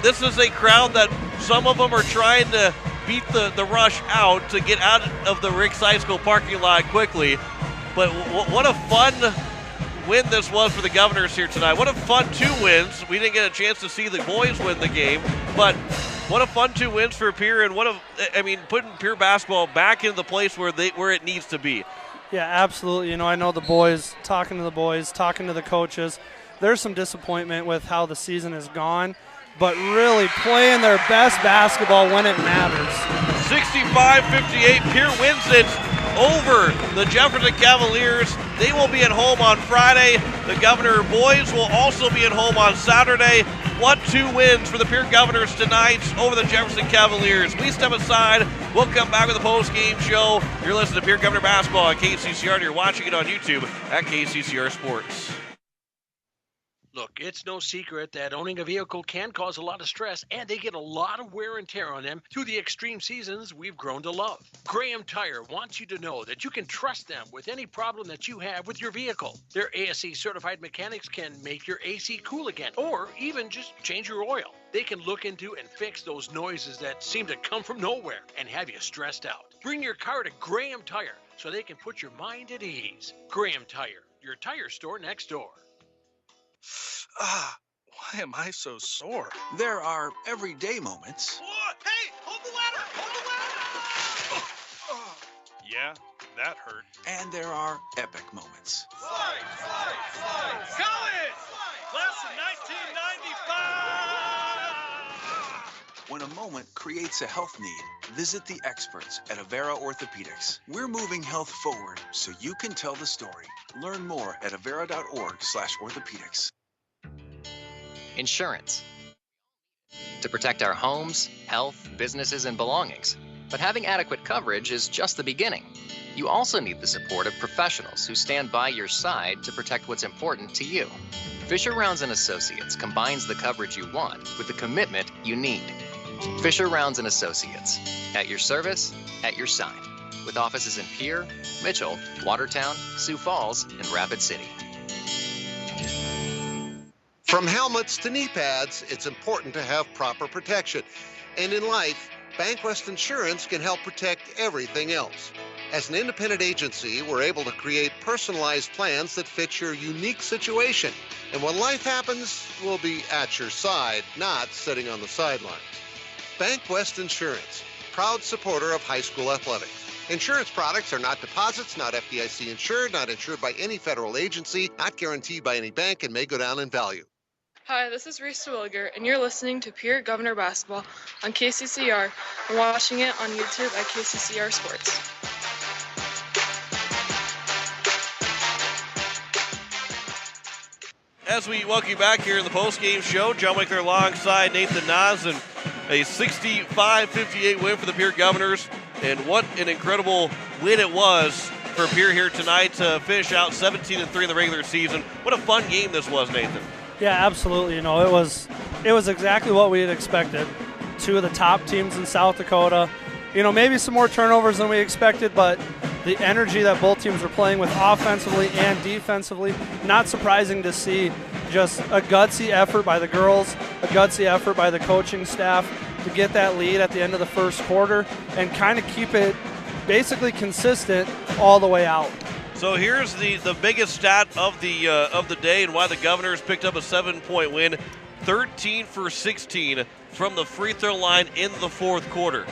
this is a crowd that some of them are trying to beat the rush out to get out of the Riggs High School parking lot quickly. But what a fun win this was for the Governors here tonight. What a fun 2 wins. We didn't get a chance to see the boys win the game, but what a fun 2 wins for Pierre, and putting Pierre basketball back into the place where it needs to be. Yeah, absolutely. I know the boys, talking to the coaches, there's some disappointment with how the season has gone, but really playing their best basketball when it matters. 65-58, Pierre wins it over the Jefferson Cavaliers. They will be at home on Friday. The Governor boys will also be at home on Saturday. 1-2 wins for the Pierre Governors tonight over the Jefferson Cavaliers. We step aside. We'll come back with a post-game show. You're listening to Pierre Governor Basketball on KCCR, and you're watching it on YouTube at KCCR Sports. Look, it's no secret that owning a vehicle can cause a lot of stress, and they get a lot of wear and tear on them through the extreme seasons we've grown to love. Graham Tire wants you to know that you can trust them with any problem that you have with your vehicle. Their ASE certified mechanics can make your AC cool again, or even just change your oil. They can look into and fix those noises that seem to come from nowhere and have you stressed out. Bring your car to Graham Tire so they can put your mind at ease. Graham Tire, your tire store next door. Why am I so sore? There are everyday moments. Hey, hold the ladder! Hold the ladder! Yeah, that hurt. And there are epic moments. Slide! College! Class of 1995! When a moment creates a health need, visit the experts at Avera Orthopedics. We're moving health forward so you can tell the story. Learn more at avera.org/orthopedics. Insurance. To protect our homes, health, businesses, and belongings. But having adequate coverage is just the beginning. You also need the support of professionals who stand by your side to protect what's important to you. Fisher Rounds & Associates combines the coverage you want with the commitment you need. Fisher Rounds & Associates. At your service, at your side. With offices in Pierre, Mitchell, Watertown, Sioux Falls, and Rapid City. From helmets to knee pads, it's important to have proper protection. And in life, Bank West Insurance can help protect everything else. As an independent agency, we're able to create personalized plans that fit your unique situation. And when life happens, we'll be at your side, not sitting on the sidelines. Bank West Insurance, proud supporter of high school athletics. Insurance products are not deposits, not FDIC insured, not insured by any federal agency, not guaranteed by any bank, and may go down in value. Hi, this is Reese Terwilliger, and you're listening to Pierre Governor Basketball on KCCR and watching it on YouTube at KCCR Sports. as we welcome you back here in the postgame show, John Winkler alongside Nathan Nas, and a 65-58 win for the Pierre Governors. And what an incredible win it was for Pierre here tonight to finish out 17-3 in the regular season. What a fun game this was, Nathan. Yeah, absolutely. You know, it was exactly what we had expected. Two of the top teams in South Dakota. You know, maybe some more turnovers than we expected, but the energy that both teams were playing with offensively and defensively, not surprising to see. Just a gutsy effort by the girls, a gutsy effort by the coaching staff to get that lead at the end of the first quarter and kind of keep it basically consistent all the way out. So here's the biggest stat of the day and why the Governors picked up a 7-point win. 13 for 16 from the free throw line in the fourth quarter.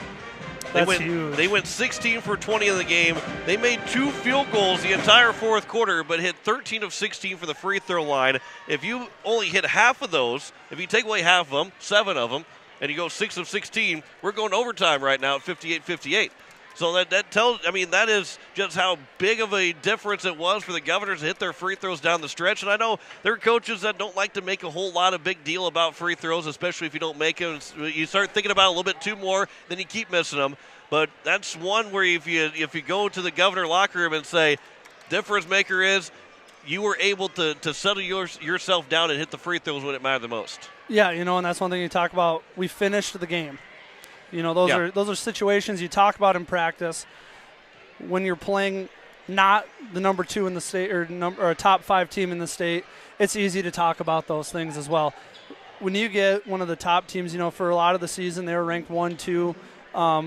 That's huge. They went 16 for 20 in the game. They made 2 field goals the entire fourth quarter, but hit 13 of 16 for the free throw line. If you only hit half of those, if you take away half of them, 7 of them, and you go 6 of 16, we're going to overtime right now at 58-58. So that tells, I mean, that is just how big of a difference it was for the Governors to hit their free throws down the stretch. And I know there are coaches that don't like to make a whole lot of big deal about free throws, especially if you don't make them. You start thinking about it a little bit too more, then you keep missing them. But that's one where if you go to the Governor locker room and say, difference maker is you were able to settle yourself down and hit the free throws when it mattered the most. Yeah, you know, and that's one thing you talk about. We finished the game. You know, those are situations you talk about in practice when you're playing not the number 2 in the state or a top 5 team in the state. It's easy to talk about those things as well. When you get one of the top teams, you know, for a lot of the season they were ranked 1, 2,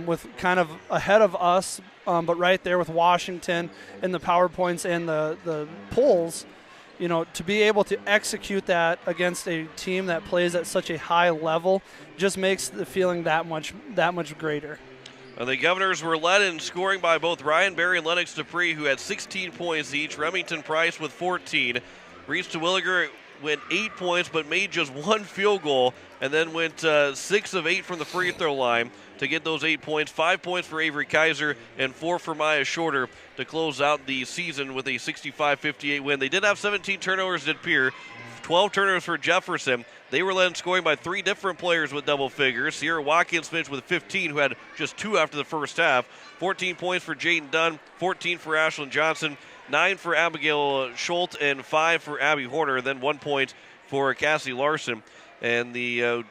with kind of ahead of us, but right there with Washington in the PowerPoints and the polls. You know, to be able to execute that against a team that plays at such a high level just makes the feeling that much greater. The Governors were led in scoring by both Ryan Berry and Lennox Dupree, who had 16 points each. Remington Price with 14. Reese DeWilliger went 8 points but made just 1 field goal, and then went 6 of 8 from the free throw line to get those 8 points. 5 points for Avery Kaiser and 4 for Maya Shorter to close out the season with a 65-58 win. They did have 17 turnovers at Pierre, 12 turnovers for Jefferson. They were led in scoring by 3 different players with double figures. Sierra Watkins finished with 15, who had just 2 after the first half. 14 points for Jaden Dunn, 14 for Ashlyn Johnson, 9 for Abigail Schultz, and 5 for Abby Horner, and then 1 point for Cassie Larson. And the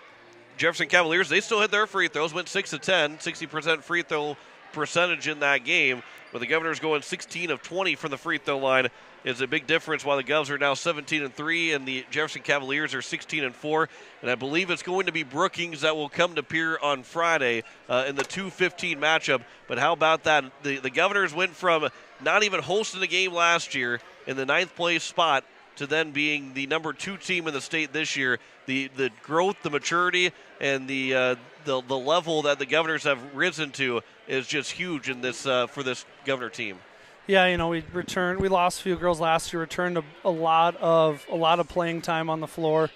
Jefferson Cavaliers, they still hit their free throws, went 6 of 10, 60% free throw percentage in that game. But the Governors going 16 of 20 from the free throw line is a big difference, while the Govs are now 17-3 and the Jefferson Cavaliers are 16-4. And I believe it's going to be Brookings that will come to Pierre on Friday in the 2-15 matchup. But how about that? The Governors went from not even hosting the game last year in the 9th place spot to then being the number 2 team in the state this year. The growth, the maturity, and the level that the Governors have risen to is just huge in this for this Governor team. Yeah, you know, we lost a few girls last year, returned a lot of playing time on the floor.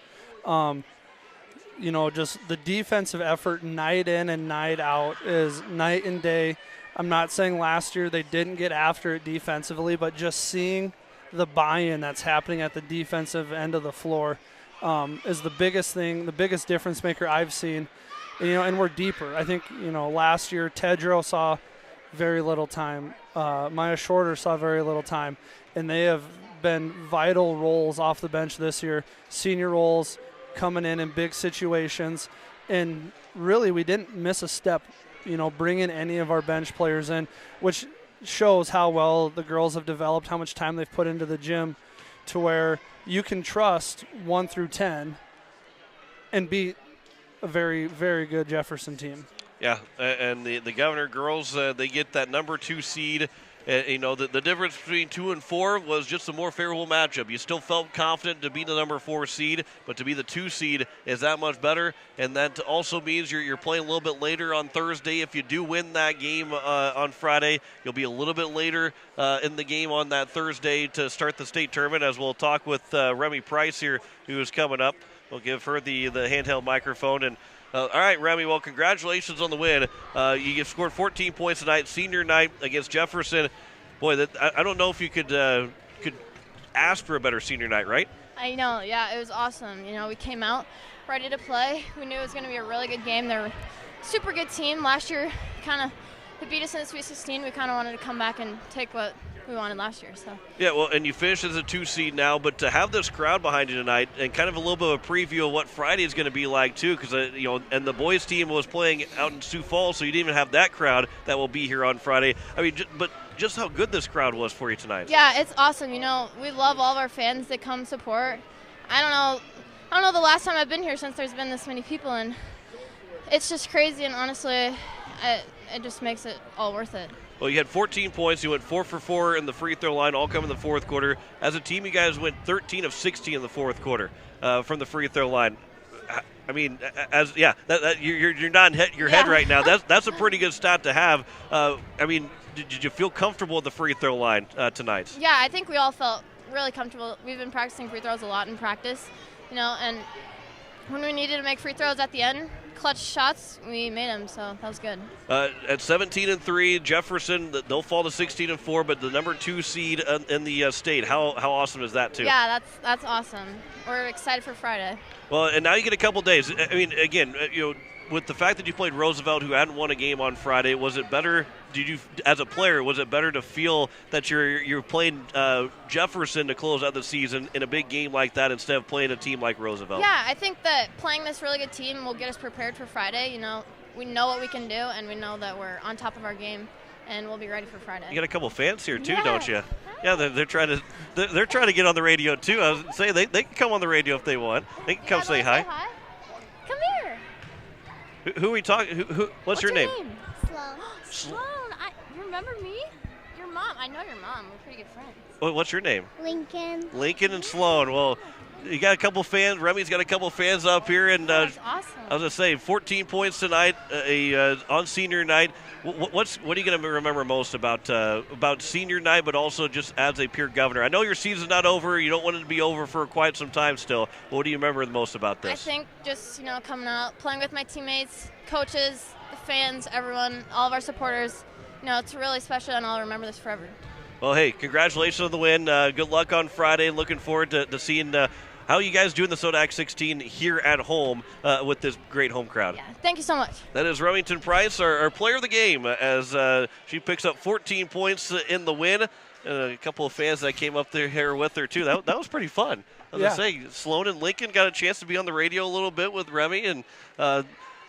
You know, just the defensive effort night in and night out is night and day. I'm not saying last year they didn't get after it defensively, but just seeing the buy-in that's happening at the defensive end of the floor is the biggest thing, the biggest difference maker I've seen. You know, and we're deeper. I think, you know, last year Tedro saw very little time. Maya Shorter saw very little time, and they have been vital roles off the bench this year, senior roles coming in big situations, and really we didn't miss a step, you know, bringing any of our bench players in, which shows how well the girls have developed, how much time they've put into the gym to where you can trust 1 through 10 and beat a very, very good Jefferson team. Yeah, and the Governor girls, they get that number 2 seed. You know, the difference between 2 and 4 was just a more favorable matchup. You still felt confident to be the number 4 seed, but to be the 2 seed is that much better. And that also means you're playing a little bit later on Thursday. If you do win that game on Friday, you'll be a little bit later in the game on that Thursday to start the state tournament, as we'll talk with Remy Price here, who is coming up. We'll give her the handheld microphone. And all right, Remy, well, congratulations on the win. You scored 14 points tonight, senior night against Jefferson. Boy, I don't know if you could asked for a better senior night, right? I know, yeah, it was awesome. We came out ready to play. We knew it was going to be a really good game. They're a super good team. Last year, they beat us in the Sweet 16. We kind of wanted to come back and take what we wanted last year. So. Yeah, well, and you finished as a 2 seed now, but to have this crowd behind you tonight and kind of a little bit of a preview of what Friday is going to be like too, because and the boys team was playing out in Sioux Falls, so you didn't even have that crowd that will be here on Friday. I mean, but just how good this crowd was for you tonight. Yeah, it's awesome. We love all of our fans that come support. I don't know the last time I've been here since there's been this many people, and it's just crazy. And honestly, it just makes it all worth it. Well, you had 14 points. You went 4 for 4 in the free throw line, all come in the fourth quarter. As a team, you guys went 13 of 60 in the fourth quarter from the free throw line. I mean, you're nodding your head right now. That's a pretty good stat to have. I mean, did you feel comfortable at the free throw line tonight? Yeah, I think we all felt really comfortable. We've been practicing free throws a lot in practice, and when we needed to make free throws at the end, clutch shots, we made them, so that was good. At 17-3, Jefferson, they'll fall to 16-4, but the number 2 seed in the state. How awesome is that too? Yeah, that's awesome. We're excited for Friday. Well, and now you get a couple days. I mean, again, with the fact that you played Roosevelt, who hadn't won a game on Friday, was it better? As a player, was it better to feel that you're playing Jefferson to close out the season in a big game like that instead of playing a team like Roosevelt? Yeah, I think that playing this really good team will get us prepared for Friday. We know what we can do, and we know that we're on top of our game, and we'll be ready for Friday. You got a couple fans here too, don't you? Yeah, they're trying to get on the radio too. I was saying they can come on the radio if they want. They can come say hi. Come here. Who are we talking? What's your name? Sloan. You remember me? Your mom. I know your mom. We're pretty good friends. What's your name? Lincoln. Lincoln and Sloan. Well, you got a couple fans. Remy's got a couple fans up here, and that's awesome. I was gonna say 14 points tonight, on senior night. What are you gonna remember most about senior night, but also just as a Pierre Governor? I know your season's not over. You don't want it to be over for quite some time still. What do you remember the most about this? I think just coming out, playing with my teammates, coaches, the fans, everyone, all of our supporters. It's really special, and I'll remember this forever. Well, hey, congratulations on the win. Good luck on Friday. Looking forward to seeing how you guys do in the Sodak 16 here at home with this great home crowd. Yeah, thank you so much. That is Remington Price, our player of the game, as she picks up 14 points in the win. A couple of fans that came up there here with her, too. That was pretty fun. I was going to say, Sloan and Lincoln got a chance to be on the radio a little bit with Remy, and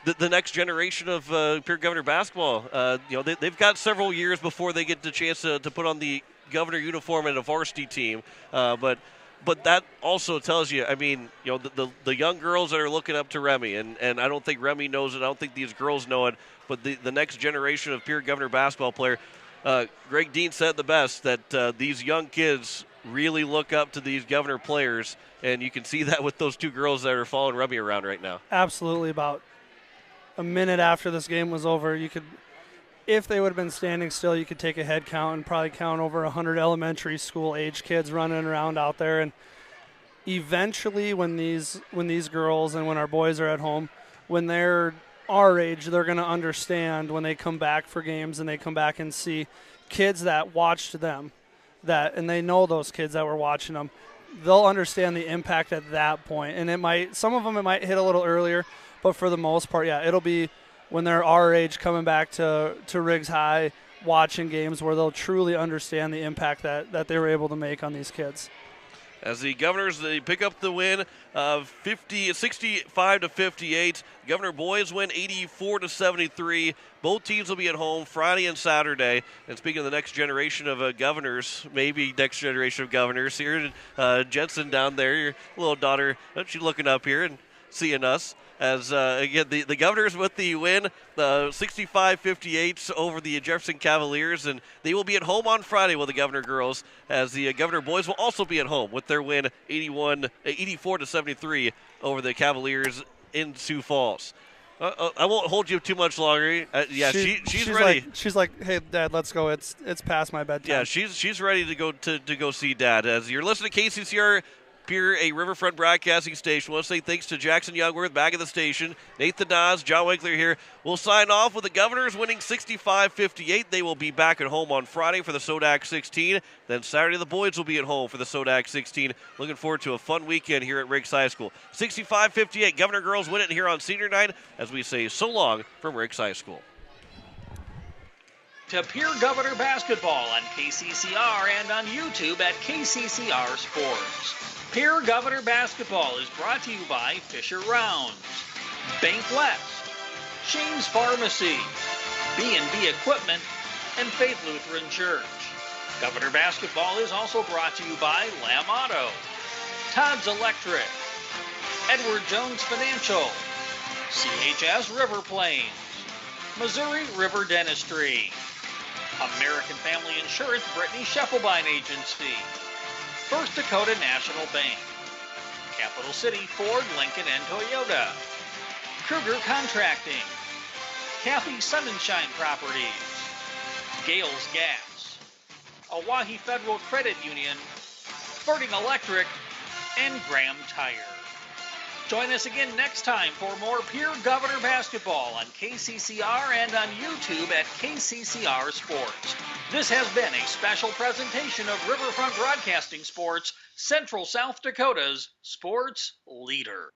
the next generation of Pierre Governor basketball. They've got several years before they get the chance to put on the Governor uniform and a varsity team. But that also tells you, I mean, the young girls that are looking up to Remy, and I don't think Remy knows it. I don't think these girls know it. But the next generation of Pierre Governor basketball player, Greg Dean said the best, that these young kids really look up to these Governor players, and you can see that with those 2 girls that are following Remy around right now. Absolutely. About a minute after this game was over, if they would have been standing still, you could take a head count and probably count over 100 elementary school age kids running around out there. And eventually, when these girls and when our boys are at home, when they're our age, they're going to understand when they come back for games and they come back and see kids that watched them, and they know those kids that were watching them. They'll understand the impact at that point. And some of them it might hit a little earlier, but for the most part, yeah, it'll be when they're our age coming back to Riggs High, watching games where they'll truly understand the impact that they were able to make on these kids. As the Governors, they pick up the win of 65-58. Governor boys win 84-73. Both teams will be at home Friday and Saturday. And speaking of the next generation of Governors, maybe next generation of Governors, here Jensen down there, your little daughter, she's looking up here and seeing us. As, again, the Governors with the win, 65-58 over the Jefferson Cavaliers, and they will be at home on Friday with the Governor girls, as the Governor boys will also be at home with their win 84-73 over the Cavaliers in Sioux Falls. I won't hold you too much longer. She's ready. She's like, hey, Dad, let's go. It's past my bedtime. Yeah, she's ready to go see Dad. As you're listening to KCCR Pierre, a Riverfront Broadcasting station. I want to say thanks to Jackson Youngworth back at the station. Nathan Dawes, John Winkler here. We'll sign off with the Governors winning 65-58. They will be back at home on Friday for the Sodak 16. Then Saturday, the boys will be at home for the Sodak 16. Looking forward to a fun weekend here at Riggs High School. 65-58. Governor girls win it here on senior night as we say so long from Riggs High School. To Pierre Governor Basketball on KCCR and on YouTube at KCCR Sports. Pierre Governor Basketball is brought to you by Fisher Rounds, Bank West, Shane's Pharmacy, B&B Equipment, and Faith Lutheran Church. Governor Basketball is also brought to you by Lamb Auto, Todd's Electric, Edward Jones Financial, CHS River Plains, Missouri River Dentistry, American Family Insurance Brittany Scheffelbein Agency, First Dakota National Bank, Capital City Ford, Lincoln, and Toyota, Kruger Contracting, Kathy Sunshine Properties, Gales Gas, Oahe Federal Credit Union, Fording Electric, and Graham Tire. Join us again next time for more Pierre Governor Basketball on KCCR and on YouTube at KCCR Sports. This has been a special presentation of Riverfront Broadcasting Sports, Central South Dakota's sports leader.